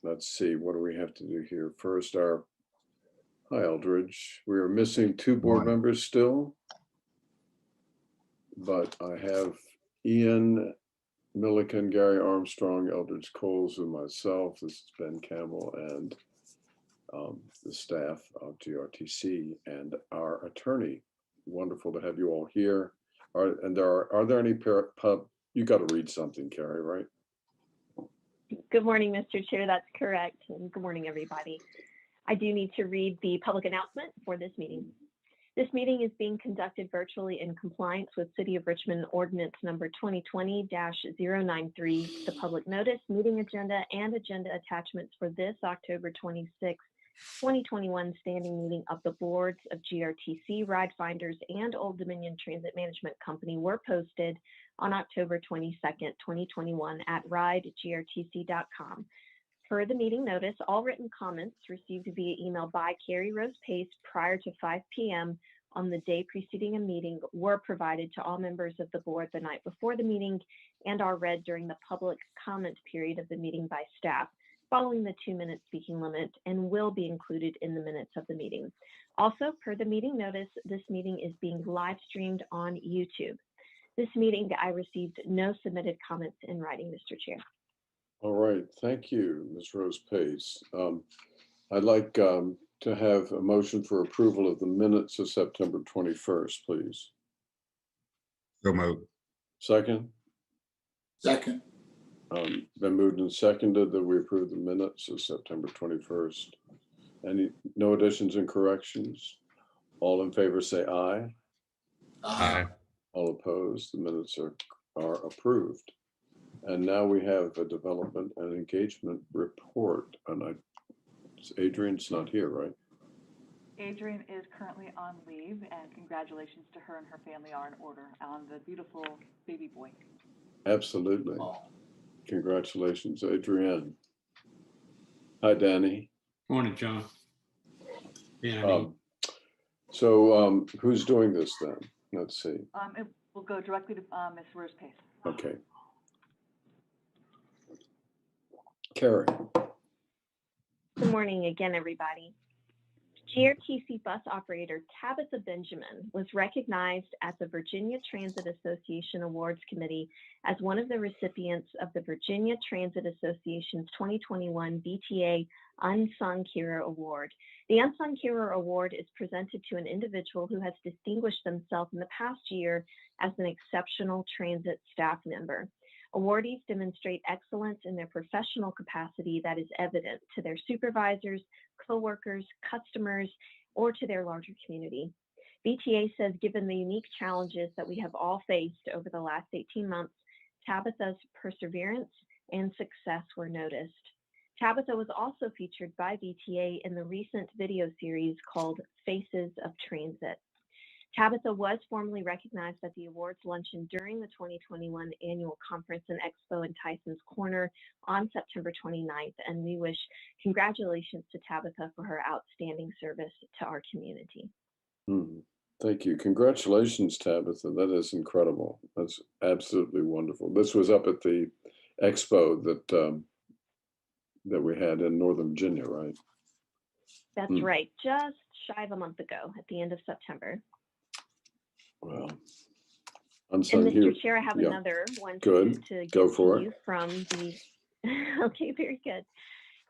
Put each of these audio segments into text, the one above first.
let's see, what do we have to do here? First, hi, Eldridge. We are missing 2 board members still, but I have Ian Milliken, Gary Armstrong, Eldridge Coles, and myself. This is Ben Campbell and the staff of GRTC and our attorney. Wonderful to have you all here. Are there any you got to read something, Carrie, right? Good morning, Mr. Chair. That's correct. And good morning, everybody. I do need to read the public announcement for this meeting. This meeting is being conducted virtually in compliance with City of Richmond Ordinance number 2020-093. The public notice, meeting agenda, and agenda attachments for this October 26, 2021 standing meeting of the boards of GRTC, RideFinders, and Old Dominion Transit Management Company were posted on October 22nd, 2021 at ridegrtc.com. Per the meeting notice, all written comments received via email by Carrie Rose Pace prior to 5 p.m. on the day preceding a meeting were provided to all members of the board the night before the meeting and are read during the public comment period of the meeting by staff, following the 2-minute speaking limit, and will be included in the minutes of the meeting. Also, per the meeting notice, this meeting is being live streamed on YouTube. This meeting, I received no submitted comments in writing, Mr. Chair. All right, thank you, Ms. Rose Pace. I'd like to have a motion for approval of the minutes of September 21st, please. So moved. Second? Second. Been moved and seconded that we approve the minutes of September 21st. No additions and corrections? All in favor say aye. Aye. All opposed, the minutes are approved. And now we have a development and engagement report. And Adrian's not here, right? Adrian is currently on leave, and congratulations to her and her family are in order on the beautiful baby boy. Absolutely. Congratulations, Adrienne. Hi, Danny. Morning, John. So who's doing this then? Let's see. It will go directly to Ms. Rose Pace. Okay. Carrie. Good morning again, everybody. GRTC bus operator Tabitha Benjamin was recognized at the Virginia Transit Association Awards Committee as one of the recipients of the Virginia Transit Association's 2021 VTA Unsung Hero Award. The Unsung Hero Award is presented to an individual who has distinguished themselves in the past year as an exceptional transit staff member. Awardees demonstrate excellence in their professional capacity that is evident to their supervisors, co-workers, customers, or to their larger community. VTA says, given the unique challenges that we have all faced over the last 18 months, Tabitha's perseverance and success were noticed. Tabitha was also featured by VTA in the recent video series called Faces of Transit. Tabitha was formally recognized at the awards luncheon during the 2021 annual conference and expo in Tyson's Corner on September 29th, and we wish congratulations to Tabitha for her outstanding service to our community. Thank you. Congratulations, Tabitha. That is incredible. That's absolutely wonderful. This was up at the expo that we had in Northern Virginia, right? That's right. Just shy of a month ago at the end of September. Well, and Mr. Chair, I have another one to give to you from the, okay, very good.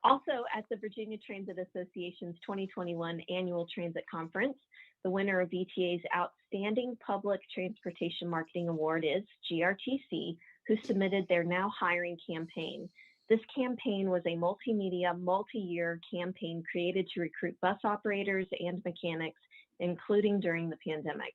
Also at the Virginia Transit Association's 2021 Annual Transit Conference, the winner of VTA's Outstanding Public Transportation Marketing Award is GRTC, who submitted their Now Hiring campaign. This campaign was a multimedia, multi-year campaign created to recruit bus operators and mechanics, including during the pandemic.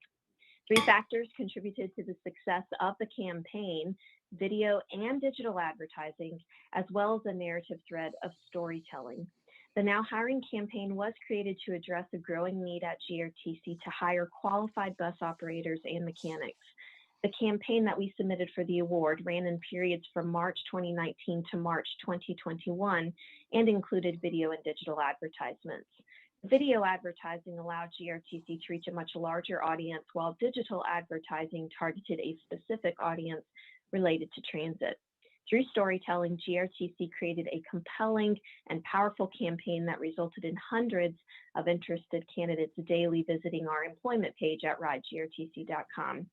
3 factors contributed to the success of the campaign: video and digital advertising, as well as a narrative thread of storytelling. The Now Hiring campaign was created to address a growing need at GRTC to hire qualified bus operators and mechanics. The campaign that we submitted for the award ran in periods from March 2019 to March 2021 and included video and digital advertisements. Video advertising allowed GRTC to reach a much larger audience, while digital advertising targeted a specific audience related to transit. Through storytelling, GRTC created a compelling and powerful campaign that resulted in hundreds of interested candidates daily visiting our employment page at ridegrtc.com.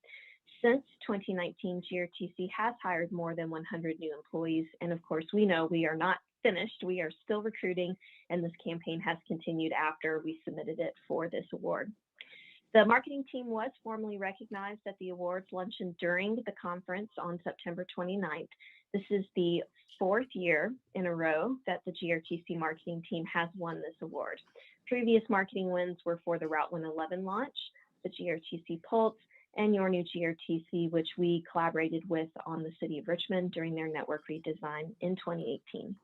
Since 2019, GRTC has hired more than 100 new employees, and of course, we know we are not finished. We are still recruiting, and this campaign has continued after we submitted it for this award. The marketing team was formally recognized at the awards luncheon during the conference on September 29th. This is the 4th year in a row that the GRTC marketing team has won this award. Previous marketing wins were for the Route 111 launch, the GRTC Pulse, and Your New GRTC, which we collaborated with on the City of Richmond during their network redesign in 2018.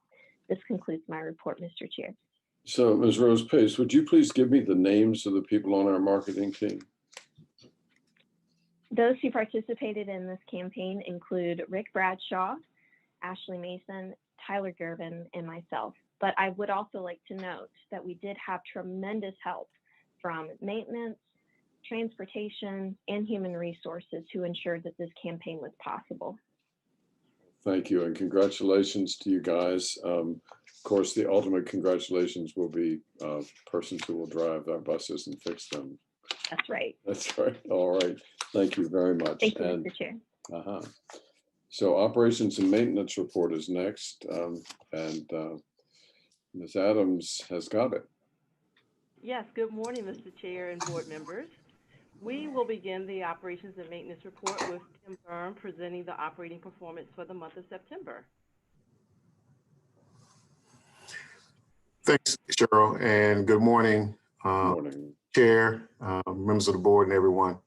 This concludes my report, Mr. Chair. So, Ms. Rose Pace, would you please give me the names of the people on our marketing team? Those who participated in this campaign include Rick Bradshaw, Ashley Mason, Tyler Gervin, and myself. But I would also like to note that we did have tremendous help from maintenance, transportation, and human resources who ensured that this campaign was possible. Thank you, and congratulations to you guys. Of course, the ultimate congratulations will be persons who will drive our buses and fix them. That's right. That's right. All right. Thank you very much. Thank you, Mr. Chair. So operations and maintenance report is next, and Ms. Adams has got it. Yes, good morning, Mr. Chair and board members. We will begin the operations and maintenance report with Tim Byrne presenting the operating performance for the month of September. Thanks, Cheryl, and good morning, Morning. Chair, members of the board, and everyone.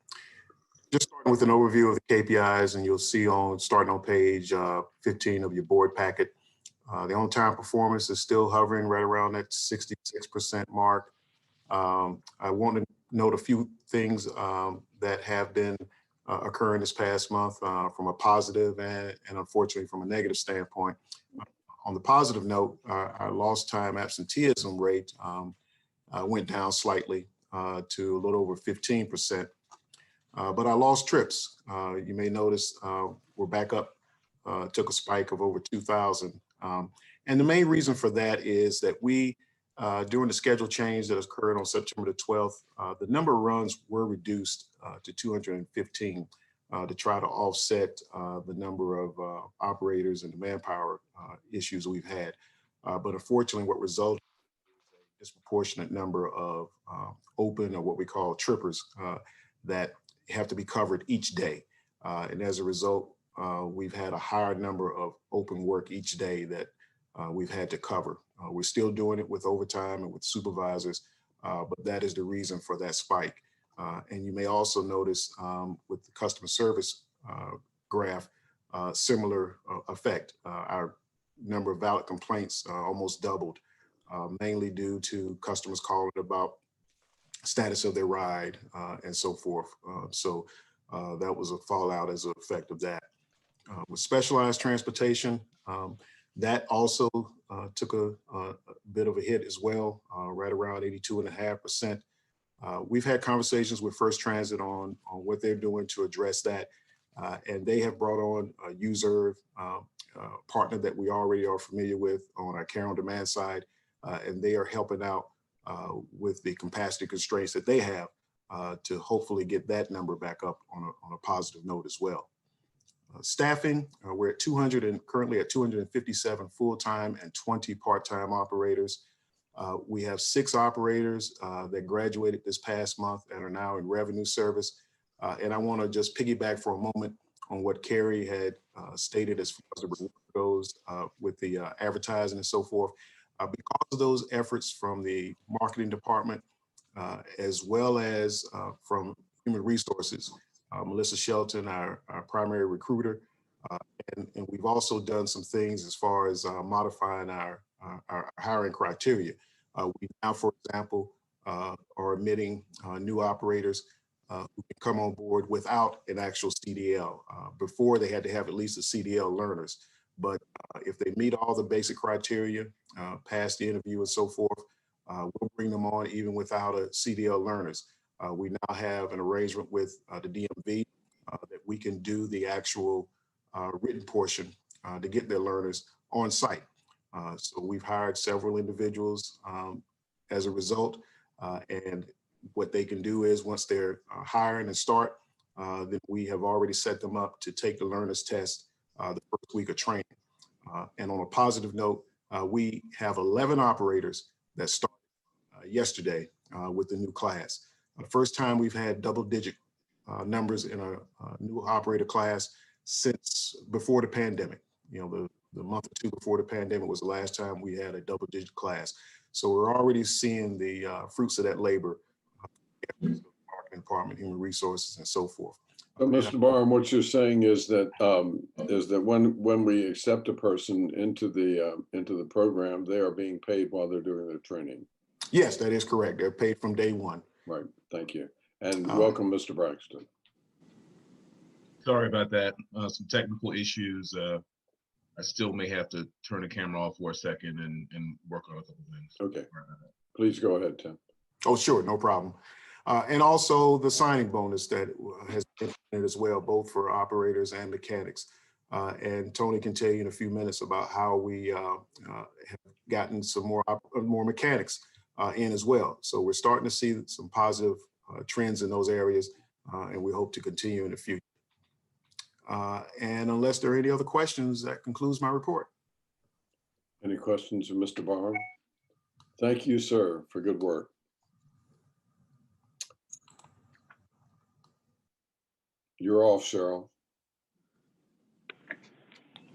Just starting with an overview of the KPIs, and you'll see starting on page 15 of your board packet, the on-time performance is still hovering right around that 66% mark. I want to note a few things that have been occurring this past month from a positive and unfortunately from a negative standpoint. On the positive note, our lost time absenteeism rate went down slightly to a little over 15%. But our lost trips, you may notice we're back up, took a spike of over 2,000. And the main reason for that is that we, during the schedule change that occurred on September the 12th, the number of runs were reduced to 215 to try to offset the number of operators and the manpower issues we've had. But unfortunately, what resulted in a disproportionate number of open, or what we call trippers, that have to be covered each day. And as a result, we've had a higher number of open work each day that we've had to cover. We're still doing it with overtime and with supervisors, but that is the reason for that spike. And you may also notice with the customer service graph, similar effect. Our number of valid complaints almost doubled, mainly due to customers calling about status of their ride and so forth. So that was a fallout as an effect of that. With specialized transportation, that also took a bit of a hit as well, right around 82.5%. We've had conversations with First Transit on what they're doing to address that. And they have brought on a user partner that we already are familiar with on our care on demand side. And they are helping out with the capacity constraints that they have to hopefully get that number back up on a positive note as well. Staffing, we're at currently at 257 full-time and 20 part-time operators. We have 6 operators that graduated this past month and are now in revenue service. And I want to just piggyback for a moment on what Carrie had stated as far as the reward goes with the advertising and so forth. Because of those efforts from the marketing department, as well as from human resources, Melissa Shelton, our primary recruiter, and we've also done some things as far as modifying our hiring criteria. We now, for example, are admitting new operators who can come on board without an actual CDL. Before, they had to have at least a CDL learners. But if they meet all the basic criteria, pass the interview and so forth, we'll bring them on even without a CDL learners. We now have an arrangement with the DMV that we can do the actual written portion to get their learners on site. So we've hired several individuals as a result, and what they can do is once they're hiring and start, then we have already set them up to take the learners test the first week of training. And on a positive note, we have 11 operators that started yesterday with the new class. The first time we've had double-digit numbers in a new operator class since before the pandemic. You know, the month or two before the pandemic was the last time we had a double-digit class. So we're already seeing the fruits of that labor, marketing department, human resources, and so forth. But Mr. Barham, what you're saying is that when we accept a person into the program, they are being paid while they're doing their training. Yes, that is correct. They're paid from day one. Right. Thank you. And welcome, Mr. Braxton. Sorry about that. Some technical issues. I still may have to turn the camera off for a second and work on a couple things. Okay. Please go ahead, Tim. Oh, sure. No problem. And also the signing bonus that has been implemented as well, both for operators and mechanics. And Tony can tell you in a few minutes about how we have gotten some more mechanics in as well. So we're starting to see some positive trends in those areas, and we hope to continue in the future. And unless there are any other questions, that concludes my report. Any questions of Mr. Barham? Thank you, sir, for good work. You're off, Cheryl.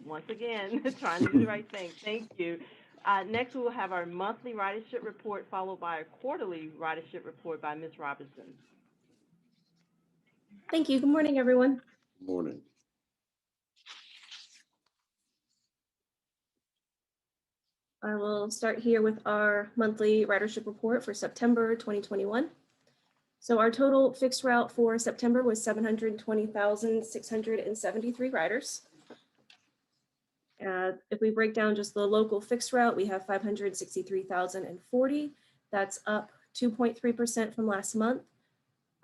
Once again, trying to do the right thing. Thank you. Next, we will have our monthly ridership report, followed by a quarterly ridership report by Ms. Robinson. Thank you. Good morning, everyone. Good morning. I will start here with our monthly ridership report for September 2021. So our total fixed route for September was 720,673 riders. If we break down just the local fixed route, we have 563,040. That's up 2.3% from last month,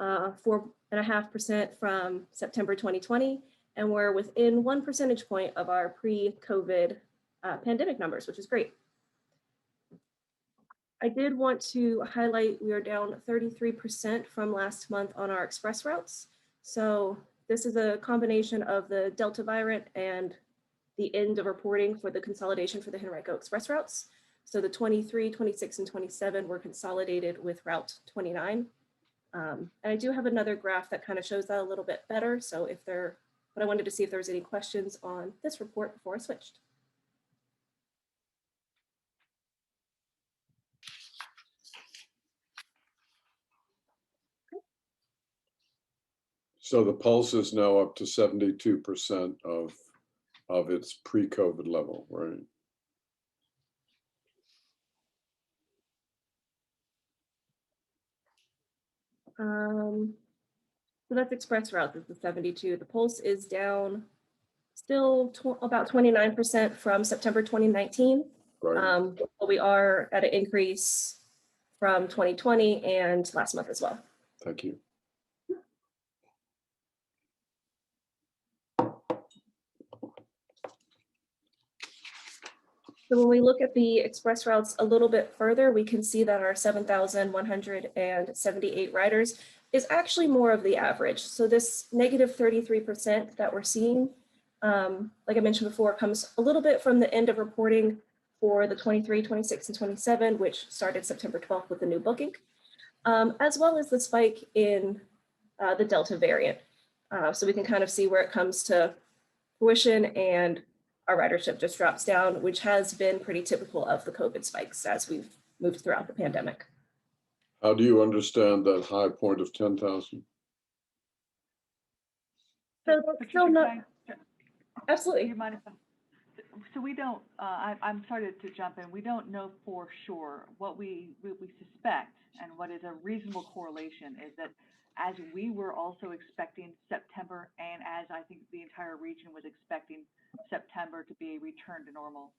4.5% from September 2020, and we're within 1 percentage point of our pre-COVID pandemic numbers, which is great. I did want to highlight we are down 33% from last month on our express routes. So this is a combination of the Delta variant and the end of reporting for the consolidation for the Henrico Express routes. So the 23, 26, and 27 were consolidated with Route 29. And I do have another graph that kind of shows that a little bit better. So but I wanted to see if there was any questions on this report before I switched. So the pulse is now up to 72% of its pre-COVID level, right? So that's express routes is the 72. The pulse is down still about 29% from September 2019. Right. But we are at an increase from 2020 and last month as well. Thank you. So when we look at the express routes a little bit further, we can see that our 7,178 riders is actually more of the average. So this negative 33% that we're seeing, like I mentioned before, comes a little bit from the end of reporting for the 23, 26, and 27, which started September 12th with the new booking, as well as the spike in the Delta variant. So we can kind of see where it comes to fruition and our ridership just drops down, which has been pretty typical of the COVID spikes as we've moved throughout the pandemic. How do you understand that high point of 10,000? So that's still not, absolutely. You mind if so we don't, I'm sorry to jump in. We don't know for sure. What we suspect and what is a reasonable correlation is that as we were also expecting September, and as I think the entire region was expecting September to be a return to normal,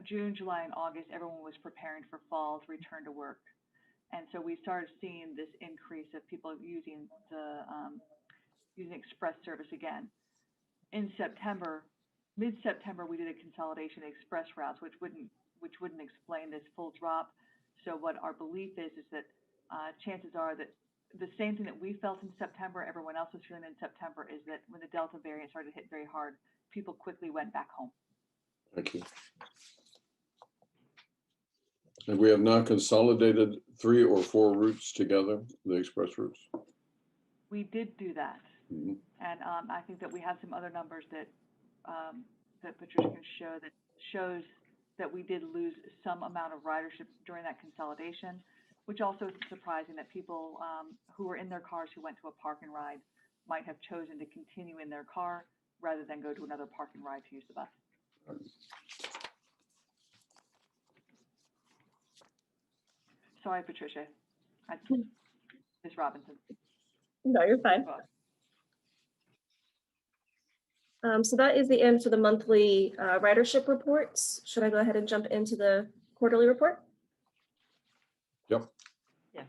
June, July, and August, everyone was preparing for fall's return to work. And so we started seeing this increase of people using the using express service again. In September, mid-September, we did a consolidation of express routes, which wouldn't explain this full drop. So what our belief is that chances are that the same thing that we felt in September, everyone else was feeling in September, is that when the Delta variant started to hit very hard, people quickly went back home. Thank you. And we have now consolidated 3 or 4 routes together, the express routes. We did do that. Mhm. And I think that we have some other numbers that that Patricia can show that shows that we did lose some amount of ridership during that consolidation, which also is surprising that people who were in their cars who went to a park and ride might have chosen to continue in their car rather than go to another park and ride to use the bus. Sorry, Patricia. Ms. Robinson. No, you're fine. So that is the end for the monthly ridership reports. Should I go ahead and jump into the quarterly report? Yep. Yes.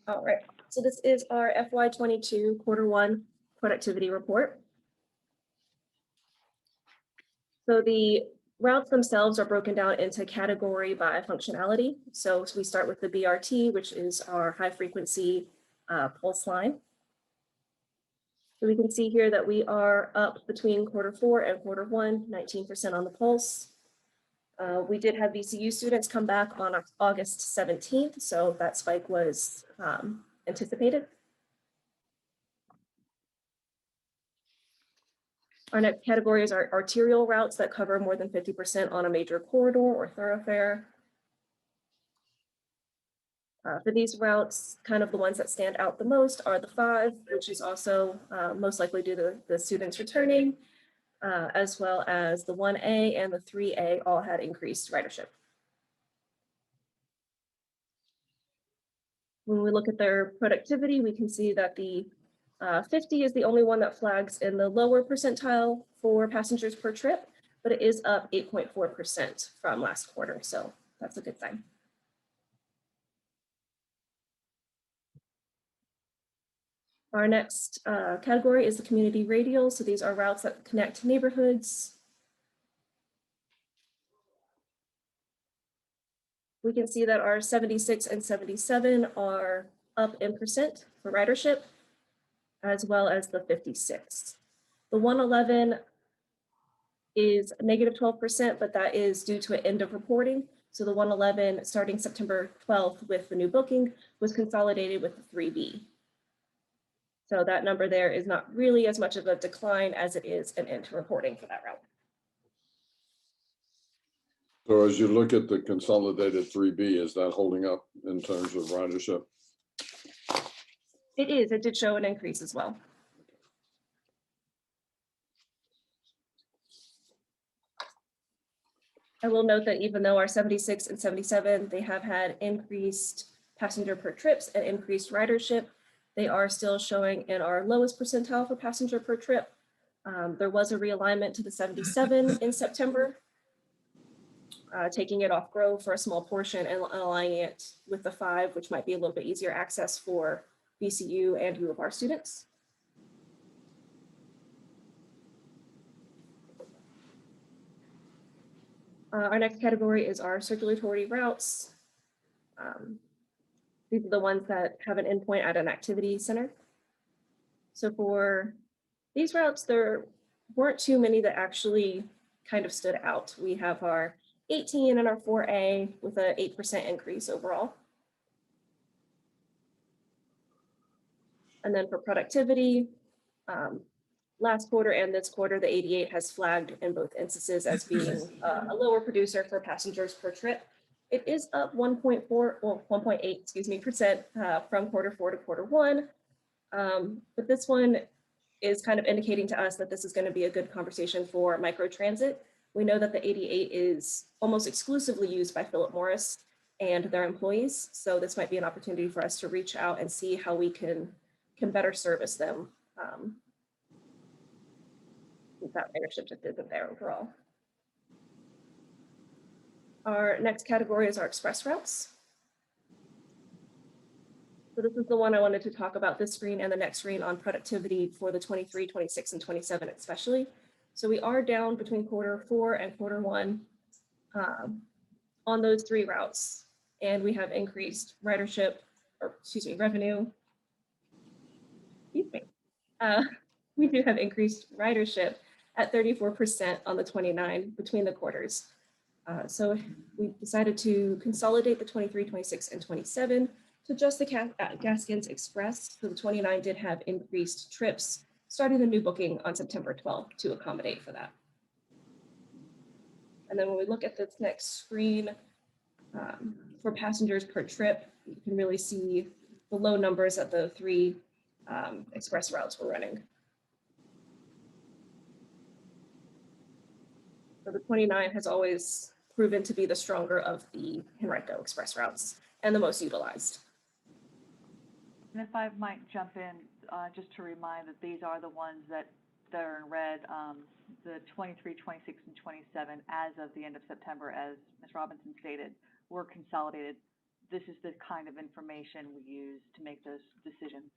All right, so this is our FY22 Q1 productivity report. So the routes themselves are broken down into category by functionality. So we start with the BRT, which is our high frequency pulse line. So we can see here that we are up between Q4 and Q1, 19% on the pulse. We did have VCU students come back on August 17th, so that spike was anticipated. Our next categories are arterial routes that cover more than 50% on a major corridor or thoroughfare. For these routes, kind of the ones that stand out the most are the 5, which is also most likely due to the students returning, as well as the 1A and the 3A all had increased ridership. When we look at their productivity, we can see that the 50 is the only one that flags in the lower percentile for passengers per trip, but it is up 8.4% from last quarter, so that's a good sign. Our next category is the community radial. So these are routes that connect neighborhoods. We can see that our 76 and 77 are up in percent for ridership, as well as the 56. The 111 is negative 12%, but that is due to an end of reporting. So the 111 starting September 12th with the new booking was consolidated with the 3B. So that number there is not really as much of a decline as it is an end to reporting for that route. So as you look at the consolidated 3B, is that holding up in terms of ridership? It is, it did show an increase as well. I will note that even though our 76 and 77, they have had increased passenger per trips and increased ridership, they are still showing in our lowest percentile for passenger per trip. There was a realignment to the 77 in September, taking it off Grove for a small portion and aligning it with the 5, which might be a little bit easier access for VCU and U of R students. Our next category is our circulatory routes. These are the ones that have an endpoint at an activity center. So for these routes, there weren't too many that actually kind of stood out. We have our 18 and our 4A with an 8% increase overall. And then for productivity, last quarter and this quarter, the 88 has flagged in both instances as being a lower producer for passengers per trip. It is up 1.8 percent from Q4 to Q1. But this one is kind of indicating to us that this is going to be a good conversation for microtransit. We know that the 88 is almost exclusively used by Philip Morris and their employees. So this might be an opportunity for us to reach out and see how we can better service them. That ridership just isn't there overall. Our next category is our express routes. So this is the one I wanted to talk about, this screen and the next screen on productivity for the 23, 26, and 27 especially. So we are down between Q4 and Q1 on those 3 routes. And we have increased ridership, or excuse me, revenue. Excuse me. We do have increased ridership at 34% on the 29 between the quarters. So we decided to consolidate the 23, 26, and 27 to just the Gaskins Express. So the 29 did have increased trips, starting the new booking on September 12th to accommodate for that. And then when we look at this next screen, for passengers per trip, you can really see the low numbers that the 3 express routes were running. So the 29 has always proven to be the stronger of the Henrico Express routes and the most utilized. And if I might jump in, just to remind that these are the ones that are in red, the 23, 26, and 27 as of the end of September, as Ms. Robinson stated, were consolidated. This is the kind of information we use to make those decisions.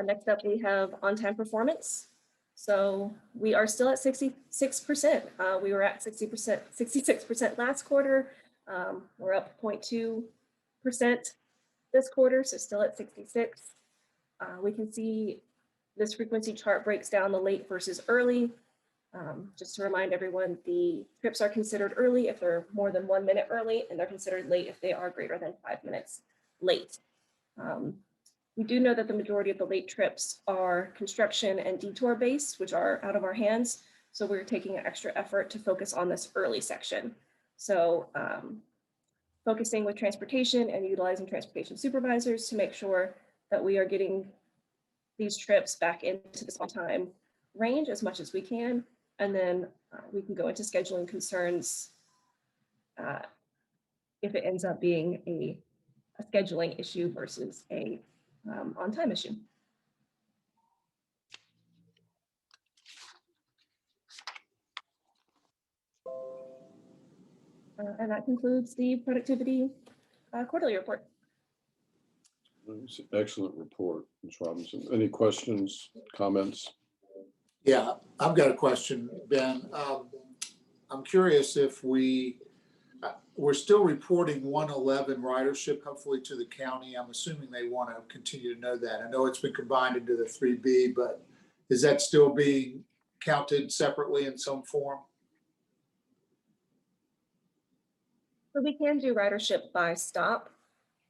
Next up, we have on-time performance. So we are still at 66%. We were at 66% last quarter. We're up 0.2% this quarter, so still at 66. We can see this frequency chart breaks down the late versus early. Just to remind everyone, the trips are considered early if they're more than 1 minute early, and they're considered late if they are greater than 5 minutes late. We do know that the majority of the late trips are construction and detour based, which are out of our hands. So we're taking an extra effort to focus on this early section. So focusing with transportation and utilizing transportation supervisors to make sure that we are getting these trips back into this on-time range as much as we can. And then we can go into scheduling concerns if it ends up being a scheduling issue versus a on-time issue. And that concludes the productivity quarterly report. It's an excellent report, Ms. Robinson. Any questions, comments? Yeah, I've got a question, Ben. I'm curious if we're still reporting 111 ridership, hopefully to the county. I'm assuming they want to continue to know that. I know it's been combined into the 3B, but is that still being counted separately in some form? So we can do ridership by stop.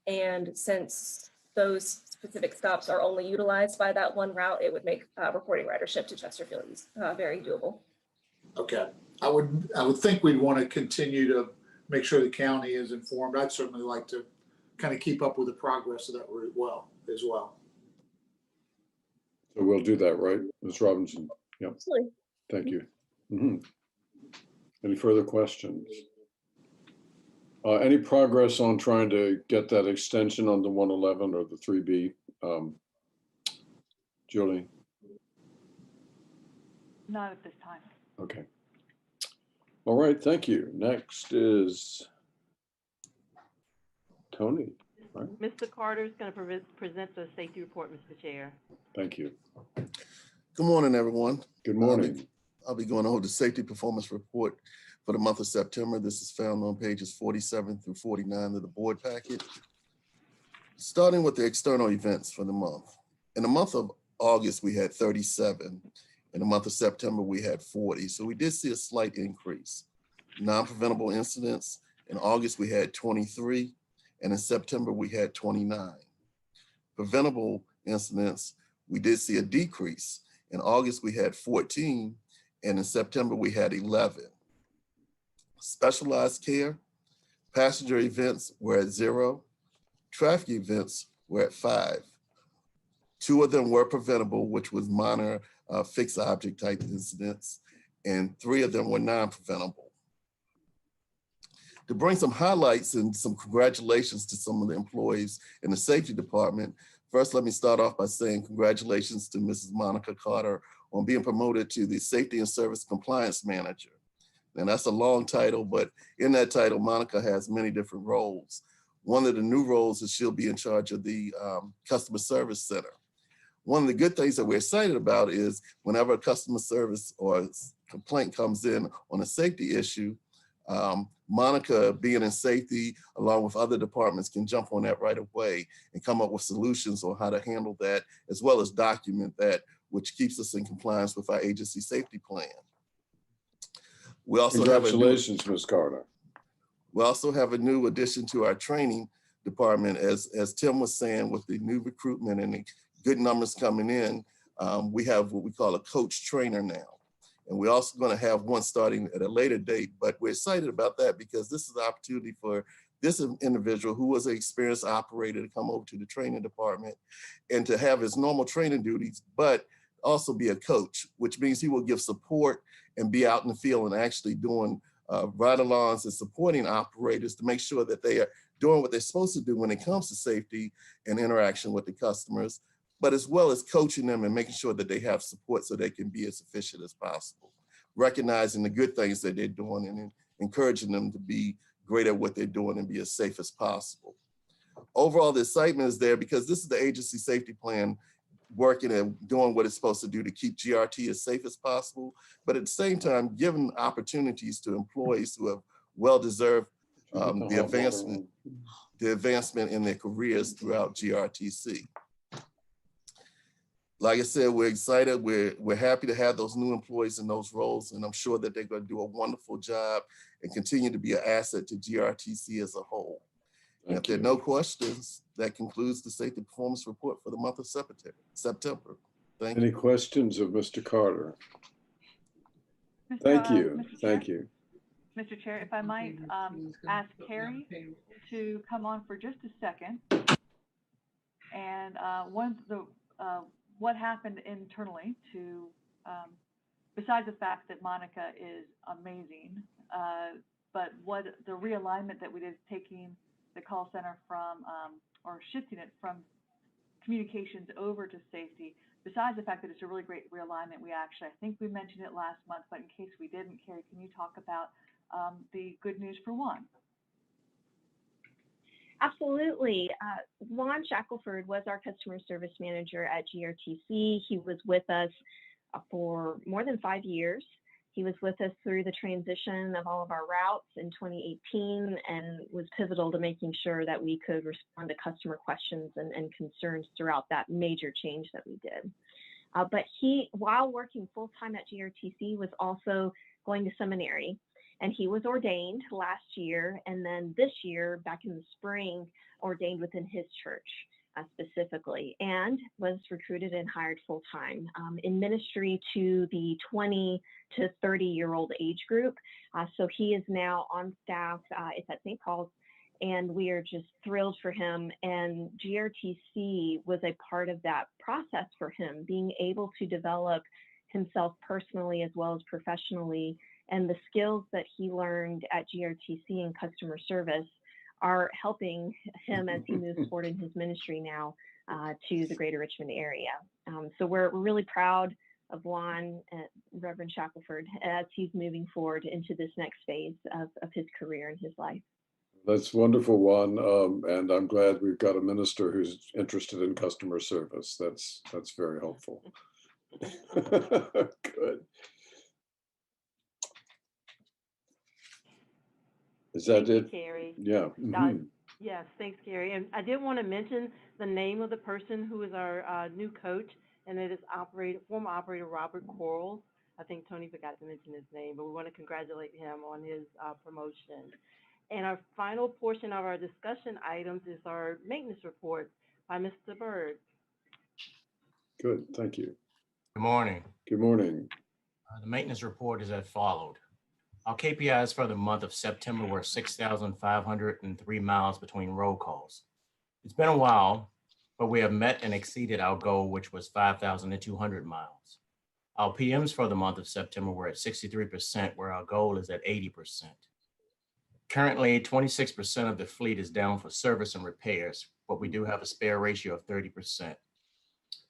And since those specific stops are only utilized by that one route, it would make reporting ridership to Chesterfield very doable. Okay. I would think we'd want to continue to make sure the county is informed. I'd certainly like to kind of keep up with the progress of that route as well. So we'll do that, right, Ms. Robinson? Yep. Absolutely. Thank you. Any further questions? Any progress on trying to get that extension on the 111 or the 3B? Julie? Not at this time. Okay. All right, thank you. Next is Tony. Right? Mr. Carter is going to present the safety report, Mr. Chair. Thank you. Good morning, everyone. Good morning. I'll be going over the safety performance report for the month of September. This is found on pages 47 through 49 of the board packet. Starting with the external events for the month. In the month of August, we had 37. In the month of September, we had 40. So we did see a slight increase. Non-preventable incidents, in August, we had 23. And in September, we had 29. Preventable incidents, we did see a decrease. In August, we had 14. And in September, we had 11. Specialized care, passenger events were at 0. Traffic events were at 5. 2 of them were preventable, which was minor fixed object type incidents, and 3 of them were non-preventable. To bring some highlights and some congratulations to some of the employees in the safety department, First, let me start off by saying congratulations to Mrs. Monica Carter on being promoted to the Safety and Service Compliance Manager. And that's a long title, but in that title, Monica has many different roles. One of the new roles is she'll be in charge of the Customer Service Center. One of the good things that we're excited about is whenever a customer service or complaint comes in on a safety issue, Monica, being in safety, along with other departments, can jump on that right away and come up with solutions on how to handle that, as well as document that, which keeps us in compliance with our agency safety plan. We also Congratulations, Ms. Carter. We also have a new addition to our training department, as Tim was saying, with the new recruitment and the good numbers coming in. We have what we call a coach trainer now. And we're also going to have one starting at a later date, but we're excited about that because this is the opportunity for this individual who was an experienced operator to come over to the training department and to have his normal training duties, but also be a coach, which means he will give support and be out in the field and actually doing ride-alongs and supporting operators to make sure that they are doing what they're supposed to do when it comes to safety and interaction with the customers, but as well as coaching them and making sure that they have support so they can be as efficient as possible, recognizing the good things that they're doing and encouraging them to be great at what they're doing and be as safe as possible. Overall, the excitement is there because this is the agency safety plan working and doing what it's supposed to do to keep GRT as safe as possible, but at the same time, giving opportunities to employees who have well-deserved the advancement in their careers throughout GRTC. Like I said, we're excited. We're happy to have those new employees in those roles, and I'm sure that they're going to do a wonderful job and continue to be an asset to GRTC as a whole. And if there are no questions, that concludes the Safety Performance Report for the month of September. Thank you. Any questions of Mr. Carter? Thank you. Thank you. Mr. Chair, if I might ask Carrie to come on for just a second. And what happened internally to, besides the fact that Monica is amazing, but what the realignment that we did, taking the call center from, or shifting it from communications over to safety, besides the fact that it's a really great realignment, I think we mentioned it last month, but in case we didn't, Carrie, can you talk about the good news for Juan? Absolutely. Juan Shackelford was our customer service manager at GRTC. He was with us for more than 5 years. He was with us through the transition of all of our routes in 2018 and was pivotal to making sure that we could respond to customer questions and concerns throughout that major change that we did. But he, while working full-time at GRTC, was also going to seminary. And he was ordained last year, and then this year, back in the spring, ordained within his church specifically, and was recruited and hired full-time in ministry to the 20 to 30-year-old age group. So he is now on staff. It's at St. Paul's, and we are just thrilled for him. And GRTC was a part of that process for him, being able to develop himself personally as well as professionally. And the skills that he learned at GRTC in customer service are helping him as he moves forward in his ministry now to the greater Richmond area. So we're really proud of Juan, Reverend Shackelford, as he's moving forward into this next phase of his career and his life. That's wonderful, Juan. And I'm glad we've got a minister who's interested in customer service. That's very helpful. Good. Is that it? Carrie. Yeah. Yes, thanks, Carrie. And I did want to mention the name of the person who is our new coach, and it is former operator Robert Quarles. I think Tony forgot to mention his name, but we want to congratulate him on his promotion. And our final portion of our discussion items is our maintenance report by Mr. Bird. Good, thank you. Good morning. Good morning. The maintenance report is as followed. Our KPIs for the month of September were 6,503 miles between roll calls. It's been a while, but we have met and exceeded our goal, which was 5,200 miles. Our PMs for the month of September were at 63%, where our goal is at 80%. Currently, 26% of the fleet is down for service and repairs, but we do have a spare ratio of 30%.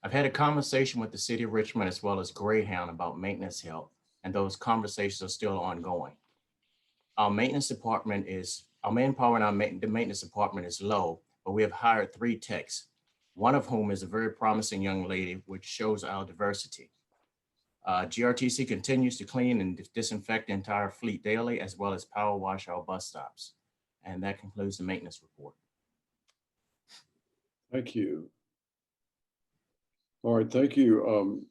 I've had a conversation with the city of Richmond as well as Greyhound about maintenance help, and those conversations are still ongoing. Our maintenance department our manpower in the maintenance department is low, but we have hired 3 techs, one of whom is a very promising young lady, which shows our diversity. GRTC continues to clean and disinfect the entire fleet daily, as well as power wash our bus stops. And that concludes the maintenance report. Thank you. All right, thank you,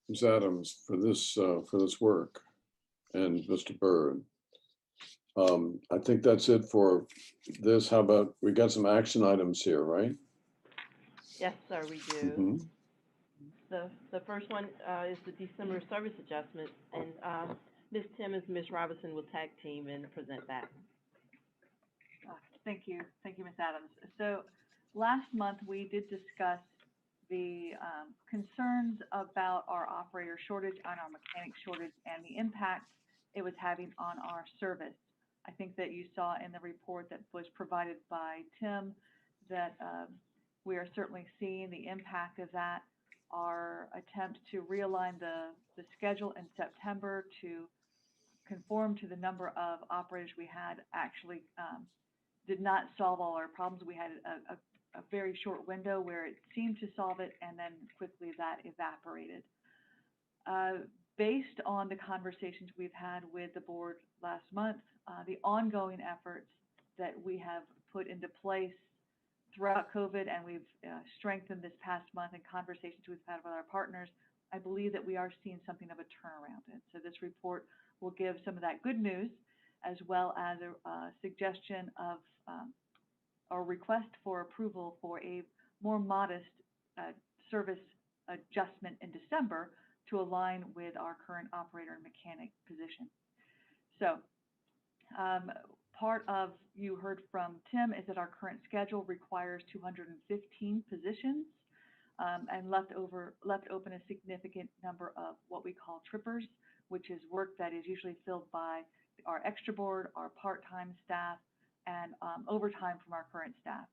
Ms. Adams, for this work, and Mr. Byrd. I think that's it for this. How about, we got some action items here, right? Yes, sir, we do. Mhm. The first one is the December service adjustment, and Ms. Timmons, Ms. Robinson will tag team and present that. Thank you, Ms. Adams. So last month we did discuss the concerns about our operator shortage and our mechanic shortage and the impact it was having on our service. I think that you saw in the report that was provided by Tim that we are certainly seeing the impact of that. Our attempt to realign the schedule in September to conform to the number of operators we had actually did not solve all our problems. We had a very short window where it seemed to solve it, and then quickly that evaporated. Based on the conversations we've had with the board last month, the ongoing efforts that we have put into place throughout COVID, and we've strengthened this past month in conversations we've had with our partners, I believe that we are seeing something of a turnaround. And so this report will give some of that good news, as well as a suggestion of or request for approval for a more modest service adjustment in December to align with our current operator and mechanic position. So part of, you heard from Tim, is that our current schedule requires 215 positions and left open a significant number of what we call trippers, which is work that is usually filled by our extra board, our part-time staff, and overtime from our current staff.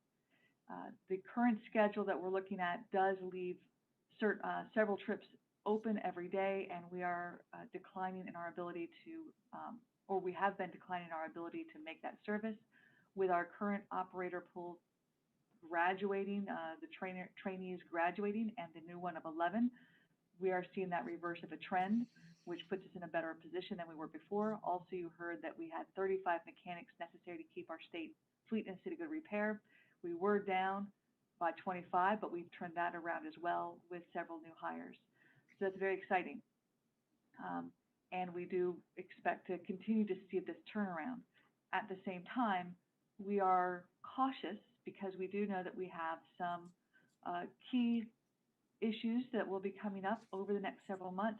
The current schedule that we're looking at does leave several trips open every day, and we are declining in our ability to, or we have been declining our ability to make that service. With our current operator pool graduating, the trainees graduating, and the new one of 11, we are seeing that reverse of a trend, which puts us in a better position than we were before. Also, you heard that we had 35 mechanics necessary to keep our state fleet in state of good repair. We were down by 25, but we've turned that around as well with several new hires. So that's very exciting. And we do expect to continue to see this turnaround. At the same time, we are cautious because we do know that we have some key issues that will be coming up over the next several months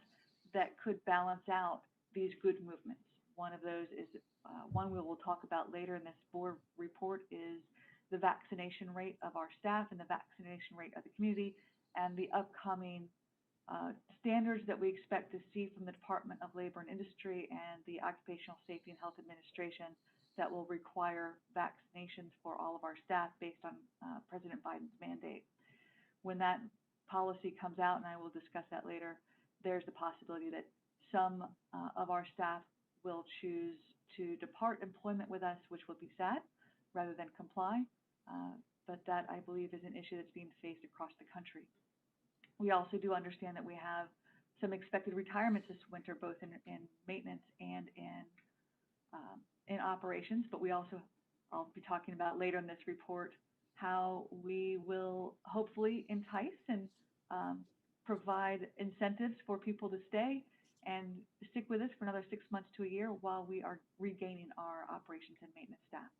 that could balance out these good movements. One of those is one we will talk about later in this board report is the vaccination rate of our staff and the vaccination rate of the community, and the upcoming standards that we expect to see from the Department of Labor and Industry and the Occupational Safety and Health Administration that will require vaccinations for all of our staff based on President Biden's mandate. When that policy comes out, and I will discuss that later, there's the possibility that some of our staff will choose to depart employment with us, which will be sad, rather than comply. But that, I believe, is an issue that's being faced across the country. We also do understand that we have some expected retirements this winter, both in maintenance and in operations. But we also, I'll be talking about later in this report, how we will hopefully entice and provide incentives for people to stay and stick with us for another 6 months to a year while we are regaining our operations and maintenance staff.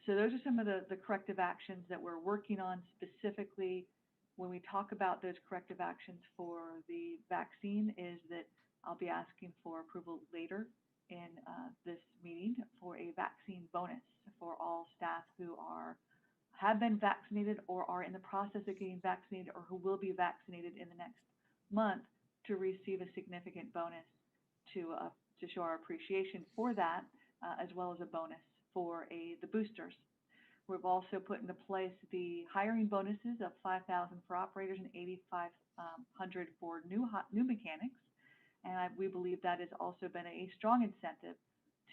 So those are some of the corrective actions that we're working on. Specifically, when we talk about those corrective actions for the vaccine, is that I'll be asking for approval later in this meeting for a vaccine bonus for all staff who have been vaccinated or are in the process of getting vaccinated or who will be vaccinated in the next month to receive a significant bonus to show our appreciation for that, as well as a bonus for the boosters. We've also put into place the hiring bonuses of $5,000 for operators and $8,500 for new mechanics. And we believe that has also been a strong incentive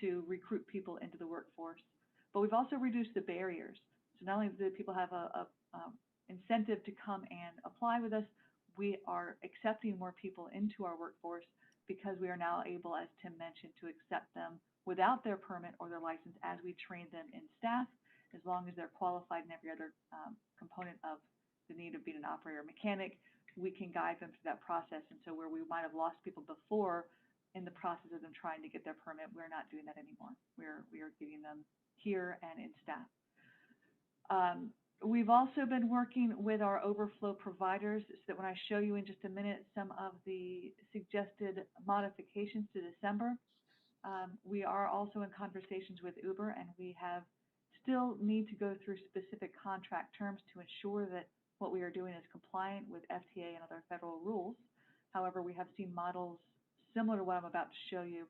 to recruit people into the workforce. But we've also reduced the barriers. So not only do people have a incentive to come and apply with us, we are accepting more people into our workforce because we are now able, as Tim mentioned, to accept them without their permit or their license as we train them in staff, as long as they're qualified in every other component of the need of being an operator or mechanic. We can guide them through that process. And so where we might have lost people before in the process of them trying to get their permit, we're not doing that anymore. We are getting them here and in staff. We've also been working with our overflow providers so that when I show you in just a minute some of the suggested modifications to December, we are also in conversations with Uber, and we still need to go through specific contract terms to ensure that what we are doing is compliant with FTA and other federal rules. However, we have seen models similar to what I'm about to show you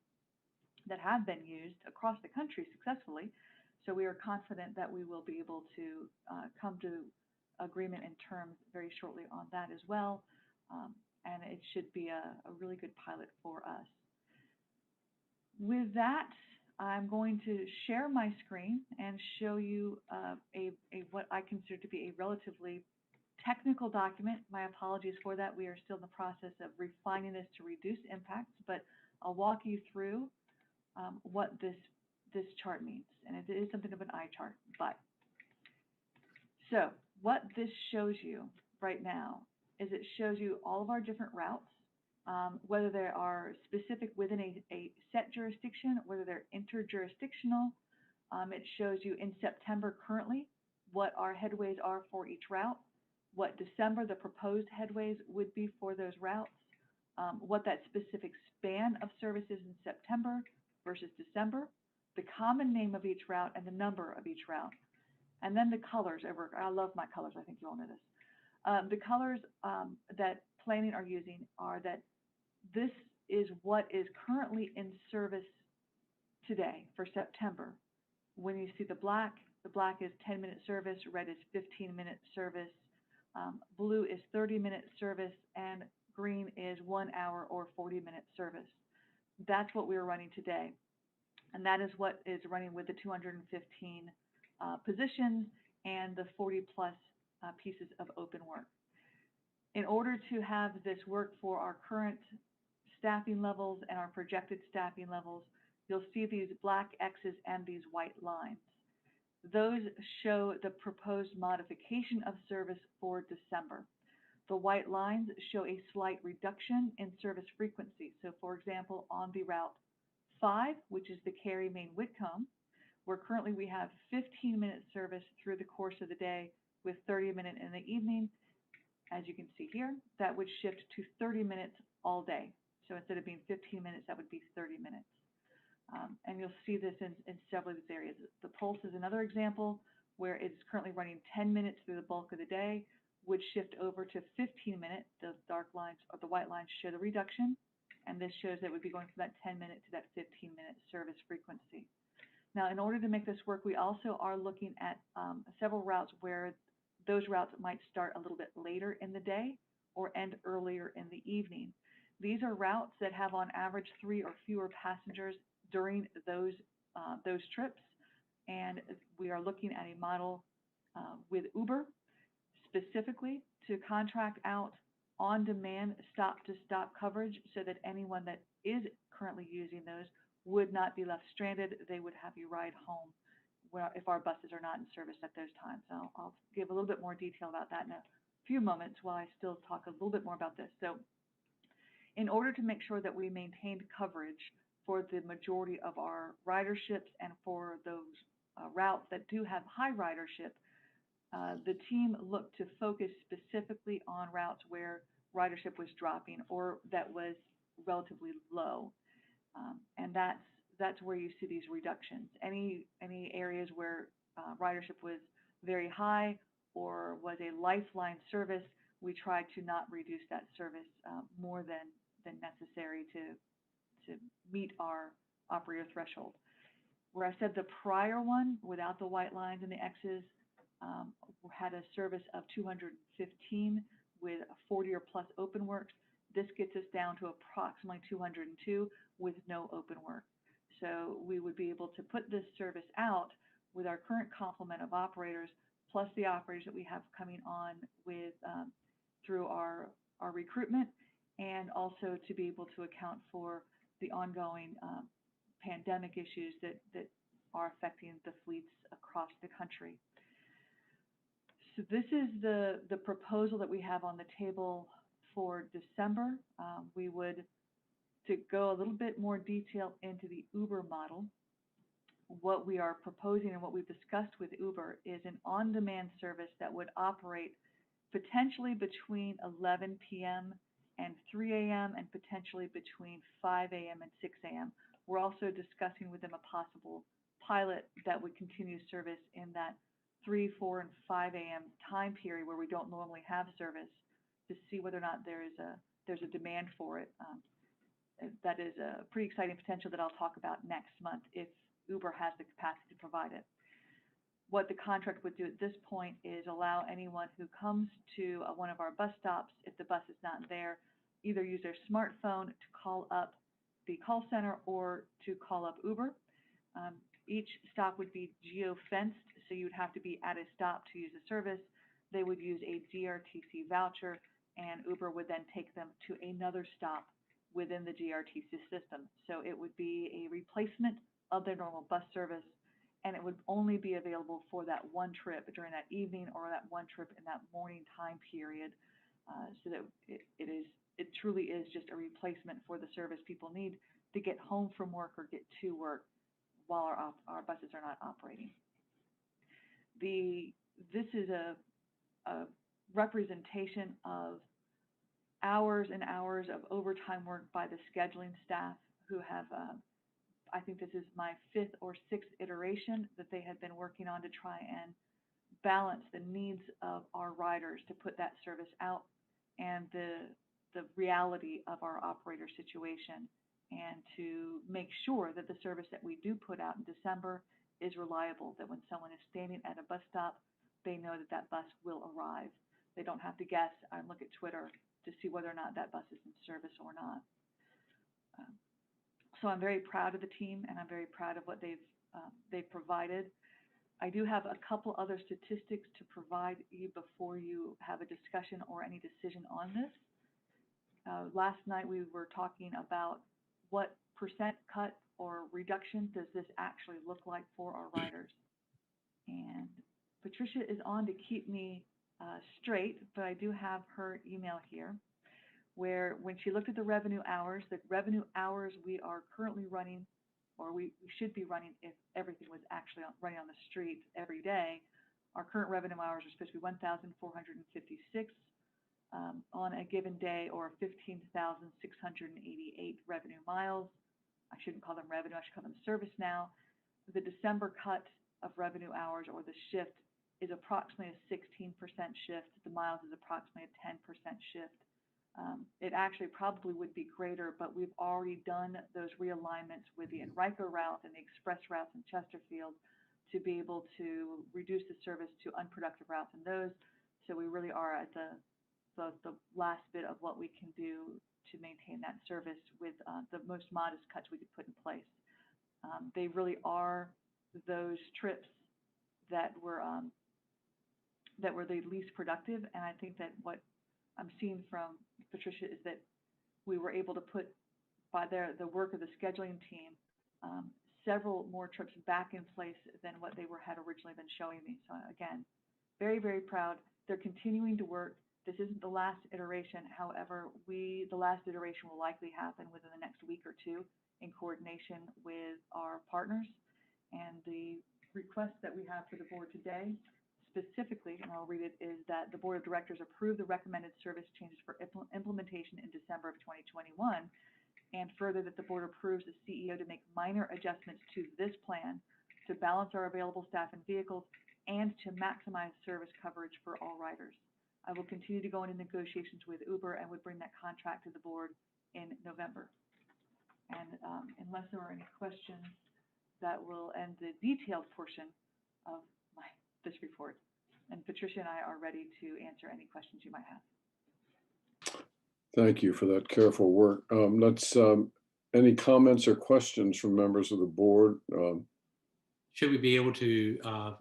that have been used across the country successfully. So we are confident that we will be able to come to agreement in terms very shortly on that as well. And it should be a really good pilot for us. With that, I'm going to share my screen and show you what I consider to be a relatively technical document. My apologies for that. We are still in the process of refining this to reduce impacts, but I'll walk you through what this chart means. And it is something of an eye chart. So what this shows you right now is it shows you all of our different routes, whether they are specific within a set jurisdiction, whether they're interjurisdictional. It shows you in September currently what our headways are for each route, what December the proposed headways would be for those routes, what that specific span of services in September versus December, the common name of each route and the number of each route. And then the colors. I love my colors. I think you all know this. The colors that planning are using are that this is what is currently in service today for September. When you see the black is 10-minute service, red is 15-minute service, blue is 30-minute service, and green is 1 hour or 40-minute service. That's what we're running today. And that is what is running with the 215 positions and the 40 plus pieces of open work. In order to have this work for our current staffing levels and our projected staffing levels, you'll see these black X's and these white lines. Those show the proposed modification of service for December. The white lines show a slight reduction in service frequency. So for example, on the route 5, which is the Cary Main Whitcomb, where currently we have 15-minute service through the course of the day with 30-minute in the evening. As you can see here, that would shift to 30 minutes all day. So instead of being 15 minutes, that would be 30 minutes. And you'll see this in several of these areas. The Pulse is another example where it's currently running 10 minutes through the bulk of the day, would shift over to 15 minutes. The dark lines or the white lines show the reduction. And this shows that it would be going from that 10-minute to that 15-minute service frequency. Now, in order to make this work, we also are looking at several routes where those routes might start a little bit later in the day or end earlier in the evening. These are routes that have on average 3 or fewer passengers during those trips. And we are looking at a model with Uber specifically to contract out on-demand stop-to-stop coverage so that anyone that is currently using those would not be left stranded. They would have you ride home if our buses are not in service at those times. So I'll give a little bit more detail about that in a few moments while I still talk a little bit more about this. So in order to make sure that we maintained coverage for the majority of our riderships and for those routes that do have high ridership, the team looked to focus specifically on routes where ridership was dropping or that was relatively low. And that's where you see these reductions. Any areas where ridership was very high or was a lifeline service, we tried to not reduce that service more than necessary to meet our operator threshold. where I said the prior one, without the white lines and the X's, had a service of 215 with 40 or plus open works. This gets us down to approximately 202 with no open work. So we would be able to put this service out with our current complement of operators, plus the operators that we have coming on with through our recruitment, and also to be able to account for the ongoing pandemic issues that are affecting the fleets across the country. So this is the proposal that we have on the table for December. We would, to go a little bit more detail into the Uber model, what we are proposing and what we've discussed with Uber is an on-demand service that would operate potentially between 11 p.m. and 3 a.m. and potentially between 5 a.m. and 6 a.m. We're also discussing with them a possible pilot that would continue service in that 3, 4, and 5 a.m. time period where we don't normally have service, to see whether or not there's a demand for it. That is a pretty exciting potential that I'll talk about next month if Uber has the capacity to provide it. What the contract would do at this point is allow anyone who comes to one of our bus stops, if the bus is not there, either use their smartphone to call up the call center or to call up Uber. Each stop would be geo-fenced, so you would have to be at a stop to use the service. They would use a GRTC voucher, and Uber would then take them to another stop within the GRTC system. So it would be a replacement of their normal bus service, and it would only be available for that one trip during that evening or that one trip in that morning time period, so that it truly is just a replacement for the service people need to get home from work or get to work while our buses are not operating. This is a representation of hours and hours of overtime work by the scheduling staff who have, I think this is my 5th or 6th iteration that they have been working on to try and balance the needs of our riders to put that service out and the reality of our operator situation, and to make sure that the service that we do put out in December is reliable, that when someone is standing at a bus stop, they know that that bus will arrive. They don't have to guess and look at Twitter to see whether or not that bus is in service or not. So I'm very proud of the team, and I'm very proud of what they've provided. I do have a couple other statistics to provide you before you have a discussion or any decision on this. Last night we were talking about what percent cut or reduction does this actually look like for our riders. And Patricia is on to keep me straight, but I do have her email here, where when she looked at the revenue hours we are currently running, or we should be running if everything was actually running on the street every day, our current revenue hours are supposed to be 1,456 on a given day, or 15,688 revenue miles. I shouldn't call them revenue, I should call them service now. The December cut of revenue hours, or the shift, is approximately a 16% shift. The miles is approximately a 10% shift. It actually probably would be greater, but we've already done those realignments with the Enrico route and the express routes in Chesterfield to be able to reduce the service to unproductive routes in those. So we really are at the last bit of what we can do to maintain that service with the most modest cuts we could put in place. They really are those trips that were the least productive, and I think that what I'm seeing from Patricia is that we were able to put, by the work of the scheduling team, several more trips back in place than what they had originally been showing me. So again, very, very proud. They're continuing to work. This isn't the last iteration. However, the last iteration will likely happen within the next week or two in coordination with our partners. And the request that we have for the board today, specifically, and I'll read it, is that the Board of Directors approve the recommended service changes for implementation in December of 2021, and further that the board approves the CEO to make minor adjustments to this plan to balance our available staff and vehicles and to maximize service coverage for all riders. I will continue to go into negotiations with Uber and would bring that contract to the board in November. And unless there are any questions, that will end the detailed portion of this report. And Patricia and I are ready to answer any questions you might have. Thank you for that careful work. Any comments or questions from members of the board? Should we be able to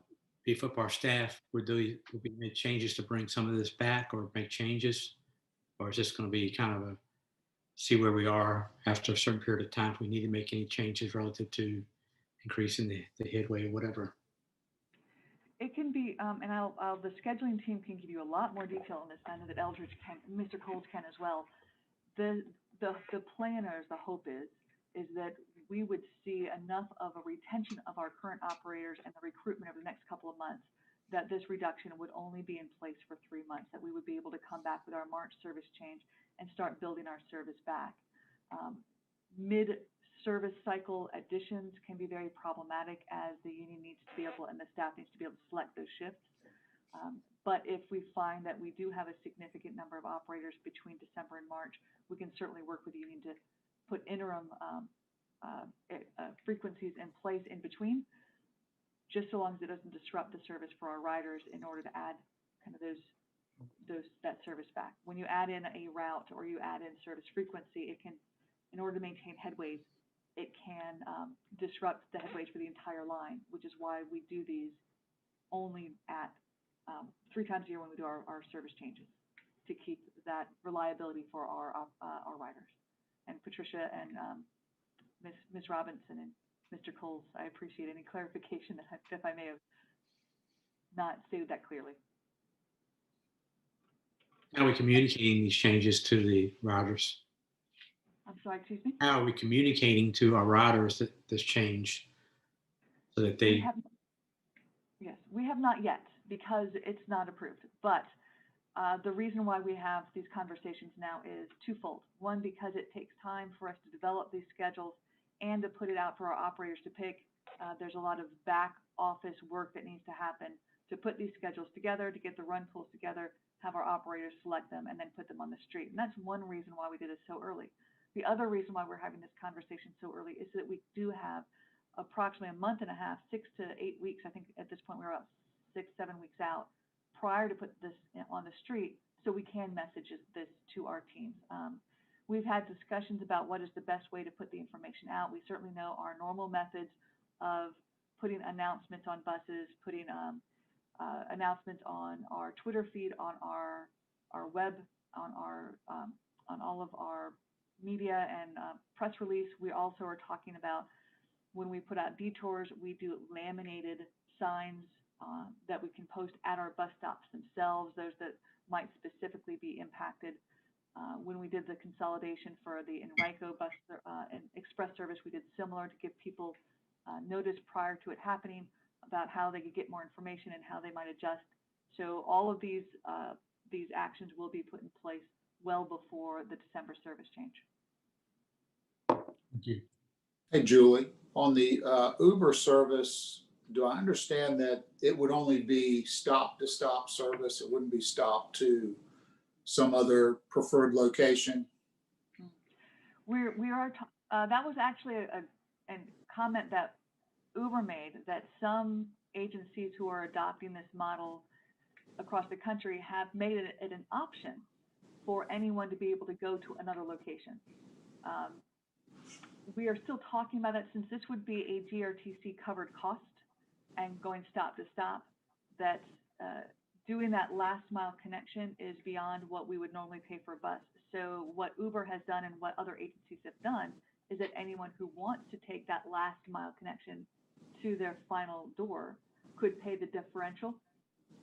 beef up our staff? Would we make changes to bring some of this back or make changes? Or is this going to be kind of a see where we are after a certain period of time if we need to make any changes relative to increasing the headway or whatever? It can be, and the scheduling team can give you a lot more detail on this. I know that Eldridge can, Mr. Coles can as well. The planners, the hope is that we would see enough of a retention of our current operators and the recruitment over the next couple of months that this reduction would only be in place for 3 months, that we would be able to come back with our March service change and start building our service back. Mid-service cycle additions can be very problematic as the union needs to be able and the staff needs to be able to select those shifts. But if we find that we do have a significant number of operators between December and March, we can certainly work with the union to put interim frequencies in place in between, just so long as it doesn't disrupt the service for our riders in order to add kind of that service back. When you add in a route or you add in service frequency, it can, in order to maintain headways, it can disrupt the headways for the entire line, which is why we do these only at 3 times a year when we do our service changes to keep that reliability for our riders. And Patricia and Ms. Robinson and Mr. Coles, I appreciate any clarification if I may have not stated that clearly. How are we communicating these changes to the riders? I'm sorry, excuse me? How are we communicating to our riders that this change so that they... Yes, we have not yet because it's not approved. But the reason why we have these conversations now is twofold. One, because it takes time for us to develop these schedules and to put it out for our operators to pick. There's a lot of back office work that needs to happen to put these schedules together, to get the run pools together, have our operators select them, and then put them on the street. And that's one reason why we did it so early. The other reason why we're having this conversation so early is that we do have approximately a month and a half, 6 to 8 weeks. I think at this point we're about 6, 7 weeks out prior to put this on the street, so we can message this to our teams. We've had discussions about what is the best way to put the information out. We certainly know our normal methods of putting announcements on buses, putting announcements on our Twitter feed, on our web, on all of our media and press release. We also are talking about when we put out detours, we do laminated signs that we can post at our bus stops themselves, those that might specifically be impacted. When we did the consolidation for the Enrico bus and express service, we did similar to give people notice prior to it happening about how they could get more information and how they might adjust. So all of these actions will be put in place well before the December service change. Thank you. Hey, Julie, on the Uber service, do I understand that it would only be stop-to-stop service? It wouldn't be stop to some other preferred location? That was actually a comment that Uber made, that some agencies who are adopting this model across the country have made it an option for anyone to be able to go to another location. We are still talking about it since this would be a GRTC covered cost and going stop to stop, that doing that last mile connection is beyond what we would normally pay for a bus. So what Uber has done and what other agencies have done is that anyone who wants to take that last mile connection to their final door could pay the differential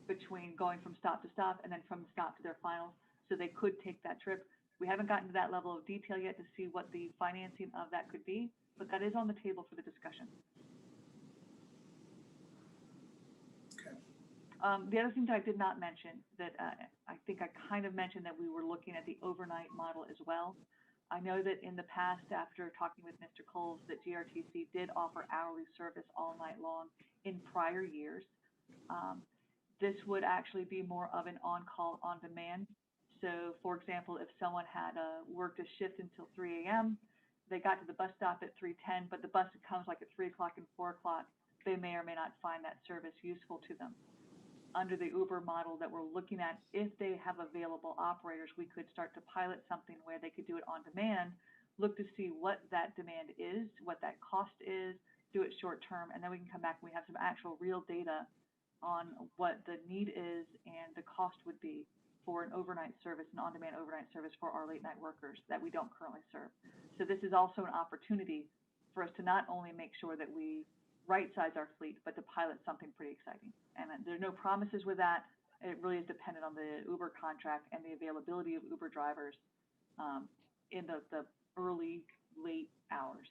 between going from stop to stop and then from the stop to their final. So they could take that trip. We haven't gotten to that level of detail yet to see what the financing of that could be, but that is on the table for the discussion. The other thing that I did not mention that I think I kind of mentioned that we were looking at the overnight model as well. I know that in the past, after talking with Mr. Coles, that GRTC did offer hourly service all night long in prior years. This would actually be more of an on-call, on-demand. So, for example, if someone had worked a shift until 3 a.m., they got to the bus stop at 3:10, but the bus comes like at 3 o'clock and 4 o'clock, they may or may not find that service useful to them. Under the Uber model that we're looking at, if they have available operators, we could start to pilot something where they could do it on demand, look to see what that demand is, what that cost is, do it short term, and then we can come back and we have some actual real data on what the need is and the cost would be for an overnight service, an on-demand overnight service for our late night workers that we don't currently serve. So this is also an opportunity for us to not only make sure that we right-size our fleet, but to pilot something pretty exciting. And there's no promises with that. It really is dependent on the Uber contract and the availability of Uber drivers in the early, late hours.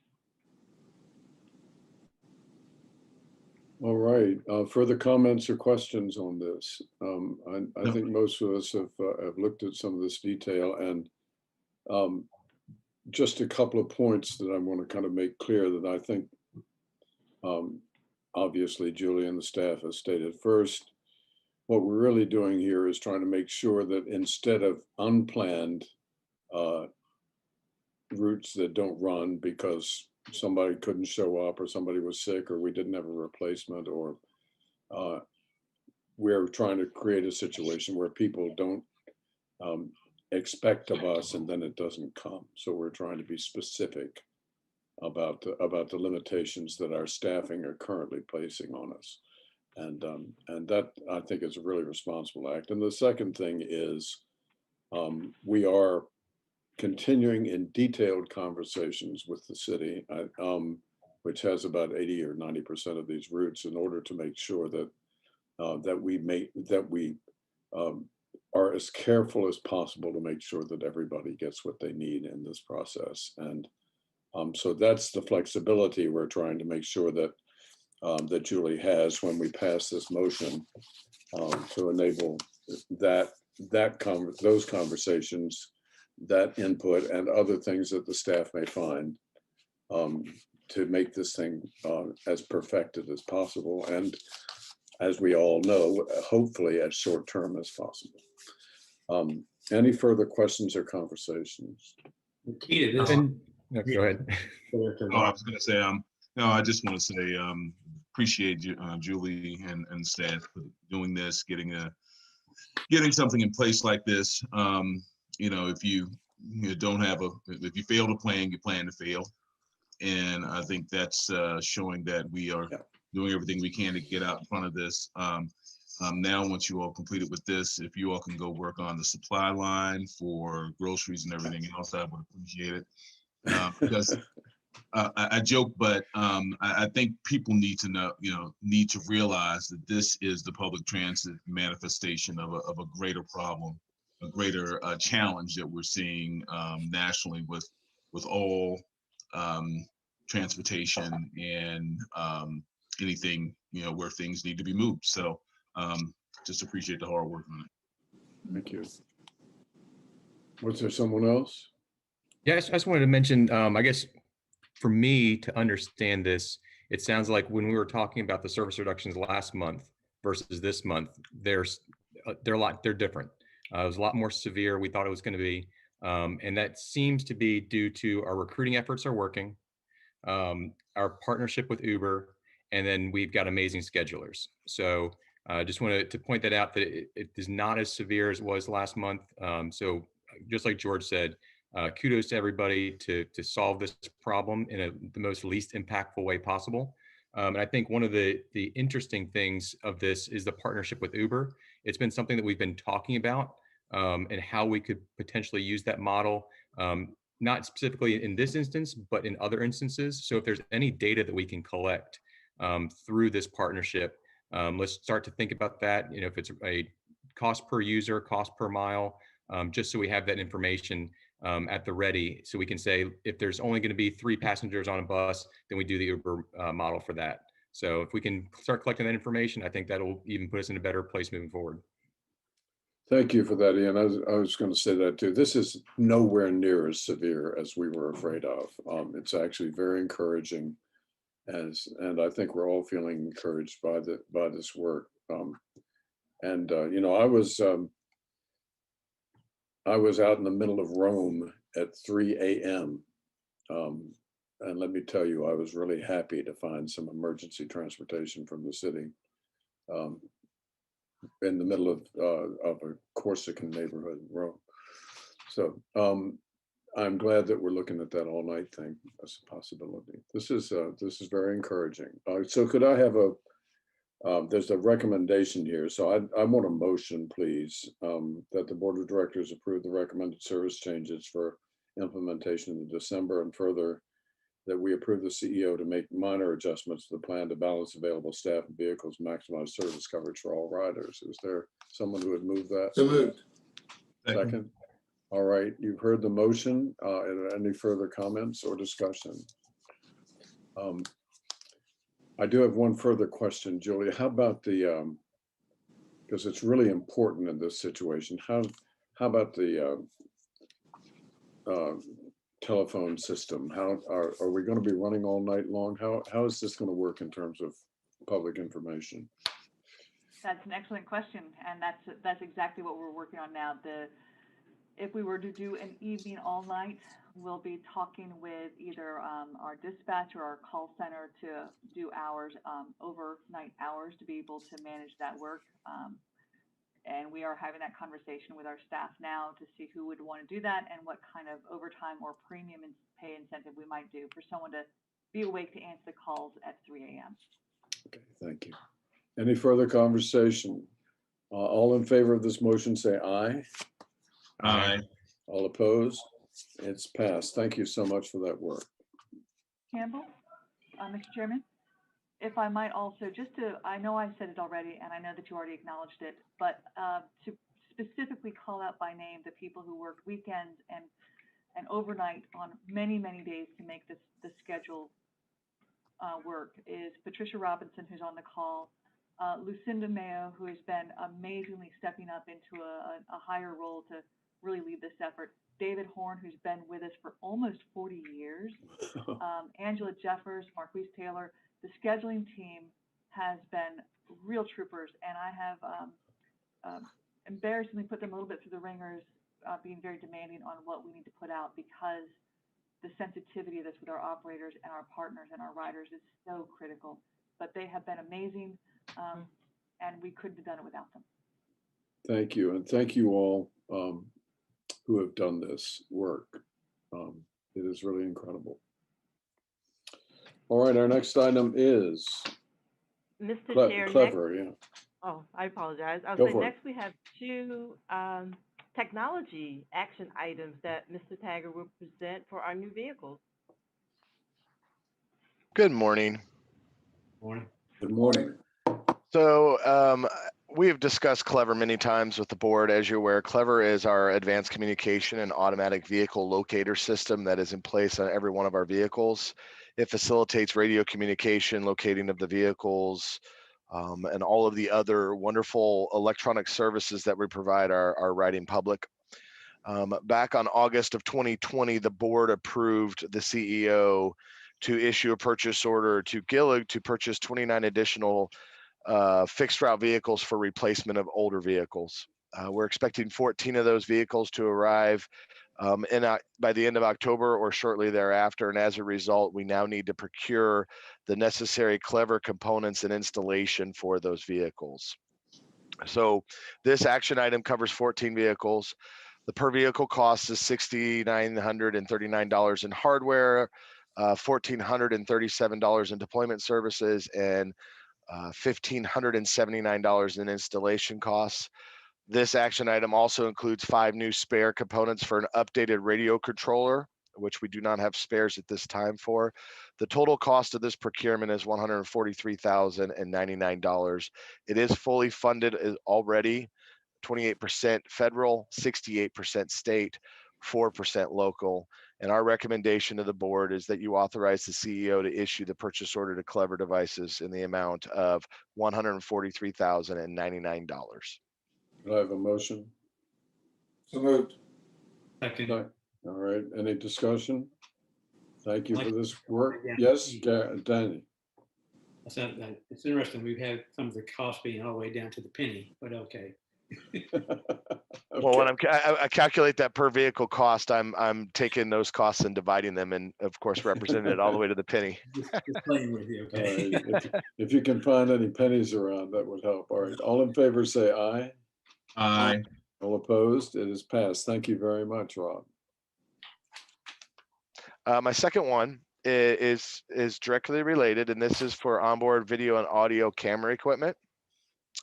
All right, further comments or questions on this? I think most of us have looked at some of this detail, and just a couple of points that I want to kind of make clear that I think obviously Julie and the staff has stated. First, what we're really doing here is trying to make sure that instead of unplanned routes that don't run because somebody couldn't show up or somebody was sick or we didn't have a replacement, or we're trying to create a situation where people don't expect of us and then it doesn't come. So we're trying to be specific about the limitations that our staffing are currently placing on us. And that, I think, is a really responsible act. And the second thing is we are continuing in detailed conversations with the city, which has about 80 or 90% of these routes, in order to make sure that we are as careful as possible to make sure that everybody gets what they need in this process. And so that's the flexibility we're trying to make sure that that Julie has when we pass this motion to enable those conversations, that input, and other things that the staff may find to make this thing as perfected as possible, and as we all know, hopefully as short term as possible. Any further questions or conversations? Key to this. No, go ahead. Oh, I was going to say, no, I just want to say, appreciate Julie and staff for doing this, getting something in place like this. You know, if you don't have if you fail to plan, you plan to fail. And I think that's showing that we are doing everything we can to get out in front of this. Now, once you all completed with this, if you all can go work on the supply line for groceries and everything else, I would appreciate it. Because I joke, but I think people need to know, need to realize that this is the public transit manifestation of a greater problem, a greater challenge that we're seeing nationally with all transportation and anything, where things need to be moved. So just appreciate the hard work on it. Thank you. Was there someone else? Yes, I just wanted to mention, I guess for me to understand this, it sounds like when we were talking about the service reductions last month versus this month, they're different. It was a lot more severe we thought it was going to be. And that seems to be due to our recruiting efforts are working, our partnership with Uber, and then we've got amazing schedulers. So I just wanted to point that out, that it is not as severe as it was last month. So just like George said, kudos to everybody to solve this problem in the most least impactful way possible. And I think one of the interesting things of this is the partnership with Uber. It's been something that we've been talking about and how we could potentially use that model, not specifically in this instance, but in other instances. So if there's any data that we can collect through this partnership, let's start to think about that. If it's a cost per user, cost per mile, just so we have that information at the ready, so we can say if there's only going to be 3 passengers on a bus, then we do the Uber model for that. So if we can start collecting that information, I think that'll even put us in a better place moving forward. Thank you for that, Ian. I was going to say that too. This is nowhere near as severe as we were afraid of. It's actually very encouraging, and I think we're all feeling encouraged by this work. I was out in the middle of Rome at 3 a.m. And let me tell you, I was really happy to find some emergency transportation from the city in the middle of a Corsican neighborhood in Rome. So I'm glad that we're looking at that all night thing as a possibility. This is very encouraging. So could I have there's a recommendation here. So I want a motion, please, that the Board of Directors approve the recommended service changes for implementation in December, and further that we approve the CEO to make minor adjustments to the plan to balance available staff and vehicles, maximize service coverage for all riders. Is there someone who would move that? So moved. Second. All right, you've heard the motion. Any further comments or discussion? I do have one further question, Julia. How about the, because it's really important in this situation, how about the telephone system? How are we going to be running all night long? How is this going to work in terms of public information? That's an excellent question, and that's exactly what we're working on now. If we were to do an evening all night, we'll be talking with either our dispatch or our call center to do hours, overnight hours, to be able to manage that work. And we are having that conversation with our staff now to see who would want to do that and what kind of overtime or premium and pay incentive we might do for someone to be awake to answer the calls at 3 a.m. Okay, thank you. Any further conversation? All in favor of this motion, say aye. Aye. All opposed? It's passed. Thank you so much for that work. Campbell, Mr. Chairman, if I might also, I know I said it already, and I know that you already acknowledged it, but to specifically call out by name the people who worked weekends and overnight on many, many days to make the schedule work is Patricia Robinson, who's on the call, Lucinda Mayo, who has been amazingly stepping up into a higher role to really lead this effort, David Horn, who's been with us for almost 40 years, Angela Jeffers, Marquise Taylor. The scheduling team has been real troopers, and I have embarrassingly put them a little bit through the ringers, being very demanding on what we need to put out, because the sensitivity of this with our operators and our partners and our riders is so critical. But they have been amazing, and we couldn't have done it without them. Thank you, and thank you all who have done this work. It is really incredible. All right, our next item is Mr. Chair, Clever, yeah. Oh, I apologize. I was Go saying for it. next we have two technology action items that Mr. Taggart will present for our new vehicles. Good morning. Morning. Good morning. So we have discussed Clever many times with the board. As you're aware, Clever is our advanced communication and automatic vehicle locator system that is in place on every one of our vehicles. It facilitates radio communication, locating of the vehicles, and all of the other wonderful electronic services that we provide our riding public. Back on August of 2020, the board approved the CEO to issue a purchase order to Gillig to purchase 29 additional fixed route vehicles for replacement of older vehicles. We're expecting 14 of those vehicles to arrive by the end of October or shortly thereafter. And as a result, we now need to procure the necessary Clever components and installation for those vehicles. So this action item covers 14 vehicles. The per vehicle cost is $6,939 in hardware, $1,437 in deployment services, and $1,579 in installation costs. This action item also includes 5 new spare components for an updated radio controller, which we do not have spares at this time for. The total cost of this procurement is $143,099. It is fully funded already, 28% federal, 68% state, 4% local. And our recommendation to the board is that you authorize the CEO to issue the purchase order to Clever Devices in the amount of $143,099. Do I have a motion? So moved. Second. All right, any discussion? Thank you for this work. Yeah. Yes, Danny. It's interesting. We've had some of the costs being all the way down to the penny, but okay. Well, when I calculate that per vehicle cost, I'm taking those costs and dividing them, and of course representing it all the way to the penny. Just playing with you, All okay? right, if you can find any pennies around, that would help. All right, all in favor, say aye. Aye. All opposed, it is passed. Thank you very much, Rob. My second one is directly related, and this is for onboard video and audio camera equipment.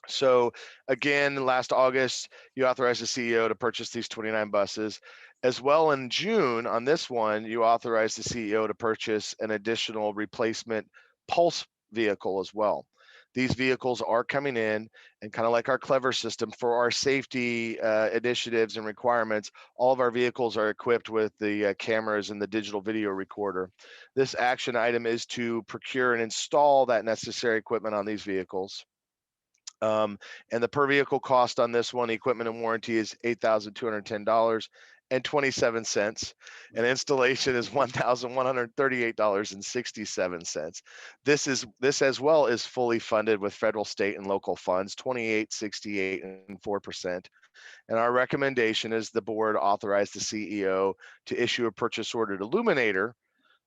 So again, last August, you authorized the CEO to purchase these 29 buses. As well, in June, on this one, you authorized the CEO to purchase an additional replacement Pulse vehicle as well. These vehicles are coming in, and kind of like our Clever system, for our safety initiatives and requirements, all of our vehicles are equipped with the cameras and the digital video recorder. This action item is to procure and install that necessary equipment on these vehicles. And the per vehicle cost on this one, equipment and warranty, is $8,210.27, and installation is $1,138.67. This as well is fully funded with federal, state, and local funds, 28, 68, and 4%. And our recommendation is the board authorize the CEO to issue a purchase order to Illuminator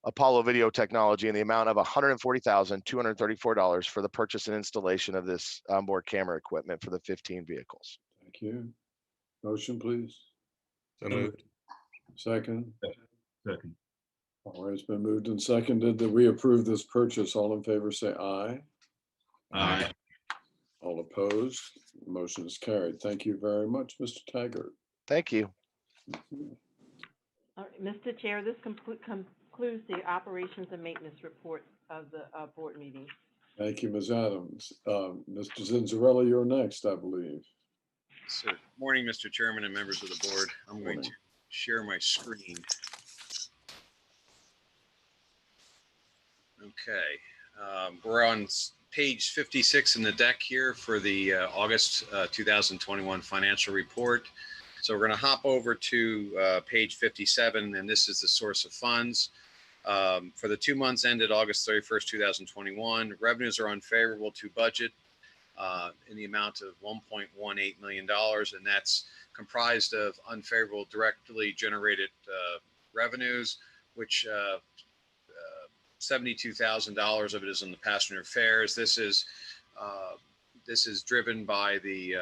Apollo Video Technology in the amount of $140,234 for the purchase and installation of this onboard camera equipment for the 15 vehicles. Thank you. Motion, please. So moved. Second. Second. All right, it's been moved and seconded that we approve this purchase. All in favor, say aye. Aye. All opposed, motion is carried. Thank you very much, Mr. Taggart. Thank you. All right, Mr. Chair, this concludes the operations and maintenance report of the board meeting. Thank you, Ms. Adams. Mr. Zinzarella, you're next, I believe. So, morning, Mr. Chairman and members of the board. I'm going Morning. to share my screen. Okay, we're on page 56 in the deck here for the August 2021 financial report. So we're going to hop over to page 57, and this is the source of funds. For the 2 months ended August 31st, 2021, revenues are unfavorable to budget in the amount of $1.18 million, and that's comprised of unfavorable directly generated revenues, which $72,000 of it is in the passenger fares. This is driven by the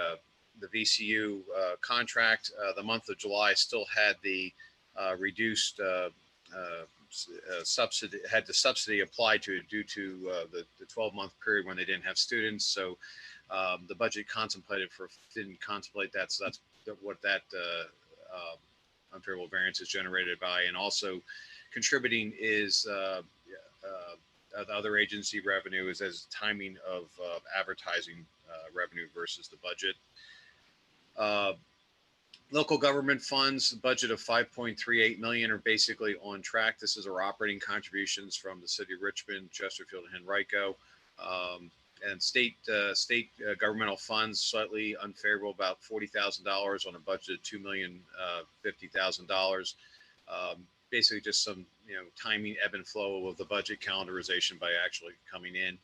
VCU contract. The month of July still had the reduced subsidy, had the subsidy applied to it due to the 12-month period when they didn't have students. So the budget didn't contemplate that. So that's what that unfavorable variance is generated by. And also contributing is the other agency revenue is as timing of advertising revenue versus the budget. Local government funds, budget of $5.38 million are basically on track. This is our operating contributions from the city of Richmond, Chesterfield, and Henrico. And state governmental funds slightly unfavorable, about $40,000 on a budget of $2,050,000. Basically just some timing, ebb and flow of the budget calendarization by actually coming in.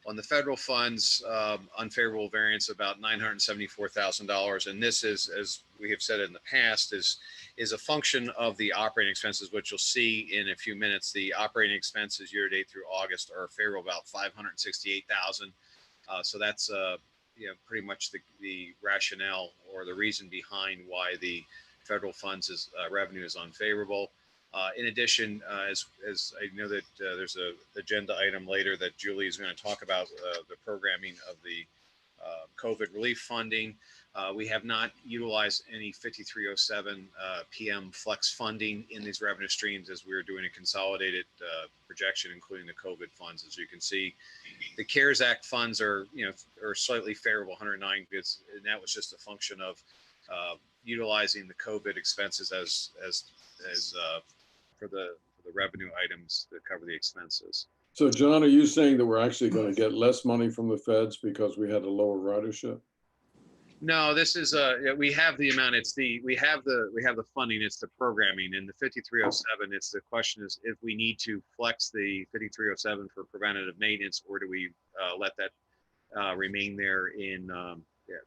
On the federal funds, unfavorable variance about $974,000, and this is, as we have said in the past, is a function of the operating expenses, which you'll see in a few minutes. The operating expenses year to date through August are favorable about $568,000. So that's pretty much the rationale or the reason behind why the federal funds revenue is unfavorable. In addition, as I know that there's an agenda item later that Julie is going to talk about the programming of the COVID relief funding. We have not utilized any 5307 PM flex funding in these revenue streams as we're doing a consolidated projection, including the COVID funds. As you can see, the CARES Act funds are slightly favorable, 109, because and that was just a function of utilizing the COVID expenses as for the revenue items that cover the expenses. So John, are you saying that we're actually going to get less money from the feds because we had a lower ridership? No, this is we have the amount. We have the funding. It's the programming. In the 5307, it's the question is if we need to flex the 5307 for preventative maintenance, or do we let that remain there in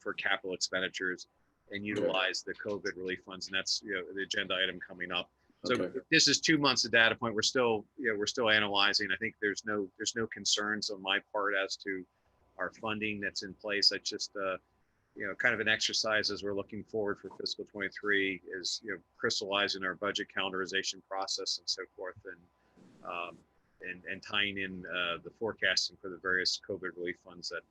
for capital expenditures. and utilize the COVID relief funds. And that's, the agenda item coming up. So Okay. this is 2 months of data point. We're still, we're still analyzing. I think there's no concerns on my part as to our funding that's in place. That's just, kind of an exercise as we're looking forward for fiscal 23 is, crystallizing our budget calendarization process and so forth, and tying in the forecasting for the various COVID relief funds that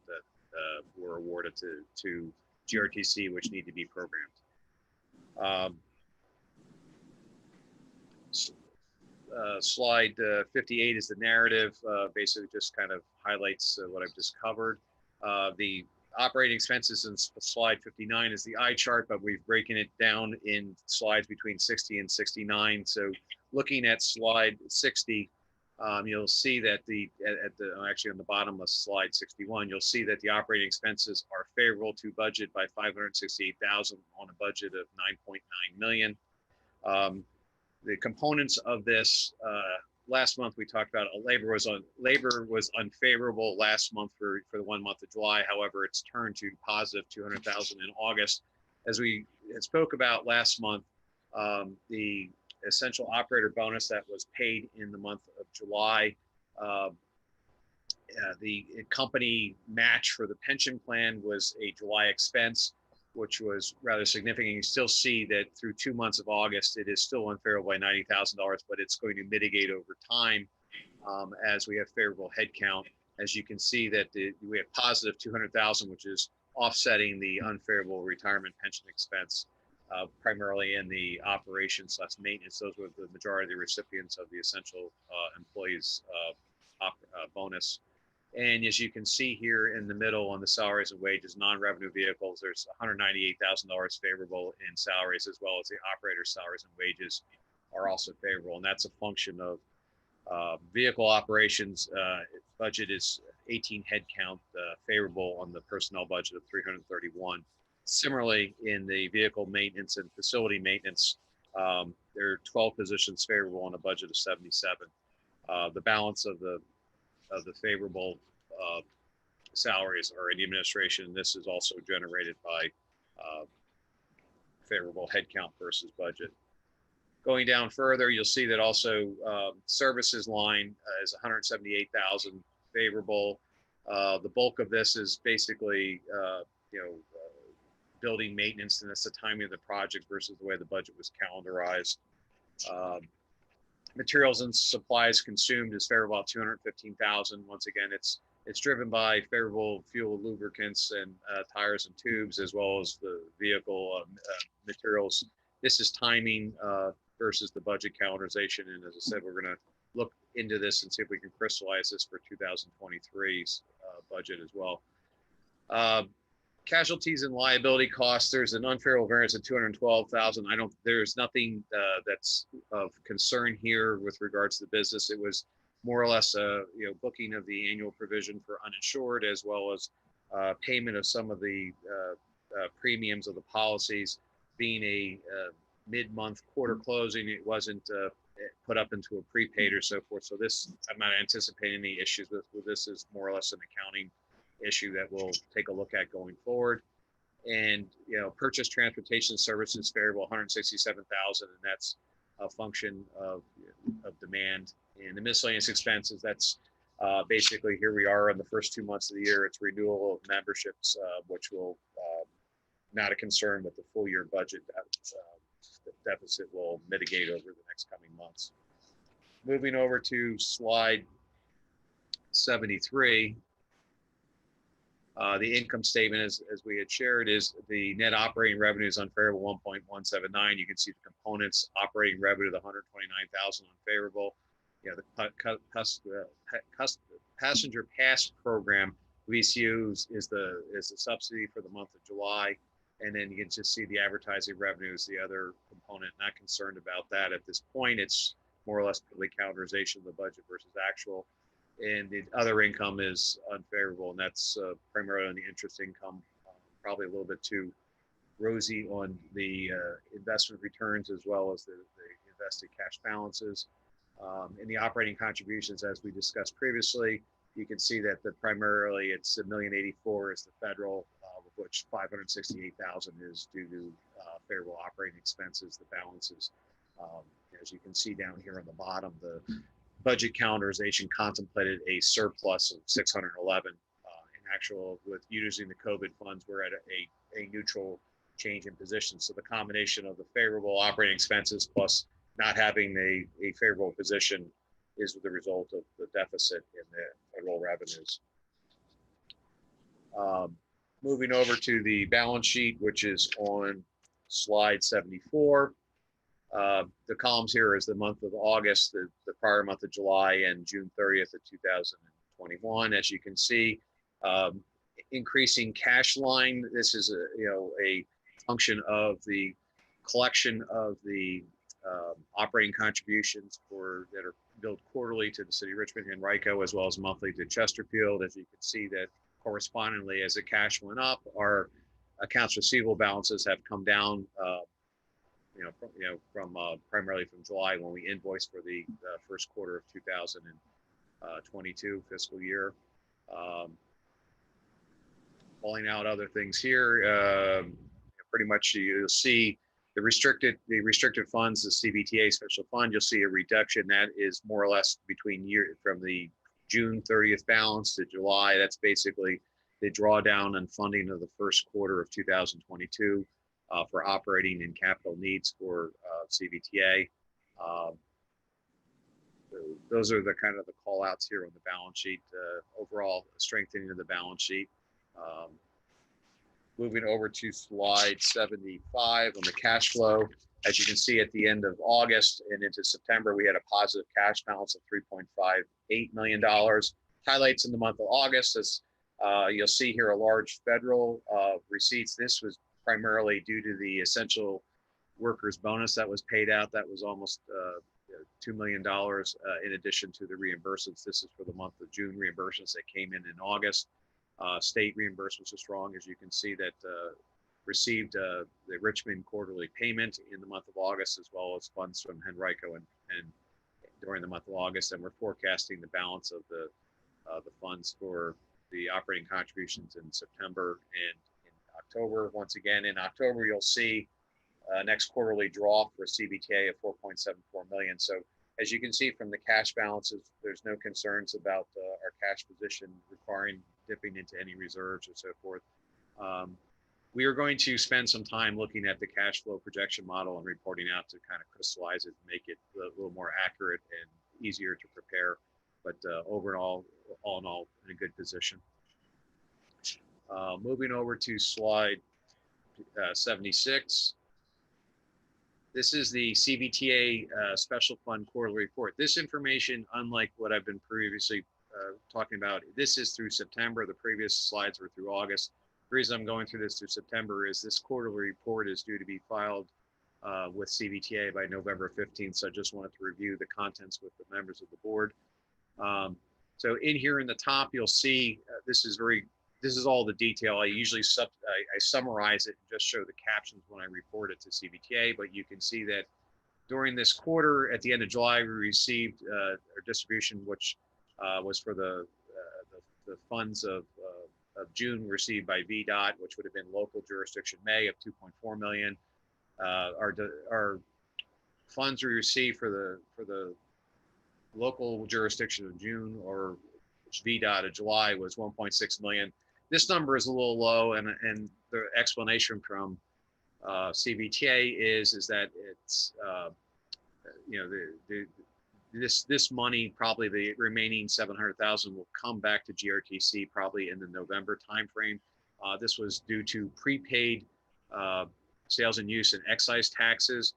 were awarded to GRTC, which need to be programmed. Slide 58 is the narrative, basically just kind of highlights what I've just covered. The operating expenses in slide 59 is the eye chart, but we've broken it down in slides between 60 and 69. So looking at slide 60, you'll see that actually on the bottom of slide 61, you'll see that the operating expenses are favorable to budget by $568,000 on a budget of $9.9 million. The components of this, last month we talked about labor was unfavorable last month for the 1 month of July. However, it's turned to positive $200,000 in August. As we spoke about last month, the essential operator bonus that was paid in the month of July, the company match for the pension plan was a July expense, which was rather significant. You still see that through 2 months of August, it is still unfavorable by $90,000, but it's going to mitigate over time as we have favorable headcount. As you can see that we have positive $200,000, which is offsetting the unfavorable retirement pension expense, primarily in the operations / maintenance. Those were the majority of the recipients of the essential employees bonus. And as you can see here in the middle on the salaries and wages, non-revenue vehicles, there's $198,000 favorable in salaries, as well as the operator salaries and wages are also favorable. And that's a function of vehicle operations. Budget is 18 headcount favorable on the personnel budget of 331. Similarly, in the vehicle maintenance and facility maintenance, there are 12 positions favorable on a budget of 77. The balance of the favorable salaries are in the administration. This is also generated by favorable headcount versus budget. Going down further, you'll see that also services line is 178,000 favorable. The bulk of this is basically building maintenance, and that's the timing of the project versus the way the budget was calendarized. Materials and supplies consumed is favorable about 215,000. Once again, it's driven by favorable fuel, lubricants, and tires and tubes, as well as the vehicle materials. This is timing versus the budget calendarization. And as I said, we're going to look into this and see if we can crystallize this for 2023's budget as well. Casualties and liability costs, there's an unfavorable variance of 212,000. There's nothing that's of concern here with regards to the business. It was more or less a booking of the annual provision for uninsured, as well as payment of some of the premiums of the policies. Being a mid-month quarter closing, it wasn't put up into a prepaid or so forth. So this, I'm not anticipating any issues with this. Is more or less an accounting issue that we'll take a look at going forward. And purchase transportation services favorable 167,000, and that's a function of demand. And the miscellaneous expenses, that's basically here we are in the first 2 months of the year. It's renewal of memberships, which will not a concern, but the full year budget deficit will mitigate over the next coming months. Moving over to slide 73. The income statement, as we had shared, is the net operating revenue is unfavorable 1.179. You can see the components. Operating revenue, the 129,000 unfavorable. The passenger pass program, VCUs, is the subsidy for the month of July, and then you can just see the advertising revenue is the other component. Not concerned about that at this point. It's more or less the calendarization of the budget versus actual. And the other income is unfavorable, and that's primarily on the interest income, probably a little bit too rosy on the investment returns, as well as the invested cash balances. In the operating contributions, as we discussed previously, you can see that primarily it's $1,084,000 is the federal, with which 568,000 is due to favorable operating expenses. The balances, as you can see down here on the bottom, the budget calendarization contemplated a surplus of 611. In actual, with using the COVID funds, we're at a neutral change in position. So the combination of the favorable operating expenses plus not having a favorable position is the result of the deficit in the federal revenues. Moving over to the balance sheet, which is on slide 74. The columns here is the month of August, the prior month of July, and June 30th of 2021. As you can see, increasing cash line. This is a function of the collection of the operating contributions that are billed quarterly to the city of Richmond and Henrico, as well as monthly to Chesterfield. As you can see, that correspondingly, as the cash went up, our accounts receivable balances have come down. From primarily from July, when we invoiced for the first quarter of 2022 fiscal year. Pulling out other things here, pretty much you'll see the restricted funds, the CBTA special fund. You'll see a reduction that is more or less from the June 30th balance to July. That's basically the drawdown and funding of the first quarter of 2022 for operating and capital needs for CBTA. Those are the kind of the call outs here on the balance sheet. Overall strengthening of the balance sheet. Moving over to slide 75 on the cash flow. As you can see, at the end of August and into September, we had a positive cash balance of $3.58 million. Highlights in the month of August, as you'll see here, a large federal receipts. This was primarily due to the essential workers bonus that was paid out. That was almost $2 million in addition to the reimbursements. This is for the month of June reimbursements that came in August. State reimbursements are strong, as you can see, that received the Richmond quarterly payment in the month of August, as well as funds from Henrico and during the month of August. And we're forecasting the balance of the funds for the operating contributions in September and in October. Once again, in October, you'll see next quarterly draw for CBTA of 4.74 million. So as you can see from the cash balances, there's no concerns about our cash position requiring dipping into any reserves or so forth. We are going to spend some time looking at the cash flow projection model and reporting out to kind of crystallize it and make it a little more accurate and easier to prepare. But overall, all in all, in a good position. Moving over to slide 76. This is the CBTA Special Fund Quarterly Report. This information, unlike what I've been previously talking about, this is through September. The previous slides were through August. The reason I'm going through this through September is this quarterly report is due to be filed with CBTA by November 15th. So I just wanted to review the contents with the members of the board. So in here in the top, you'll see this is all the detail. I usually I summarize it and just show the captions when I report it to CBTA, but you can see that during this quarter, at the end of July, we received our distribution, which was for the funds of June received by VDOT, which would have been local jurisdiction May of 2.4 million. Our funds we received for the local jurisdiction of June, or VDOT of July, was 1.6 million. This number is a little low, and the explanation from CBTA is that it's this money, probably the remaining 700,000, will come back to GRTC probably in the November timeframe. This was due to prepaid sales and use and excise taxes.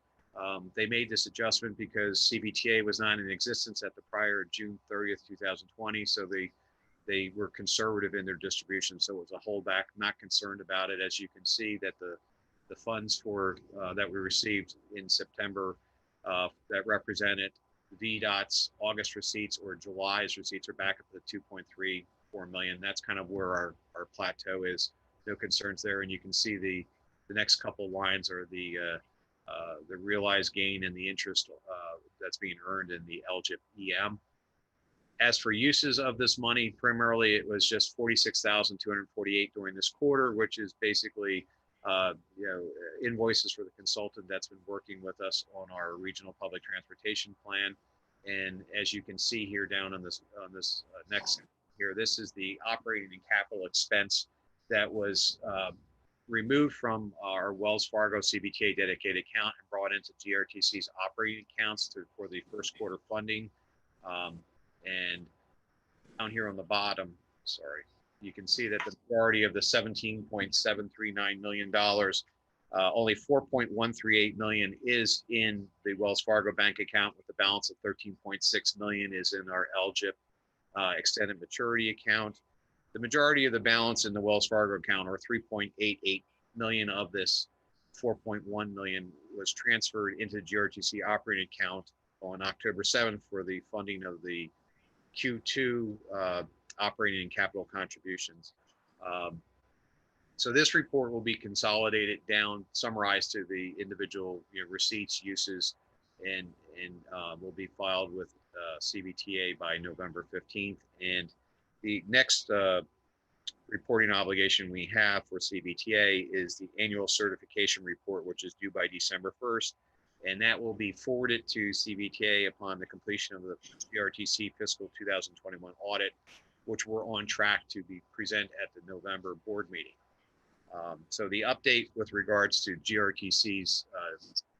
They made this adjustment because CBTA was not in existence at the prior June 30th, 2020. So they were conservative in their distribution. So it was a holdback, not concerned about it. As you can see, that the funds for that we received in September that represented VDOT's August receipts or July's receipts are back up to 2.34 million. That's kind of where our plateau is. No concerns there. And you can see the next couple lines are the realized gain and the interest that's being earned in the LGIP EM. As for uses of this money, primarily it was just 46,248 during this quarter, which is basically invoices for the consultant that's been working with us on our regional public transportation plan. And as you can see here down on this next here, this is the operating and capital expense that was removed from our Wells Fargo CBTA dedicated account and brought into GRTC's operating accounts for the first quarter funding. And down here on the bottom, sorry, you can see that the majority of the $17.739 million, only $4.138 million is in the Wells Fargo bank account, with the balance of $13.6 million is in our LGIP extended maturity account. The majority of the balance in the Wells Fargo account, or $3.88 million of this $4.1 million, was transferred into the GRTC operating account on October 7th for the funding of the Q2 operating and capital contributions. So this report will be consolidated down, summarized to the individual receipts, uses, and will be filed with CBTA by November 15th. And the next reporting obligation we have for CBTA is the annual certification report, which is due by December 1st. And that will be forwarded to CBTA upon the completion of the GRTC fiscal 2021 audit, which we're on track to be present at the November board meeting. So the update with regards to GRTC's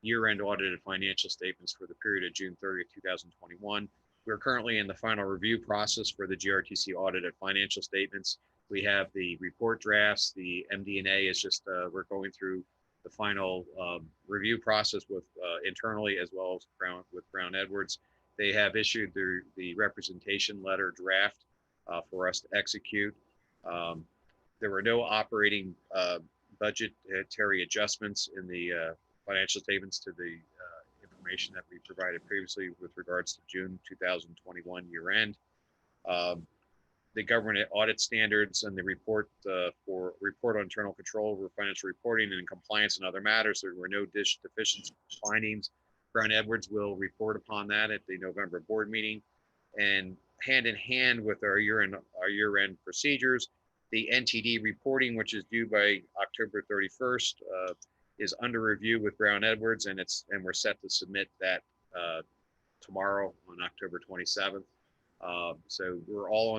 year-end audited financial statements for the period of June 30th, 2021. We're currently in the final review process for the GRTC audited financial statements. We have the report drafts. The MD&A is just, we're going through the final review process with internally, as well as with Brown Edwards. They have issued the representation letter draft for us to execute. There were no operating budgetary adjustments in the financial statements to the information that we provided previously with regards to June 2021 year end. The government audit standards and the report for report on internal control over financial reporting and compliance and other matters, there were no deficiency findings. Brown Edwards will report upon that at the November board meeting. And hand in hand with our year-end procedures, the NTD reporting, which is due by October 31st, is under review with Brown Edwards, and we're set to submit that tomorrow on October 27th. So we're all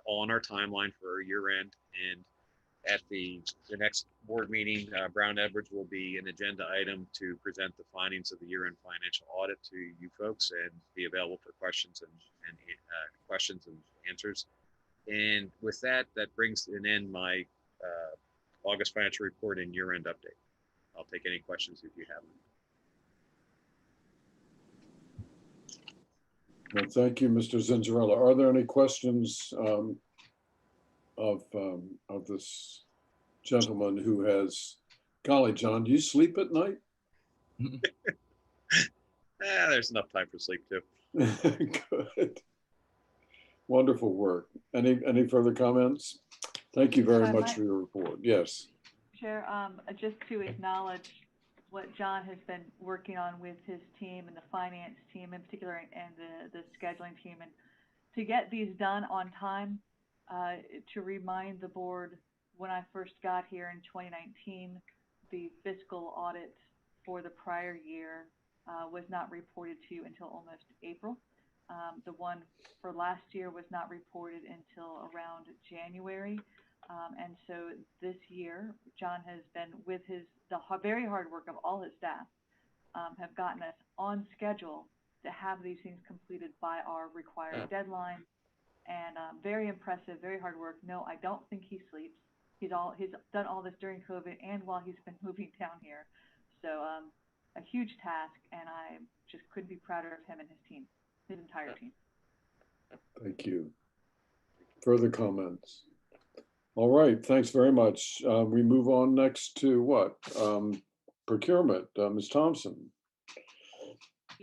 on our timeline for our year end, and at the next board meeting, Brown Edwards will be an agenda item to present the findings of the year end financial audit to you folks and be available for questions and questions and answers. And with that, that brings an end my August financial report and year end update. I'll take any questions if you have them. Well, thank you, Mr. Zinzarella. Are there any questions of this gentleman who has, golly, John, do you sleep at night? There's enough time for sleep too. Good. Wonderful work. Any further comments? Thank you very much for your report. Yes. Chair, just to acknowledge what John has been working on with his team and the finance team in particular, and the scheduling team, and to get these done on time. To remind the board, when I first got here in 2019, the fiscal audit for the prior year was not reported to you until almost April. The one for last year was not reported until around January. And so this year, John has been with the very hard work of all his staff, have gotten us on schedule to have these things completed by our required deadline. And very impressive, very hard work. No, I don't think he sleeps. He's done all this during COVID and while he's been moving down here. So a huge task, and I just couldn't be prouder of him and his team, his entire team. Thank you. Further comments? All right, thanks very much. We move on next to what? Procurement, Ms. Thompson.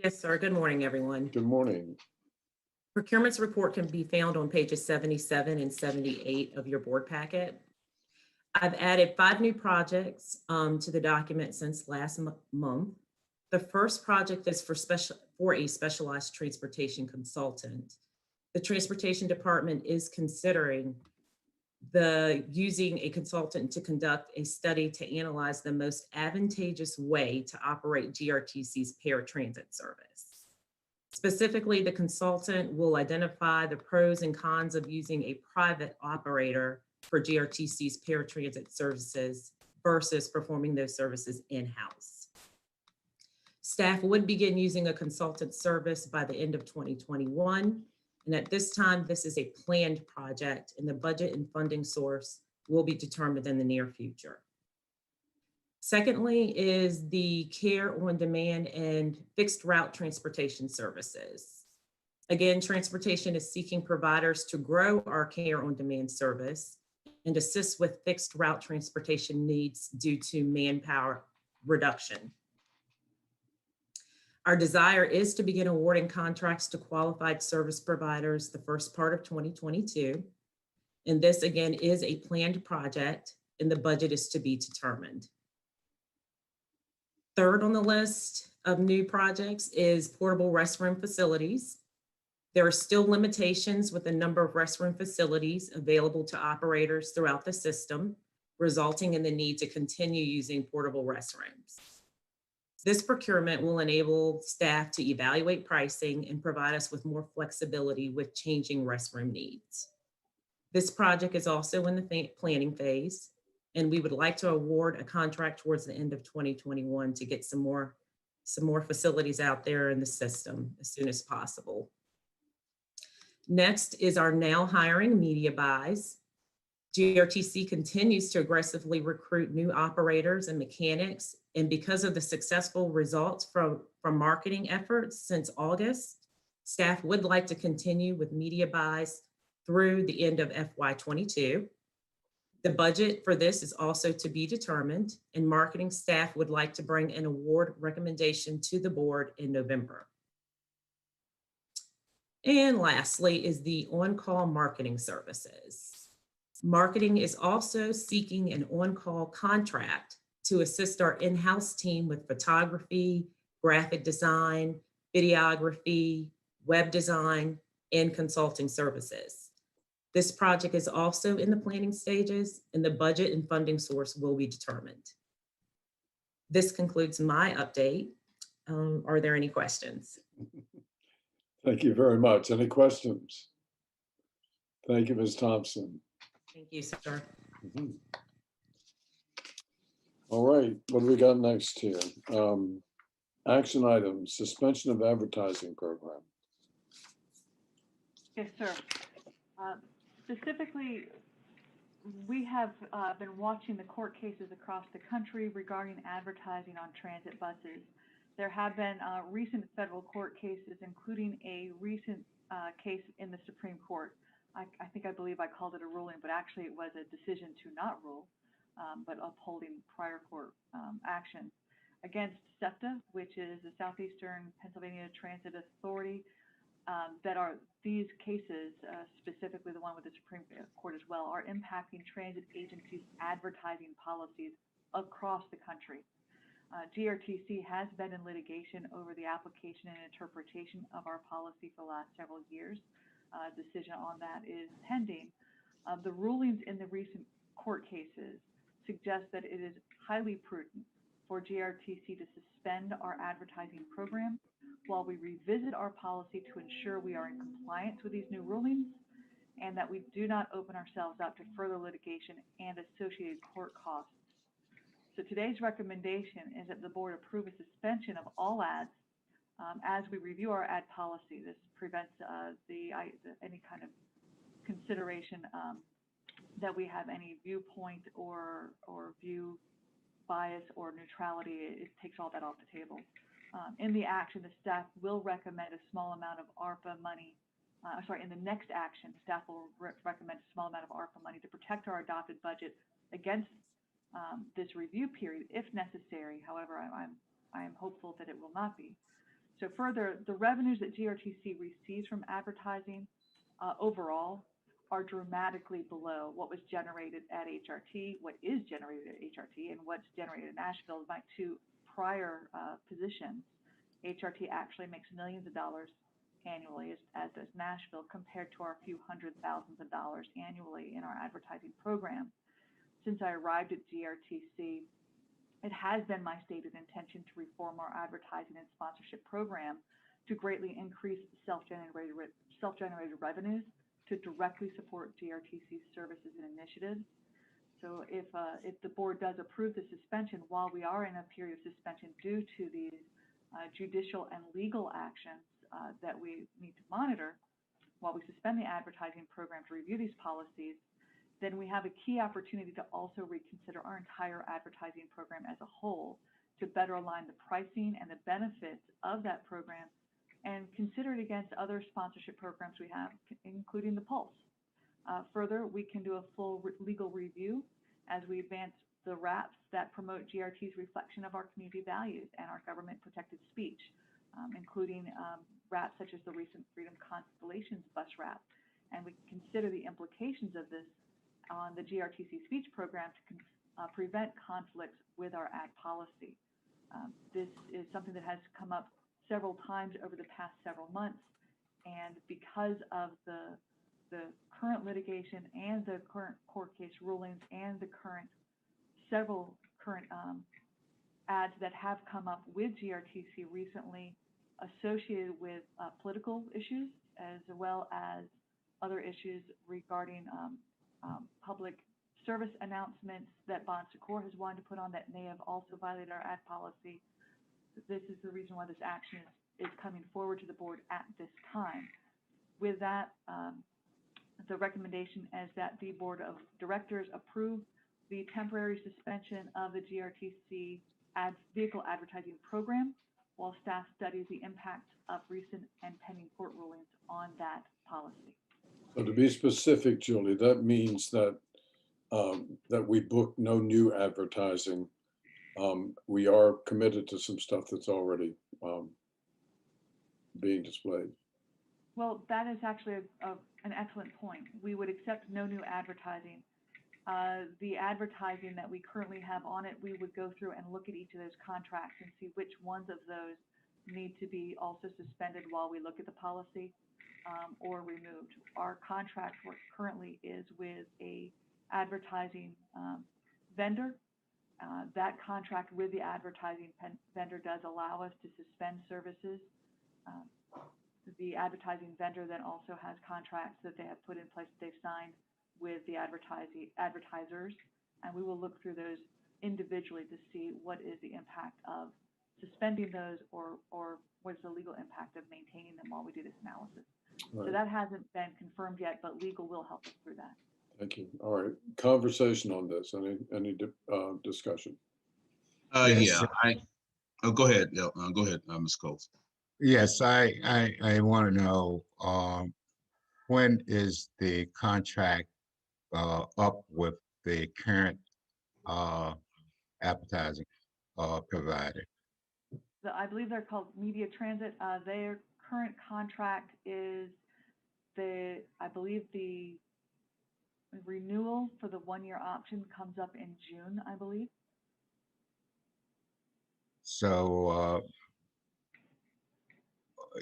Yes, sir. Good morning, everyone. Good morning. Procurement's report can be found on pages 77 and 78 of your board packet. I've added 5 new projects to the document since last month. The first project is for a specialized transportation consultant. the Transportation Department is considering using a consultant to conduct a study to analyze the most advantageous way to operate GRTC's paratransit service. Specifically, the consultant will identify the pros and cons of using a private operator for GRTC's paratransit services versus performing those services in-house. Staff would begin using a consultant service by the end of 2021. And at this time, this is a planned project and the budget and funding source will be determined in the near future. Secondly is the care on demand and fixed route transportation services. Again, transportation is seeking providers to grow our care on demand service and assist with fixed route transportation needs due to manpower reduction. Our desire is to begin awarding contracts to qualified service providers the first part of 2022. And this again is a planned project and the budget is to be determined. Third on the list of new projects is portable restroom facilities. There are still limitations with the number of restroom facilities available to operators throughout the system, resulting in the need to continue using portable restrooms. This procurement will enable staff to evaluate pricing and provide us with more flexibility with changing restroom needs. This project is also in the planning phase, and we would like to award a contract towards the end of 2021 to get some more facilities out there in the system as soon as possible. Next is our now hiring media buys. GRTC continues to aggressively recruit new operators and mechanics, and because of the successful results from marketing efforts since August, staff would like to continue with media buys through the end of FY22. The budget for this is also to be determined, and marketing staff would like to bring an award recommendation to the board in November. And lastly is the on-call marketing services. Marketing is also seeking an on-call contract to assist our in-house team with photography, graphic design, videography, web design, and consulting services. This project is also in the planning stages and the budget and funding source will be determined. This concludes my update. Are there any questions? Thank you very much. Any questions? Thank you, Ms. Thompson. Thank you, sir. Mhm. All right, what do we got next here? Action items, suspension of advertising program. Yes, sir. Specifically, we have been watching the court cases across the country regarding advertising on transit buses. There have been recent federal court cases, including a recent case in the Supreme Court. I believe I called it a ruling, but actually it was a decision to not rule, but upholding prior court action against SEPTA, which is the Southeastern Pennsylvania Transit Authority. These cases, specifically the one with the Supreme Court as well, are impacting transit agencies' advertising policies across the country. GRTC has been in litigation over the application and interpretation of our policy for the last several years. Decision on that is pending. The rulings in the recent court cases suggest that it is highly prudent for GRTC to suspend our advertising program while we revisit our policy to ensure we are in compliance with these new rulings and that we do not open ourselves up to further litigation and associated court costs. So today's recommendation is that the board approve a suspension of all ads as we review our ad policy. This prevents any kind of consideration that we have any viewpoint or view bias or neutrality. It takes all that off the table. In the action, the staff will recommend a small amount of ARPA money. In the next action, staff will recommend a small amount of ARPA money to protect our adopted budget against this review period if necessary. However, I am hopeful that it will not be. So further, the revenues that GRTC receives from advertising overall are dramatically below what was generated at HRT, what is generated at HRT, and what's generated in Nashville. My two prior positions, HRT actually makes millions of dollars annually, as does Nashville, compared to our few hundred thousands of dollars annually in our advertising program. Since I arrived at GRTC, it has been my stated intention to reform our advertising and sponsorship program to greatly increase self-generated revenues to directly support GRTC's services and initiatives. So if the board does approve the suspension, while we are in a period of suspension due to these judicial and legal actions that we need to monitor, while we suspend the advertising program to review these policies, then we have a key opportunity to also reconsider our entire advertising program as a whole to better align the pricing and the benefits of that program and consider it against other sponsorship programs we have, including the Pulse. Further, we can do a full legal review as we advance the RAPs that promote GRT's reflection of our community values and our government protected speech, including RAPs such as the recent Freedom Constellations bus RAP. And we can consider the implications of this on the GRTC speech program to prevent conflicts with our ad policy. This is something that has come up several times over the past several months, and because of the current litigation and the current court case rulings and the several current ads that have come up with GRTC recently associated with political issues, as well as other issues regarding public service announcements that Bon Secours has wanted to put on that may have also violated our ad policy. This is the reason why this action is coming forward to the board at this time. With that, the recommendation is that the Board of Directors approve the temporary suspension of the GRTC vehicle advertising program while staff studies the impact of recent and pending court rulings on that policy. So to be specific, Julie, that means that that we book no new advertising. We are committed to some stuff that's already being displayed. Well, that is actually an excellent point. We would accept no new advertising. The advertising that we currently have on it, we would go through and look at each of those contracts and see which ones of those need to be also suspended while we look at the policy or removed. Our contract currently is with a advertising vendor. That contract with the advertising vendor does allow us to suspend services. The advertising vendor then also has contracts that they have put in place that they've signed with the advertisers, and we will look through those individually to see what is the impact of suspending those or what's the legal impact of maintaining them while we do this analysis. Right. So that hasn't been confirmed yet, but legal will help us through that. Thank you. All right, conversation on this. Any discussion? Yeah, go ahead. Yeah, go ahead, Ms. Coles. Yes, I want to know when is the contract up with the current advertising provider? I believe they're called Media Transit. Their current contract is I believe the renewal for the one-year option comes up in June, I believe. So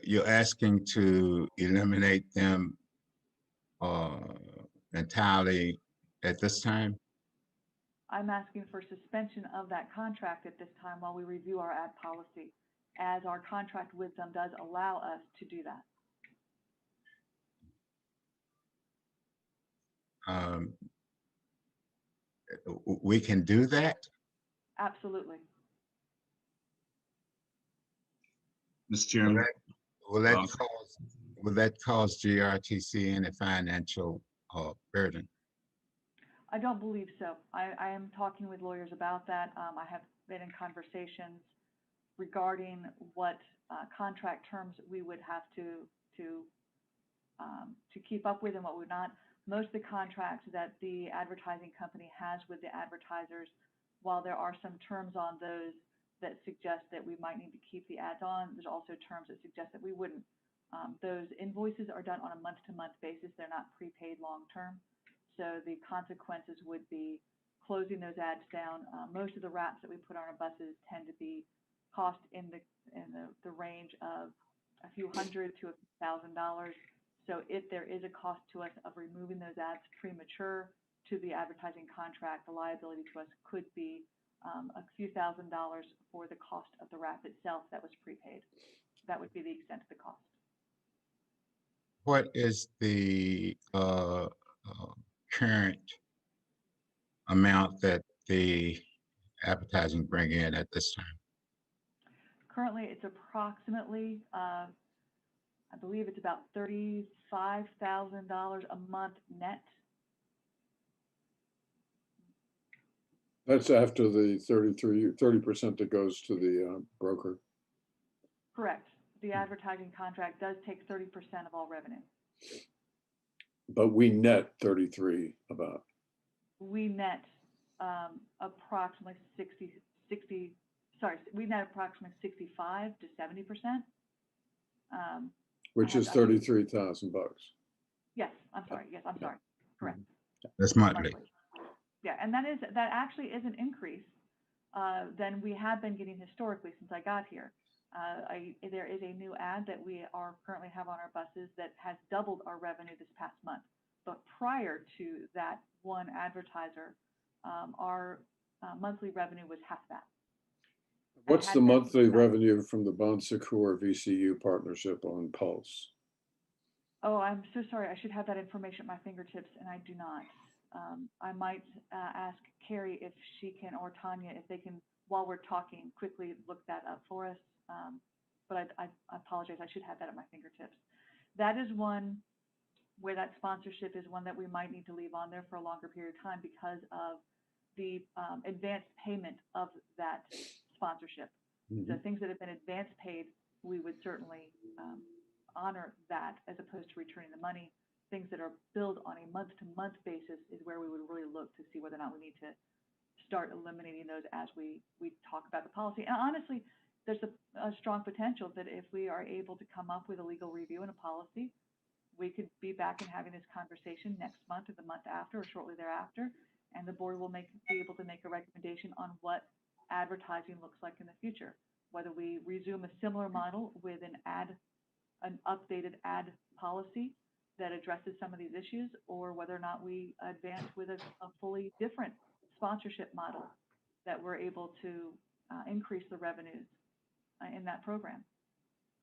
you're asking to eliminate them entirely at this time? I'm asking for suspension of that contract at this time while we review our ad policy, as our contract with them does allow us to do that. We can do that? Absolutely. Mr. Chairman. Will that cause GRTC any financial burden? I don't believe so. I am talking with lawyers about that. I have been in conversations regarding what contract terms we would have to keep up with and what would not. Most of the contracts that the advertising company has with the advertisers, while there are some terms on those that suggest that we might need to keep the ads on, there's also terms that suggest that we wouldn't. Those invoices are done on a month-to-month basis. They're not prepaid long-term. So the consequences would be closing those ads down. Most of the wraps that we put on our buses tend to be cost in the range of a few hundred to a few $1,000s. So if there is a cost to us of removing those ads premature to the advertising contract, the liability to us could be a few $1,000s for the cost of the wrap itself that was prepaid. That would be the extent of the cost. What is the current amount that the advertising bring in at this time? Currently, it's approximately, I believe it's about $35,000 a month net. That's after the 30% that goes to the broker. Correct. The advertising contract does take 30% of all revenue. But we net 33 about. We net approximately 65 to 70%. Which is 33,000 bucks. Yes, I'm sorry. Yes, I'm sorry. Correct. That's monthly. Yeah, and that actually is an increase than we have been getting historically since I got here. There is a new ad that we currently have on our buses that has doubled our revenue this past month. But prior to that one advertiser, our monthly revenue was half that. What's the monthly revenue from the Bon Secours VCU partnership on Pulse? Oh, I'm so sorry. I should have that information at my fingertips, and I do not. I might ask Carrie if she can, or Tanya, if they can, while we're talking, quickly look that up for us. But I apologize. I should have that at my fingertips. That is one where that sponsorship is one that we might need to leave on there for a longer period of time because of the advanced payment of that sponsorship. Mm-hmm. So things that have been advance paid, we would certainly honor that as opposed to returning the money. Things that are billed on a month-to-month basis is where we would really look to see whether or not we need to start eliminating those as we talk about the policy. And honestly, there's a strong potential that if we are able to come up with a legal review and a policy, we could be back and having this conversation next month or the month after or shortly thereafter, and the board will be able to make a recommendation on what advertising looks like in the future, whether we resume a similar model with an updated ad policy that addresses some of these issues, or whether or not we advance with a fully different sponsorship model that we're able to increase the revenues in that program.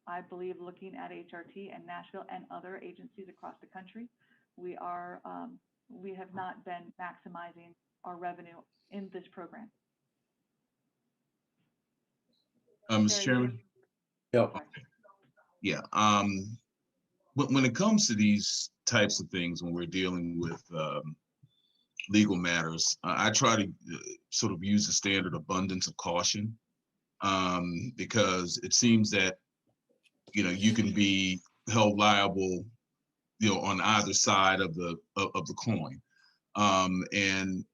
I believe looking at HRT and Nashville and other agencies across the country, we have not been maximizing our revenue in this program. Mr. Chairman? Yeah. Okay. Yeah. When it comes to these types of things, when we're dealing with legal matters, I try to sort of use the standard abundance of caution because it seems that, you can be held liable, on either side of the coin. And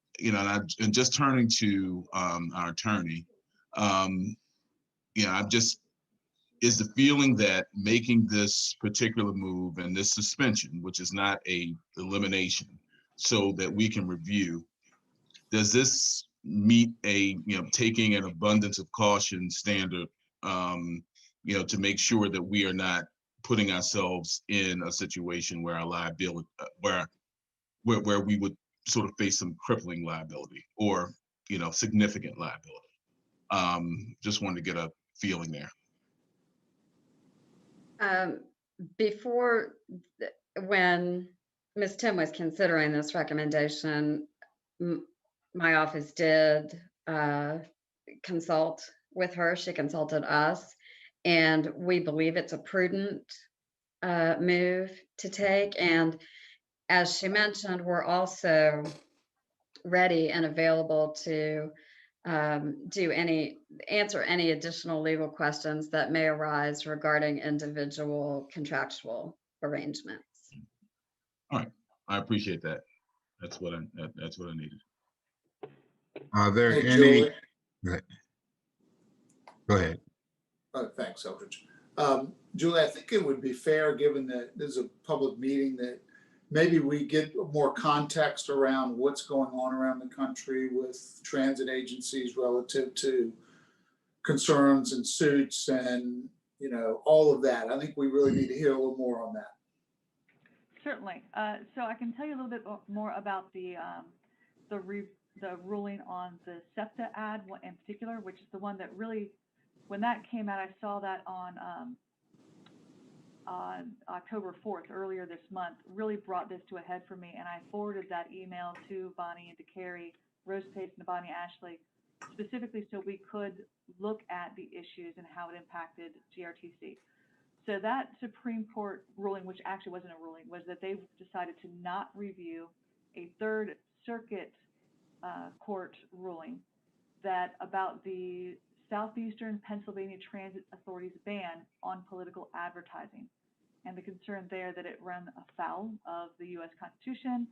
just turning to our attorney, is the feeling that making this particular move and this suspension, which is not a elimination, so that we can review, does this meet a, taking an abundance of caution standard, to make sure that we are not putting ourselves in a situation where our liability, where we would sort of face some crippling liability or, significant liability? Just wanted to get a feeling there. When Ms. Tim was considering this recommendation, my office did consult with her. She consulted us, and we believe it's a prudent move to take. And as she mentioned, we're also ready and available to answer any additional legal questions that may arise regarding individual contractual arrangements. All right, I appreciate that. That's what I needed. Are there Hey, any? Julie. Go ahead. Thanks, Eldridge. Julie, I think it would be fair, given that this is a public meeting, that maybe we get more context around what's going on around the country with transit agencies relative to concerns and suits and you know, all of that. I think we really need to hear a little more on that. Certainly. So I can tell you a little bit more about the ruling on the SEPTA ad in particular, which is the one that really, when that came out, I saw that on October 4th, earlier this month, really brought this to a head for me. And I forwarded that email to Bonnie and to Carrie, Rose Pace and to Bonnie Ashley, specifically so we could look at the issues and how it impacted GRTC. So that Supreme Court ruling, which actually wasn't a ruling, was that they decided to not review a Third Circuit court ruling that about the Southeastern Pennsylvania Transit Authority's ban on political advertising, and the concern there that it ran afoul of the U.S. Constitution,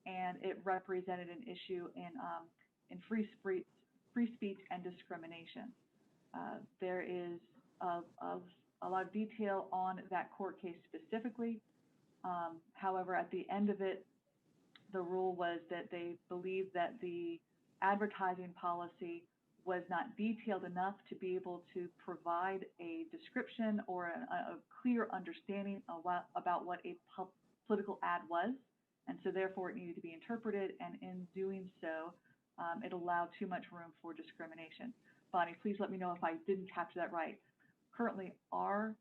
and it represented an issue in free speech and discrimination. There is a lot of detail on that court case specifically. However, at the end of it, the rule was that they believed that the advertising policy was not detailed enough to be able to provide a description or a clear understanding of about what a political ad was. And so therefore it needed to be interpreted, and in doing so, it allowed too much room for discrimination. Bonnie, please let me know if I didn't capture that right. Currently, our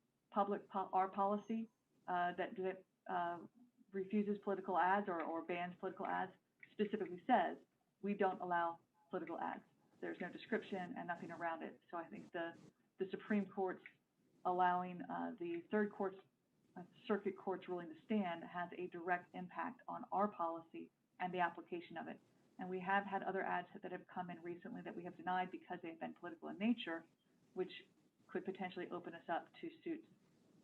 policy that refuses political ads or bans political ads specifically says we don't allow political ads. There's no description and nothing around it. So I think the Supreme Court's allowing the Circuit Court's ruling to stand has a direct impact on our policy and the application of it. And we have had other ads that have come in recently that we have denied because they've been political in nature, which could potentially open us up to suits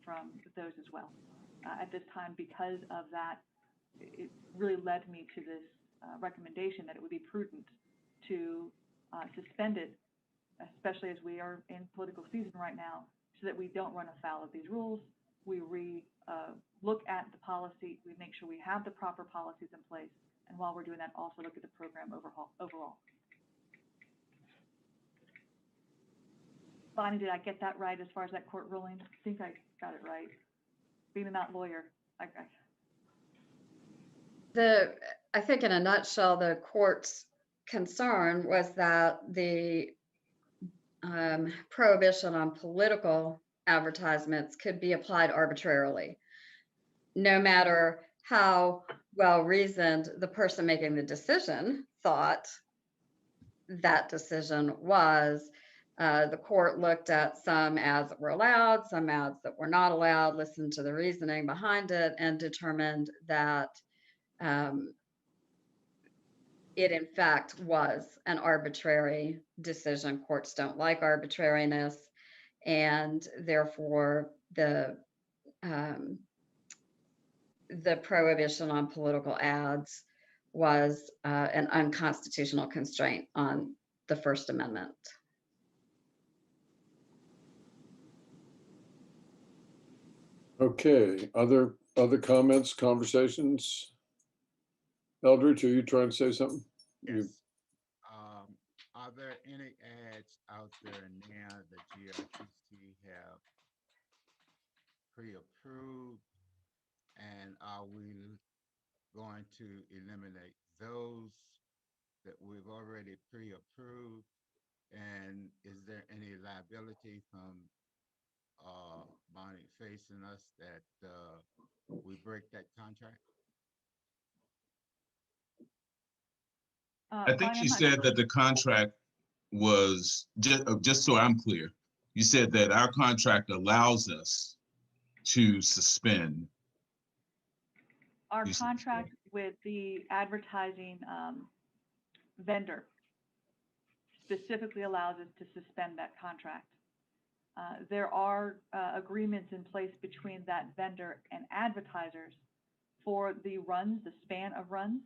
from those as well. At this time, because of that, it really led me to this recommendation that it would be prudent to suspend it, especially as we are in political season right now, so that we don't run afoul of these rules. We look at the policy, we make sure we have the proper policies in place, and while we're doing that, also look at the program overall. Bonnie, did I get that right as far as that court ruling? I think I got it right. Being a not lawyer, I think in a nutshell, the court's concern was that the prohibition on political advertisements could be applied arbitrarily, no matter how well reasoned the person making the decision thought that decision was. The court looked at some ads that were allowed, some ads that were not allowed, listened to the reasoning behind it, and determined that it in fact was an arbitrary decision. Courts don't like arbitrariness, and therefore the prohibition on political ads was an unconstitutional constraint on the First Amendment. Okay, other comments, conversations? Eldridge, are you trying to say something? Yes. Are there any ads out there now that GRTC have pre-approved? And are we going to eliminate those that we've already pre-approved? And is there any liability from Bonnie facing us that we break that contract? I think she said that the contract was, just so I'm clear, you said that our contract allows us to suspend. Our contract with the advertising vendor specifically allows us to suspend that contract. There are agreements in place between that vendor and advertisers for the runs, the span of runs.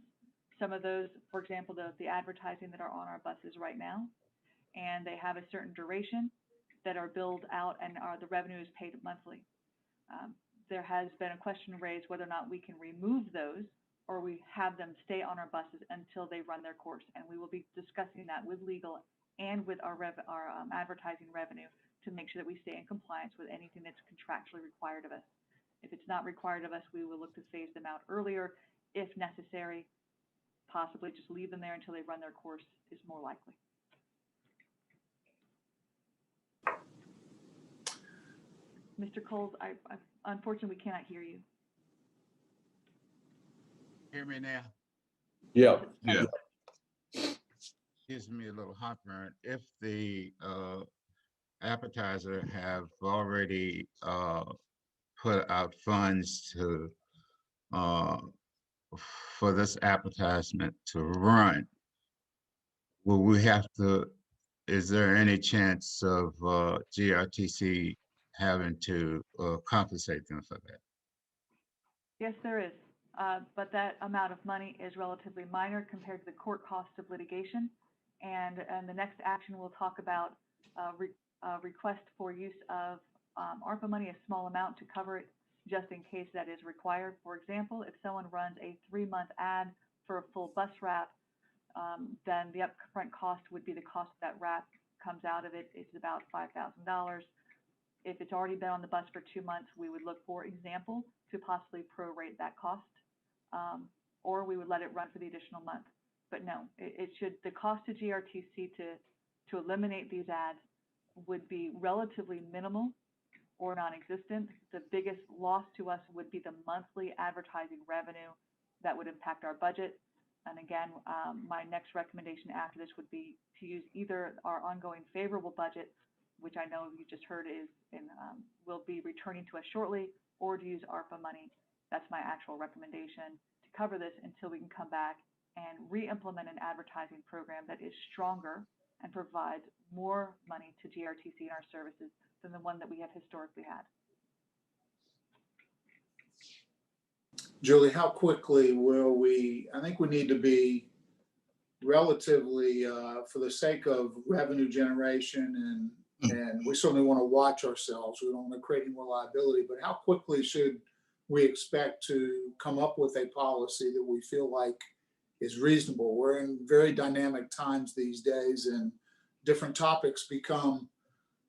Some of those, for example, the advertising that are on our buses right now, and they have a certain duration that are billed out, and the revenue is paid monthly. There has been a question raised whether or not we can remove those, or we have them stay on our buses until they run their course, and we will be discussing that with legal and with our advertising revenue to make sure that we stay in compliance with anything that's contractually required of us. If it's not required of us, we will look to phase them out earlier if necessary. Possibly just leave them there until they run their course is more likely. Mr. Coles, I unfortunately, we cannot hear you. Hear me now? Yeah. Yeah. Gives me a little heartburn. If the appetizer have already put out funds to for this advertisement to run, will we have to, is there any chance of GRTC having to compensate them for that? Yes, there is. But that amount of money is relatively minor compared to the court cost of litigation. And the next action we'll talk about request for use of ARPA money, a small amount to cover it just in case that is required. For example, if someone runs a 3-month ad for a full bus wrap, then the upfront cost would be the cost that wrap comes out of it. It's about $5,000. If it's already been on the bus for 2 months, we would look, for example, to possibly prorate that cost, or we would let it run for the additional month. But no, it should, the cost to GRTC to eliminate these ads would be relatively minimal or non-existent. The biggest loss to us would be the monthly advertising revenue that would impact our budget. And again, my next recommendation after this would be to use either our ongoing favorable budget, which I know you just heard is will be returning to us shortly, or to use ARPA money. That's my actual recommendation to cover this until we can come back and re-implement an advertising program that is stronger and provides more money to GRTC and our services than the one that we have historically had. Julie, how quickly will we, I think we need to be relatively, for the sake of revenue generation, and we certainly want to watch ourselves. We don't want to create any more liability, but how quickly should we expect to come up with a policy that we feel like is reasonable? We're in very dynamic times these days, and different topics become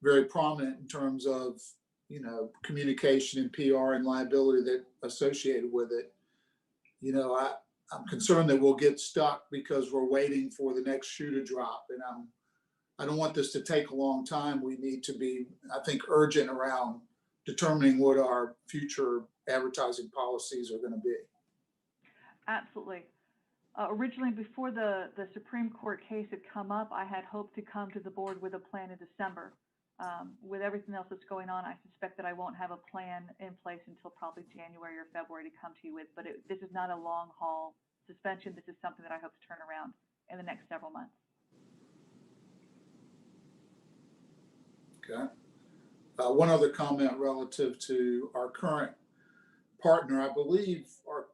very prominent in terms of, you know, communication and PR and liability that associated with it. You know, I'm concerned that we'll get stuck because we're waiting for the next shoe to drop, and I don't want this to take a long time. We need to be, I think, urgent around determining what our future advertising policies are going to be. Absolutely. Originally, before the Supreme Court case had come up, I had hoped to come to the board with a plan in December. With everything else that's going on, I suspect that I won't have a plan in place until probably January or February to come to you with. But this is not a long haul suspension. This is something that I hope to turn around in the next several months. Okay. One other comment relative to our current partner. I believe our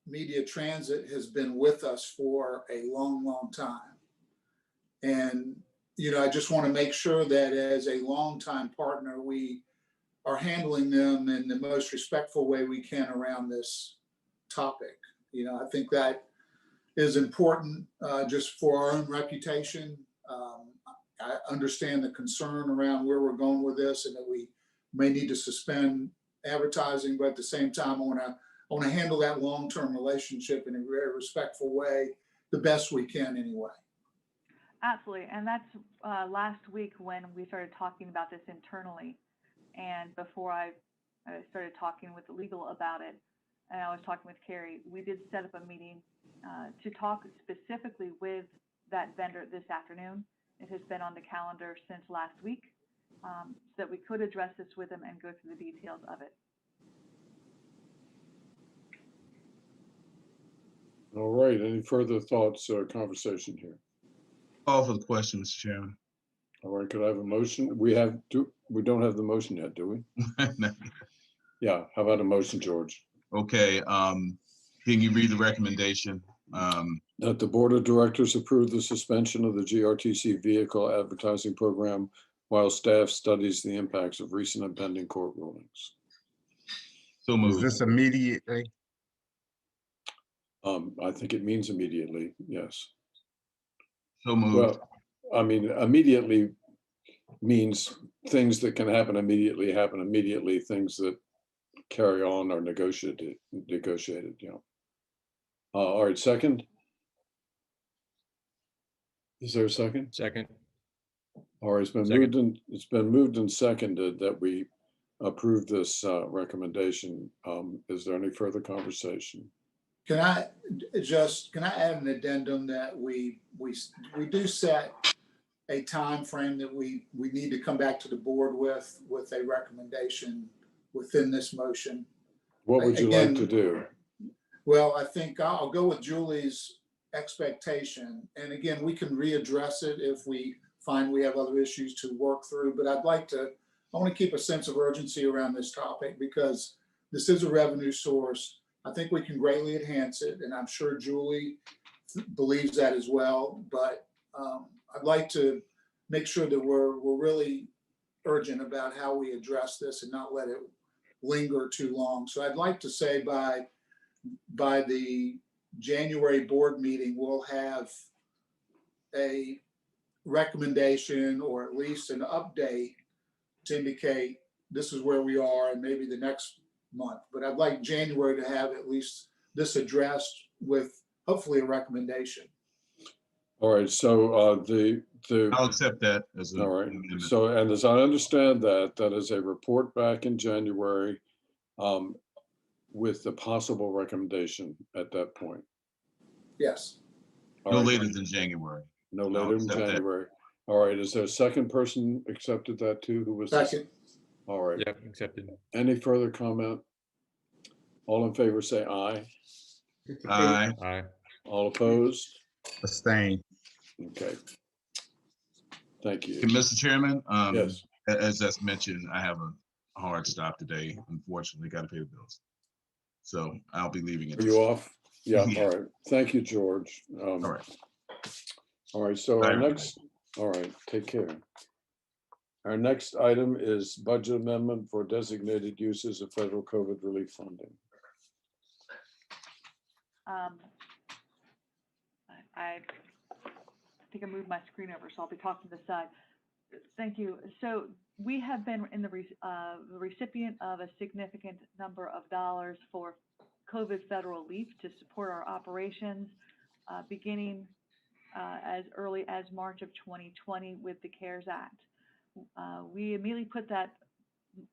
Media Transit has been with us for a long, long time. And, you know, I just want to make sure that as a longtime partner, we are handling them in the most respectful way we can around this topic. You know, I think that is important just for our own reputation. I understand the concern around where we're going with this and that we may need to suspend advertising, but at the same time, I want to handle that long-term relationship in a very respectful way, the best we can anyway. Absolutely, and that's last week when we started talking about this internally, and before I started talking with the legal about it, and I was talking with Carrie, we did set up a meeting to talk specifically with that vendor this afternoon. It has been on the calendar since last week, so that we could address this with them and go through the details of it. All right, any further thoughts or conversation here? Call for the question, Mr. Chairman. All right, could I have a motion? We don't have the motion yet, do we? Yeah, how about a motion, George? Okay, can you read the recommendation? That the Board of Directors approve the suspension of the GRTC vehicle advertising program while staff studies the impacts of recent and pending court rulings. So Is moved. this immediately? I think it means immediately, yes. So moved. Well, I mean, immediately, means things that can happen immediately, things that carry on are negotiated, you know. All right, second. Is there a second? Second. All right, it's been moved and seconded that we approve this recommendation. Is there any further conversation? Can I add an addendum that we do set a time frame that we need to come back to the board with a recommendation within this motion? What would you like to do? Well, I think I'll go with Julie's expectation. And again, we can readdress it if we find we have other issues to work through, but I want to keep a sense of urgency around this topic because this is a revenue source. I think we can greatly enhance it, and I'm sure Julie believes that as well. But I'd like to make sure that we're really urgent about how we address this and not let it linger too long. So I'd like to say by the January board meeting, we'll have a recommendation or at least an update to indicate this is where we are and maybe the next month. But I'd like January to have at least this addressed with hopefully a recommendation. All right, so I'll accept that as a. All right, so, and as I understand that is a report back in January with the possible recommendation at that point. Yes. No later than January. No later than January. All right, is there a second person accepted that too? Who was second? All right. Yeah, accepted. Any further comment? All in favor say aye. Aye. Aye. All opposed? Abstain. Okay. Thank you. Mr. Chairman, yes. As that's mentioned, I have a hard stop today. Unfortunately, got to pay the bills. So I'll be leaving it. Are you off? Yeah, all right. Thank you, George. All right. All right, so our next, all right, take care. Our next item is budget amendment for designated uses of federal COVID relief funding. I think I moved my screen over, so I'll be talking to the side. Thank you. So we have been in the recipient of a significant number of dollars for COVID federal relief to support our operations, beginning as early as March of 2020 with the CARES Act. We immediately put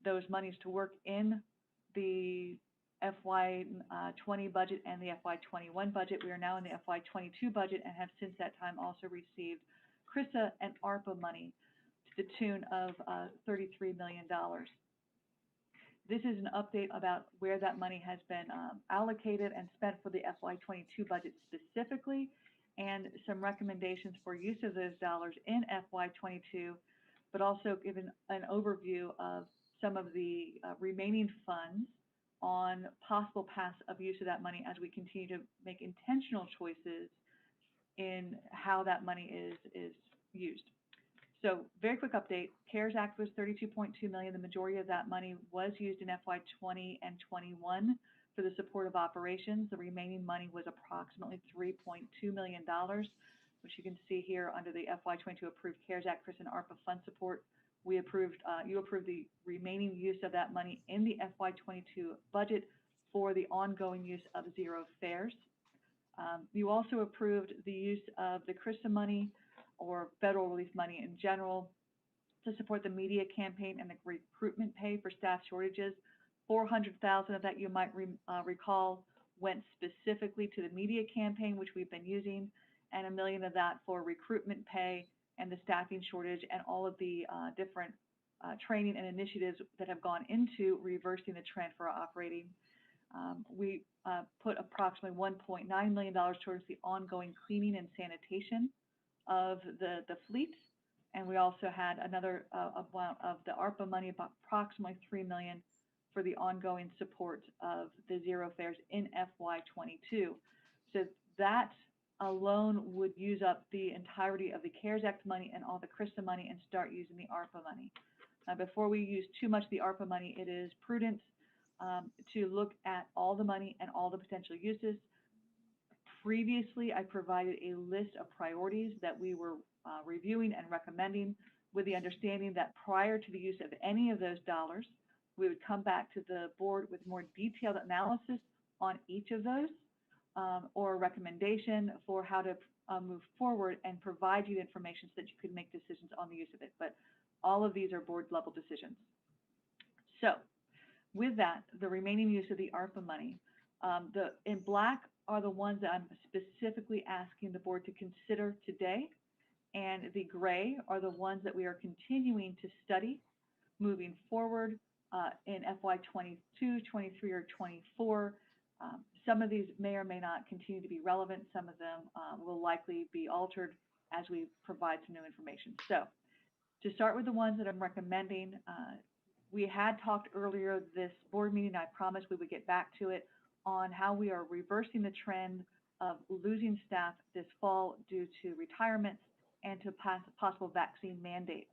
those monies to work in the FY20 budget and the FY21 budget. We are now in the FY22 budget and have since that time also received CRRSA and ARPA money to the tune of $33 million. This is an update about where that money has been allocated and spent for the FY22 budget specifically, and some recommendations for use of those dollars in FY22, but also given an overview of some of the remaining funds on possible paths of use of that money as we continue to make intentional choices in how that money is used. So very quick update, CARES Act was $32.2 million. The majority of that money was used in FY20 and 21 for the support of operations. The remaining money was approximately $3.2 million, which you can see here under the FY22 approved CARES Act, CRRSA, and ARPA fund support. We approved, you approved the remaining use of that money in the FY22 budget for the ongoing use of zero fares. You also approved the use of the CRRSA money or federal relief money in general to support the media campaign and the recruitment pay for staff shortages. 400,000 of that, you might recall, went specifically to the media campaign, which we've been using, and $1 million of that for recruitment pay and the staffing shortage and all of the different training and initiatives that have gone into reversing the trend for our operating. We put approximately $1.9 million towards the ongoing cleaning and sanitation of the fleet. And we also had another amount of the ARPA money, about approximately $3 million for the ongoing support of the zero fares in FY22. So that alone would use up the entirety of the CARES Act money and all the CRRSA money and start using the ARPA money. Before we use too much of the ARPA money, it is prudent to look at all the money and all the potential uses. Previously, I provided a list of priorities that we were reviewing and recommending. with the understanding that prior to the use of any of those dollars, we would come back to the board with more detailed analysis on each of those, or a recommendation for how to move forward and provide you the information so that you could make decisions on the use of it. But all of these are board level decisions. So with that, the remaining use of the ARPA money, in black are the ones that I'm specifically asking the board to consider today. And the gray are the ones that we are continuing to study moving forward in FY 22, 23, or 24. Some of these may or may not continue to be relevant. Some of them will likely be altered as we provide some new information. So to start with the ones that I'm recommending, we had talked earlier this board meeting, I promised we would get back to it, on how we are reversing the trend of losing staff this fall due to retirements and to possible vaccine mandates.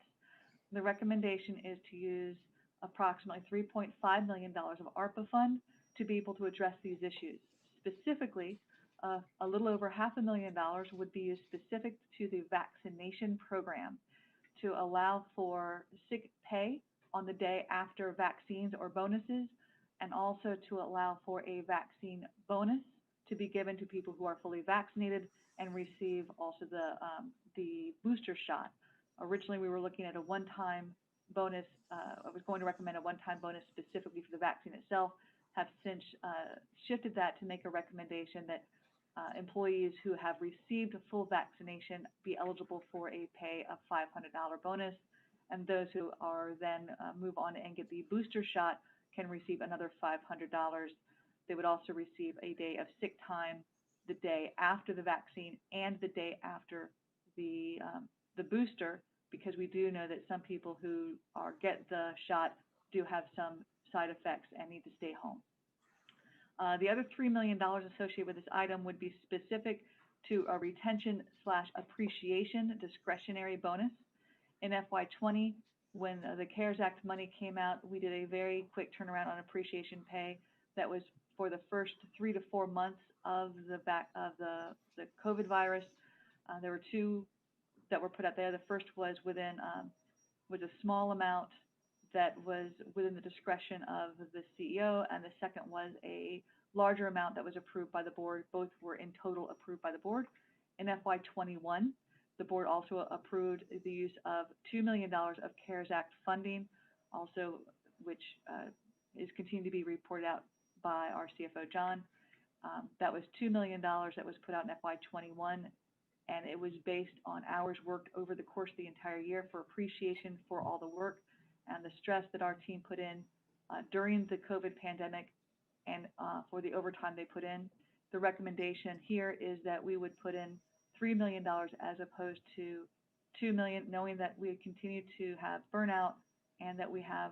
The recommendation is to use approximately $3.5 million of ARPA fund to be able to address these issues. Specifically, a little over $500,000 would be used specific to the vaccination program to allow for sick pay on the day after vaccines or bonuses, and also to allow for a vaccine bonus to be given to people who are fully vaccinated and receive also the booster shot. Originally, we were looking at a one-time bonus. I was going to recommend a one-time bonus specifically for the vaccine itself, have since shifted that to make a recommendation that employees who have received a full vaccination be eligible for a pay of $500 bonus, and those who are then move on and get the booster shot can receive another $500. They would also receive a day of sick time the day after the vaccine and the day after the booster, because we do know that some people who get the shot do have some side effects and need to stay home. The other $3 million associated with this item would be specific to a retention/appreciation discretionary bonus. In FY20, when the CARES Act money came out, we did a very quick turnaround on appreciation pay that was for the first 3 to 4 months of the COVID virus. There were two that were put out there. The first was was a small amount that was within the discretion of the CEO, and the second was a larger amount that was approved by the board. Both were in total approved by the board. In FY21, the board also approved the use of $2 million of CARES Act funding, also which is continuing to be reported out by our CFO, John. That was $2 million that was put out in FY21, and it was based on hours worked over the course of the entire year for appreciation for all the work and the stress that our team put in during the COVID pandemic, and for the overtime they put in. The recommendation here is that we would put in $3 million as opposed to $2 million, knowing that we continue to have burnout and that we have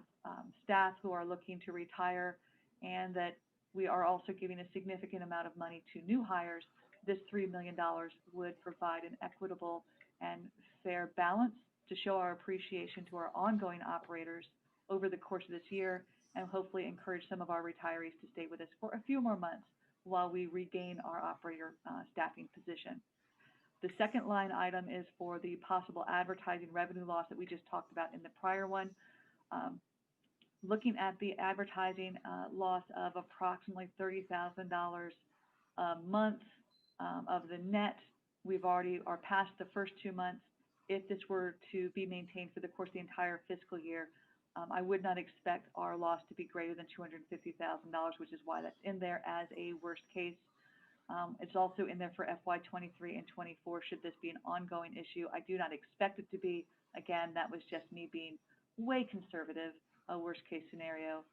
staff who are looking to retire, and that we are also giving a significant amount of money to new hires. This $3 million would provide an equitable and fair balance to show our appreciation to our ongoing operators over the course of this year, and hopefully encourage some of our retirees to stay with us for a few more months while we regain our operator staffing position. The second line item is for the possible advertising revenue loss that we just talked about in the prior one. Looking at the advertising loss of approximately $30,000 a month of the net, we've already are past the first 2 months. If this were to be maintained for the course of the entire fiscal year, I would not expect our loss to be greater than $250,000, which is why that's in there as a worst case. It's also in there for FY23 and 24 should this be an ongoing issue. I do not expect it to be. Again, that was just me being way conservative, a worst case scenario.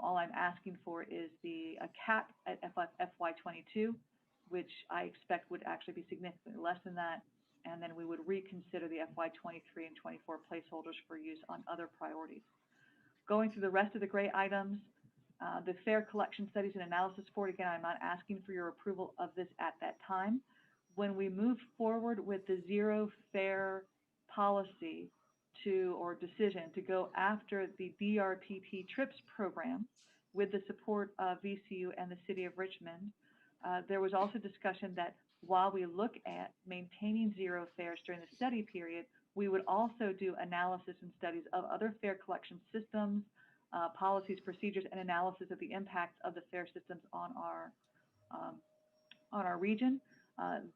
All I'm asking for is a cap at FY22, which I expect would actually be significantly less than that. And then we would reconsider the FY23 and 24 placeholders for use on other priorities. Going through the rest of the gray items, the fair collection studies and analysis report, again, I'm not asking for your approval of this at that time. When we move forward with the zero fare policy or decision to go after the DRPP TRIPS program with the support of VCU and the City of Richmond, there was also discussion that while we look at maintaining zero fares during the study period, We would also do analysis and studies of other fare collection systems, policies, procedures, and analysis of the impacts of the fare systems on our region.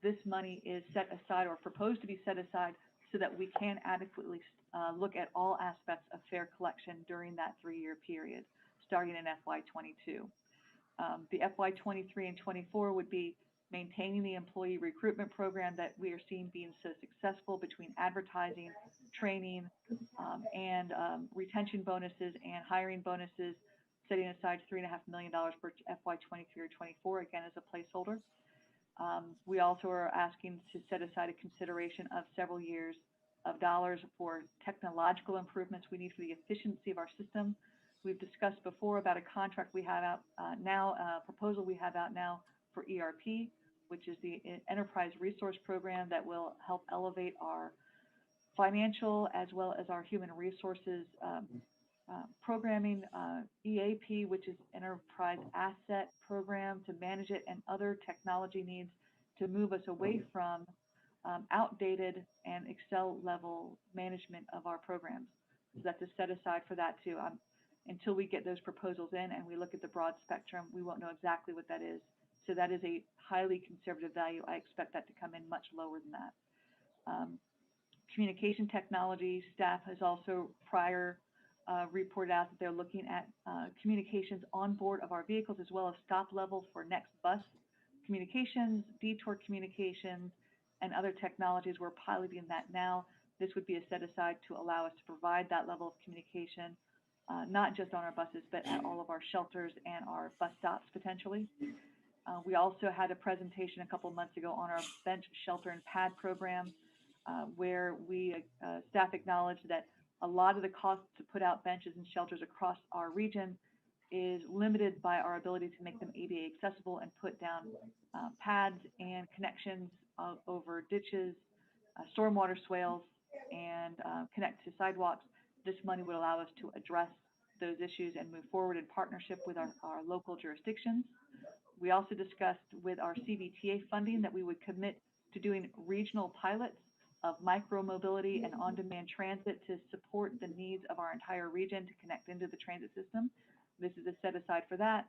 This money is set aside or proposed to be set aside so that we can adequately look at all aspects of fare collection during that 3-year period, starting in FY22. The FY23 and 24 would be maintaining the employee recruitment program that we are seeing being so successful between advertising, training, and retention bonuses and hiring bonuses, setting aside $3.5 million for FY23 or 24, again, as a placeholder. We also are asking to set aside a consideration of several years of dollars for technological improvements we need for the efficiency of our system. We've discussed before about a contract we have out now, a proposal we have out now for ERP, which is the Enterprise Resource Program that will help elevate our financial as well as our human resources programming, EAP, which is Enterprise Asset Program to manage it, and other technology needs to move us away from outdated and Excel level management of our programs. So that's a set aside for that too. Until we get those proposals in and we look at the broad spectrum, we won't know exactly what that is. So that is a highly conservative value. I expect that to come in much lower than that. Communication technology staff has also prior reported out that they're looking at communications on board of our vehicles, as well as stop levels for next bus communications, detour communications, and other technologies. We're piloting that now. This would be a set aside to allow us to provide that level of communication, not just on our buses, but at all of our shelters and our bus stops potentially. We also had a presentation a couple months ago on our bench, shelter, and pad program, where we staff acknowledged that a lot of the costs to put out benches and shelters across our region is limited by our ability to make them ADA accessible and put down pads and connections over ditches, stormwater swales, and connect to sidewalks. This money would allow us to address those issues and move forward in partnership with our local jurisdictions. We also discussed with our CVTA funding that we would commit to doing regional pilots of micro-mobility and on-demand transit to support the needs of our entire region to connect into the transit system. This is a set aside for that.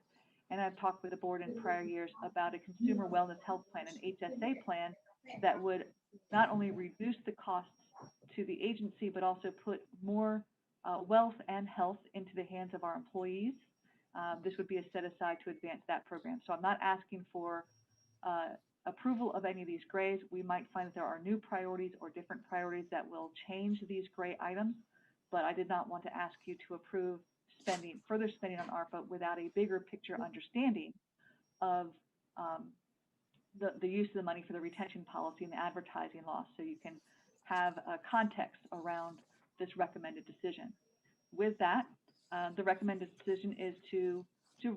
And I've talked with the board in prior years about a consumer wellness health plan, an HSA plan, that would not only reduce the costs to the agency, but also put more wealth and health into the hands of our employees. This would be a set aside to advance that program. So I'm not asking for approval of any of these grays. We might find that there are new priorities or different priorities that will change these gray items, but I did not want to ask you to approve further spending on ARPA without a bigger picture understanding of the use of the money for the retention policy and the advertising law, so you can have a context around this recommended decision. With that, the recommended decision is to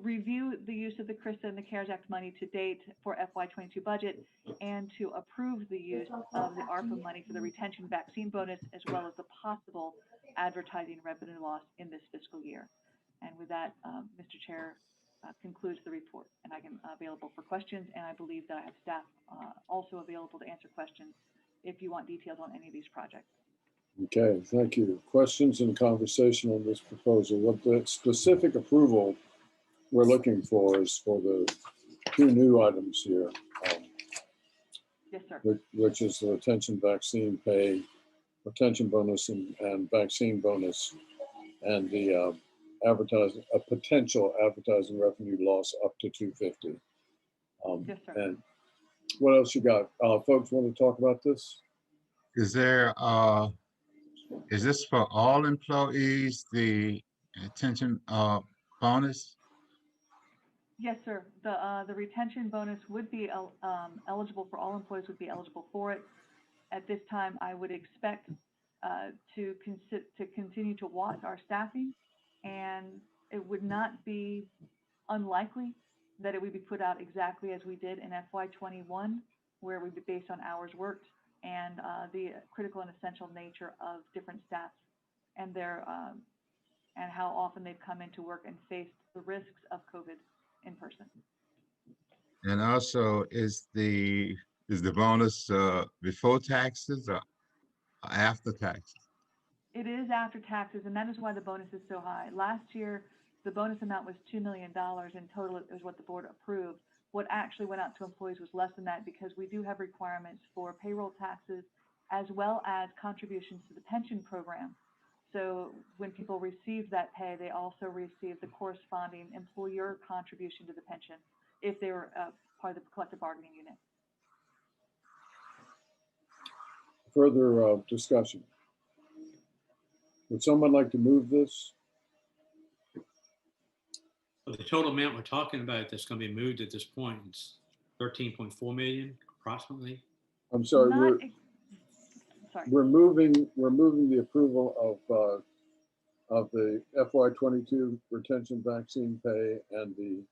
review the use of the CRISA and the CARES Act money to date for FY22 budget, and to approve the use of the ARPA money for the retention vaccine bonus, as well as the possible advertising revenue loss in this fiscal year. And with that, Mr. Chair, concludes the report, and I am available for questions, and I believe that I have staff also available to answer questions if you want details on any of these projects. Okay, thank you. Questions and conversation on this proposal. What the specific approval we're looking for is for the 2 new items here. Yes, sir. Which is the retention vaccine pay, retention bonus and vaccine bonus, and the a potential advertising revenue loss up to $250. Yes, sir. And what else you got? Folks want to talk about this? Is there, is this for all employees, the retention bonus? Yes, sir. The retention bonus would be eligible for all employees, would be eligible for it. At this time, I would expect to continue to watch our staffing, and it would not be unlikely that it would be put out exactly as we did in FY21, where it would be based on hours worked and the critical and essential nature of different staff and their and how often they've come into work and faced the risks of COVID in person. And also, is the bonus before taxes or after tax? It is after taxes, and that is why the bonus is so high. Last year, the bonus amount was $2 million in total, is what the board approved. What actually went out to employees was less than that because we do have requirements for payroll taxes as well as contributions to the pension program. So when people receive that pay, they also receive the corresponding employer contribution to the pension if they were part of the collective bargaining unit. Further discussion? Would someone like to move this? Well, the total amount we're talking about that's going to be moved at this point is 13.4 million approximately. I'm sorry, we're moving the approval of the FY22 retention vaccine pay and the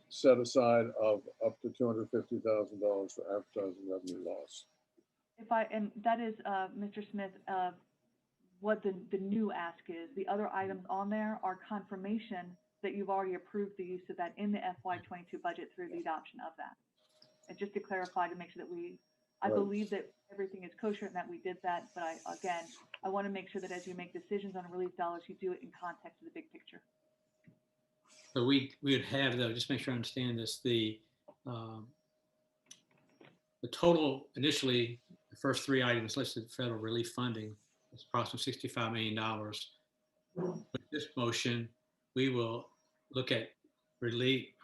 set aside of up to $250,000 for advertising revenue loss. And that is, Mr. Smith, what the new ask is. The other items on there are confirmation that you've already approved the use of that in the FY22 budget through the adoption of that. And just to clarify, to make sure that I believe that everything is kosher and that we did that, but I want to make sure that as you make decisions on relief dollars, you do it in context of the big picture. So we would have, though, just make sure I understand this, the total initially, the first three items listed federal relief funding is approximately $65 million. With this motion, we will look at relieving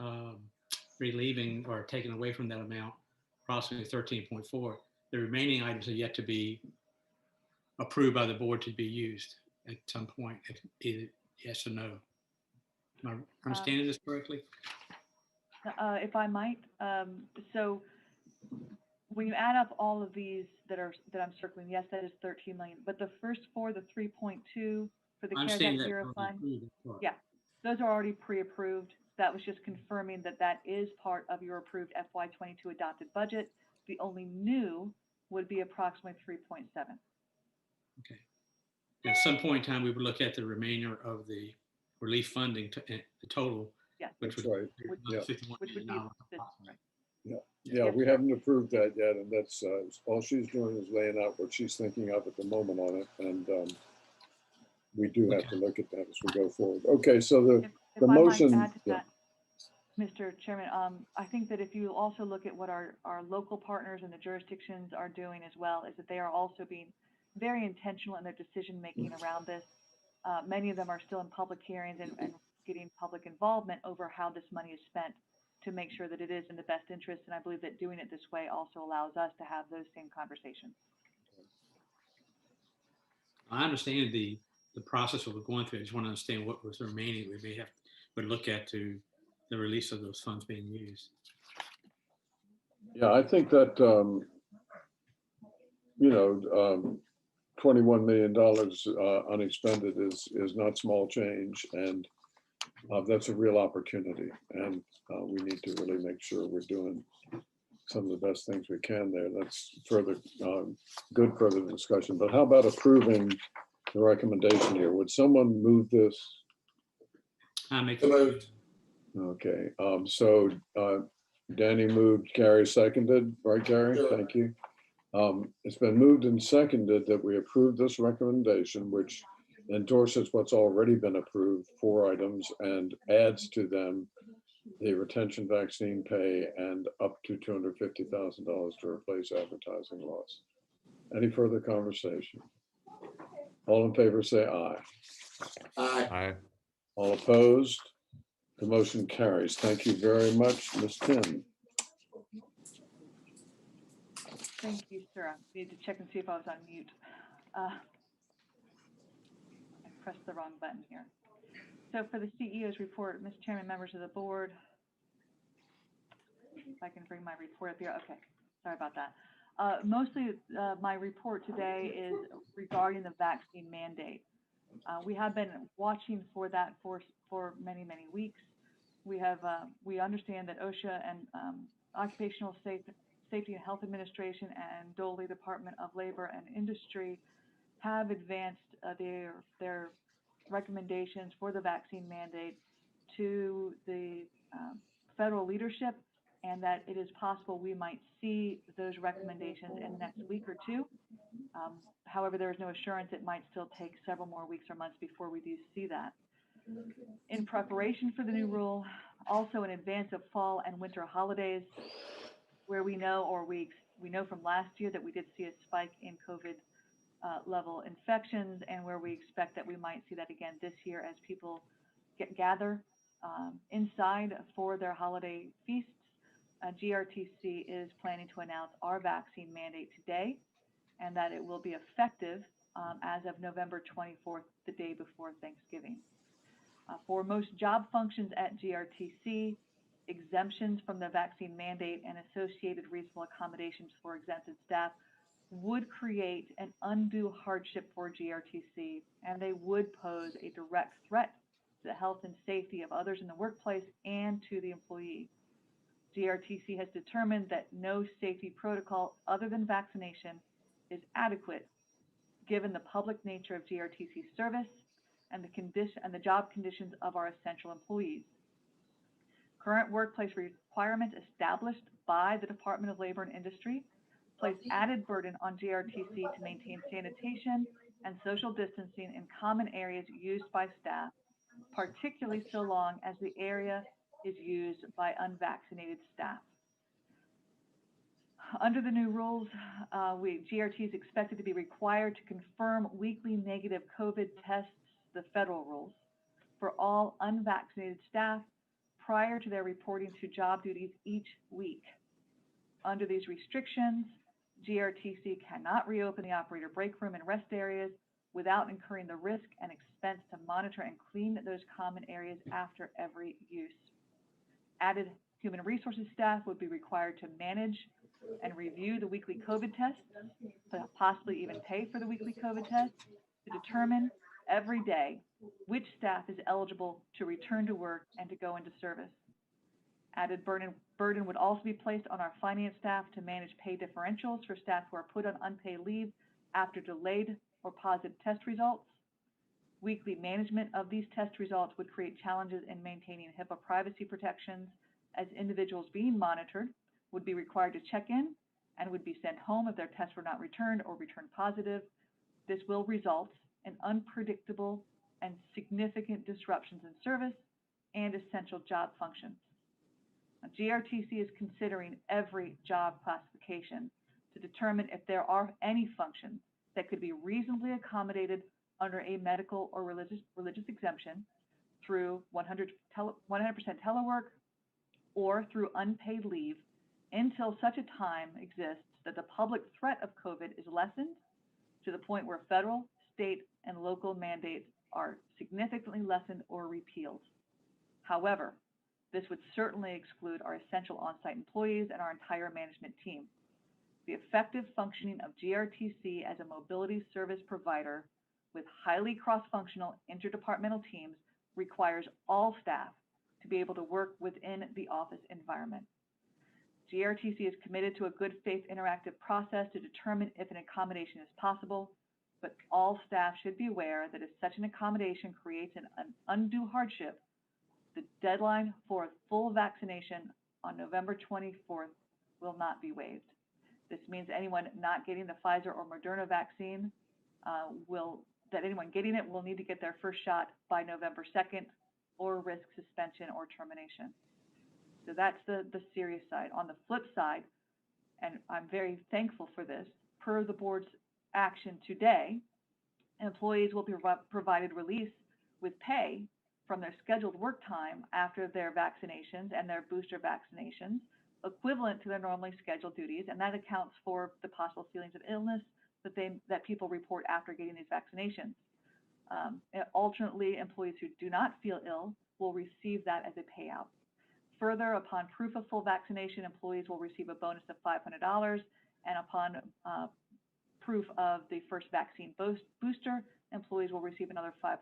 or taking away from that amount approximately 13.4. The remaining items are yet to be approved by the board to be used at some point, either yes or no. Am I understanding this correctly? If I might, so when you add up all of these that I'm circling, yes, that is 13 million. But the first four, the 3.2 for the CARES Act Zero Fund, yeah, those are already pre-approved. That was just confirming that that is part of your approved FY22 adopted budget. The only new would be approximately 3.7. Okay. At some point in time, we would look at the remainder of the relief funding, the total, which would be $51 million. Yeah, we haven't approved that yet, and that's all she's doing is laying out what she's thinking of at the moment on it, and we do have to look at that as we go forward. Okay, so the motion. Might add to that, Mr. Chairman, I think that if you also look at what our local partners and the jurisdictions are doing as well, is that they are also being very intentional in their decision making around this. Many of them are still in public hearings and getting public involvement over how this money is spent to make sure that it is in the best interest. And I believe that doing it this way also allows us to have those same conversations. I understand the process we're going through. I just want to understand what was remaining. We may have to look at to the release of those funds being used. Yeah, I think that $21 million unexpended is not small change, and that's a real opportunity, and we need to really make sure we're doing some of the best things we can there. That's further good further discussion. But how about approving the recommendation here? Would someone move this? I make the move. Okay, so Danny moved, Gary seconded, right, Gary? Sure. Thank you. It's been moved and seconded that we approve this recommendation, which endorses what's already been approved, 4 items, and adds to them the retention vaccine pay and up to $250,000 to replace advertising loss. Any further conversation? All in favor say aye. Aye. Aye. All opposed? The motion carries. Thank you very much, Ms. Tim. Thank you, sir. I need to check and see if I was on mute. I pressed the wrong button here. So for the CEO's report, Mr. Chairman, members of the board, if I can bring my report up here. Okay, sorry about that. Mostly my report today is regarding the vaccine mandate. We have been watching for that for many, many weeks. We understand that OSHA and Occupational Safety and Health Administration and Dole Department of Labor and Industry have advanced their recommendations for the vaccine mandate to the federal leadership and that it is possible we might see those recommendations in the next week or two. However, there is no assurance. It might still take several more weeks or months before we do see that. In preparation for the new rule, also in advance of fall and winter holidays, where we know from last year that we did see a spike in COVID level infections, and where we expect that we might see that again this year as people gather inside for their holiday feasts. GRTC is planning to announce our vaccine mandate today, and that it will be effective as of November 24th, the day before Thanksgiving. For most job functions at GRTC, exemptions from the vaccine mandate and associated reasonable accommodations for exempted staff would create an undue hardship for GRTC, and they would pose a direct threat to the health and safety of others in the workplace and to the employee. GRTC has determined that no safety protocol other than vaccination is adequate given the public nature of GRTC service and the job conditions of our essential employees. Current workplace requirements established by the Department of Labor and Industry place added burden on GRTC to maintain sanitation and social distancing in common areas used by staff, particularly so long as the area is used by unvaccinated staff. Under the new rules, GRT is expected to be required to confirm weekly negative COVID tests, the federal rules, for all unvaccinated staff prior to their reporting to job duties each week. Under these restrictions, GRTC cannot reopen the operator break room and rest areas without incurring the risk and expense to monitor and clean those common areas after every use. Added human resources staff would be required to manage and review the weekly COVID tests, possibly even pay for the weekly COVID tests, to determine every day which staff is eligible to return to work and to go into service. Added burden would also be placed on our finance staff to manage pay differentials for staff who are put on unpaid leave after delayed or positive test results. Weekly management of these test results would create challenges in maintaining HIPAA privacy protections, as individuals being monitored would be required to check in and would be sent home if their tests were not returned or returned positive. This will result in unpredictable and significant disruptions in service and essential job functions. Now, GRTC is considering every job classification to determine if there are any functions that could be reasonably accommodated under a medical or religious exemption through 100% telework or through unpaid leave until such a time exists that the public threat of COVID is lessened to the point where federal, state, and local mandates are significantly lessened or repealed. However, this would certainly exclude our essential on-site employees and our entire management team. The effective functioning of GRTC as a mobility service provider with highly cross-functional interdepartmental teams requires all staff to be able to work within the office environment. GRTC is committed to a good faith interactive process to determine if an accommodation is possible, but all staff should be aware that if such an accommodation creates an undue hardship, the deadline for full vaccination on November 24th will not be waived. This means anyone not getting the Pfizer or Moderna vaccine anyone getting it will need to get their first shot by November 2nd or risk suspension or termination. So that's the serious side. On the flip side, and I'm very thankful for this, per the board's action today, employees will be provided release with pay from their scheduled work time after their vaccinations and their booster vaccinations, equivalent to their normally scheduled duties, and that accounts for the possible feelings of illness that people report after getting these vaccinations. Alternately, employees who do not feel ill will receive that as a payout. Further, upon proof of full vaccination, employees will receive a bonus of $500, and upon proof of the first vaccine booster, employees will receive another $500.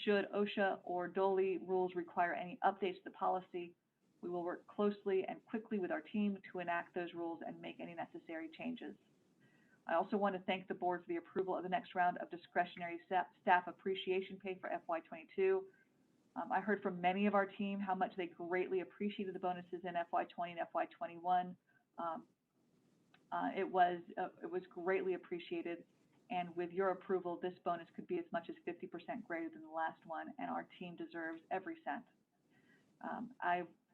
Should OSHA or DOLE rules require any updates to the policy, we will work closely and quickly with our team to enact those rules and make any necessary changes. I also want to thank the board for the approval of the next round of discretionary staff appreciation pay for FY22. I heard from many of our team how much they greatly appreciated the bonuses in FY20 and FY21. It was greatly appreciated, and with your approval, this bonus could be as much as 50% greater than the last one, and our team deserves every cent.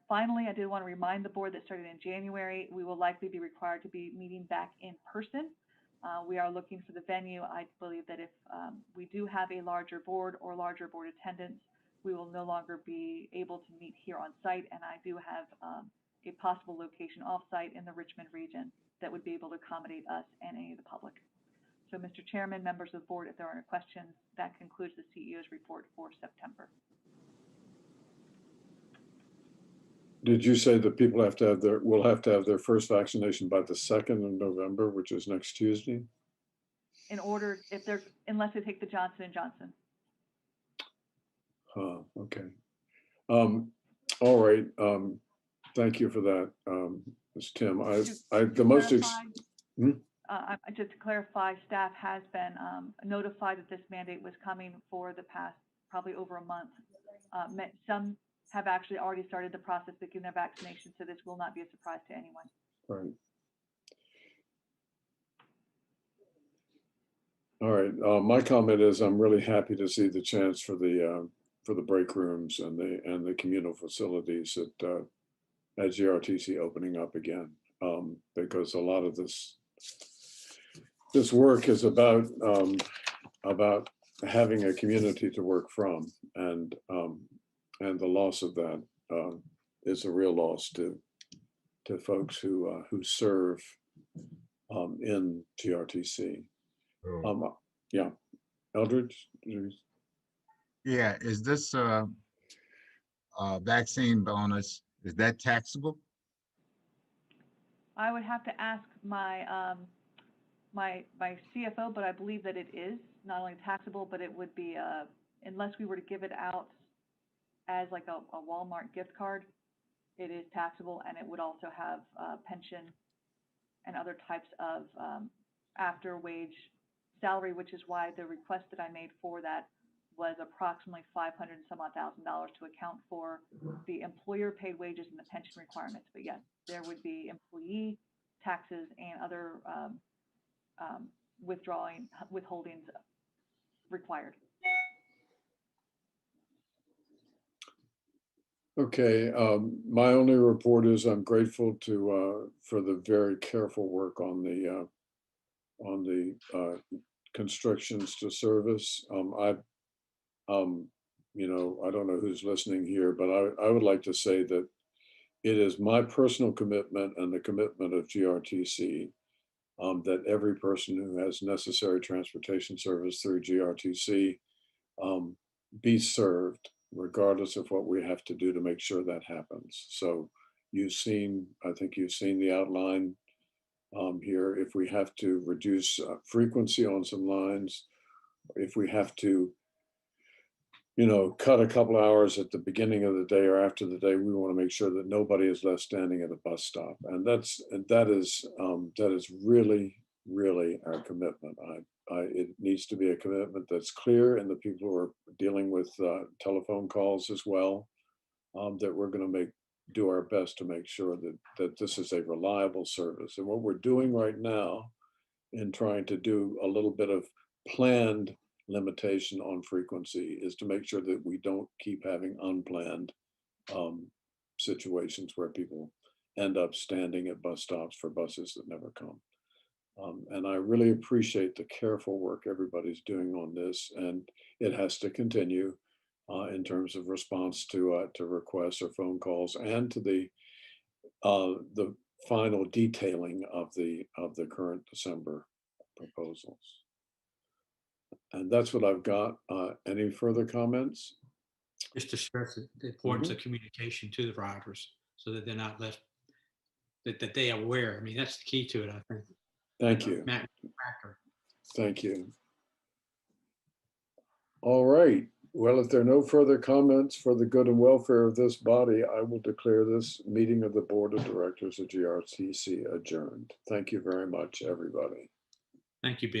Finally, I did want to remind the board that starting in January, we will likely be required to be meeting back in person. We are looking for the venue. I believe that if we do have a larger board or larger board attendance, we will no longer be able to meet here on site, and I do have a possible location off-site in the Richmond region that would be able to accommodate us and any of the public. So, Mr. Chairman, members of the board, if there are any questions, that concludes the CEO's report for September. Did you say that people have to have will have to have their first vaccination by the 2nd of November, which is next Tuesday? In order, unless they take the Johnson & Johnson. Okay. All right. Thank you for that, Ms. Tim. Just to clarify, staff has been notified that this mandate was coming for the past probably over a month. Some have actually already started the process of getting their vaccination, so this will not be a surprise to anyone. Right. All right. My comment is I'm really happy to see the chance for the break rooms and the communal facilities at GRTC opening up again, because a lot of this work is about having a community to work from, and the loss of that is a real loss to folks who serve in GRTC. Yeah, Eldridge. Yeah, is this vaccine bonus, is that taxable? I would have to ask my my CFO, but I believe that it is not only taxable, but it would be unless we were to give it out as like a Walmart gift card, it is taxable, and it would also have pension and other types of after wage salary, which is why the request that I made for that was approximately $500,000 and some odd to account for the employer paid wages and the pension requirements. But yes, there would be employee taxes and other withholdings required. Okay, my only report is I'm grateful for the very careful work on the constrictions to service. You know, I don't know who's listening here, but I would like to say that it is my personal commitment and the commitment of GRTC that every person who has necessary transportation service through GRTC be served, regardless of what we have to do to make sure that happens. So I think you've seen the outline here. If we have to reduce frequency on some lines, if we have to, you know, cut a couple hours at the beginning of the day or after the day, we want to make sure that nobody is left standing at a bus stop. And that is really, really our commitment. It needs to be a commitment that's clear, and the people who are dealing with telephone calls as well, that we're going to do our best to make sure that this is a reliable service. And what we're doing right now in trying to do a little bit of planned limitation on frequency is to make sure that we don't keep having unplanned situations where people end up standing at bus stops for buses that never come. And I really appreciate the careful work everybody's doing on this, and it has to continue in terms of response to requests or phone calls, and to the final detailing of the current December proposals. And that's what I've got. Any further comments? Just to stress the importance of communication to the riders so that they're not left, that they are aware. I mean, that's the key to it, I think. Thank you. Thank you. All right. Well, if there are no further comments for the good and welfare of this body, I will declare this meeting of the Board of Directors of GRTC adjourned. Thank you very much, everybody. Thank you, Ben.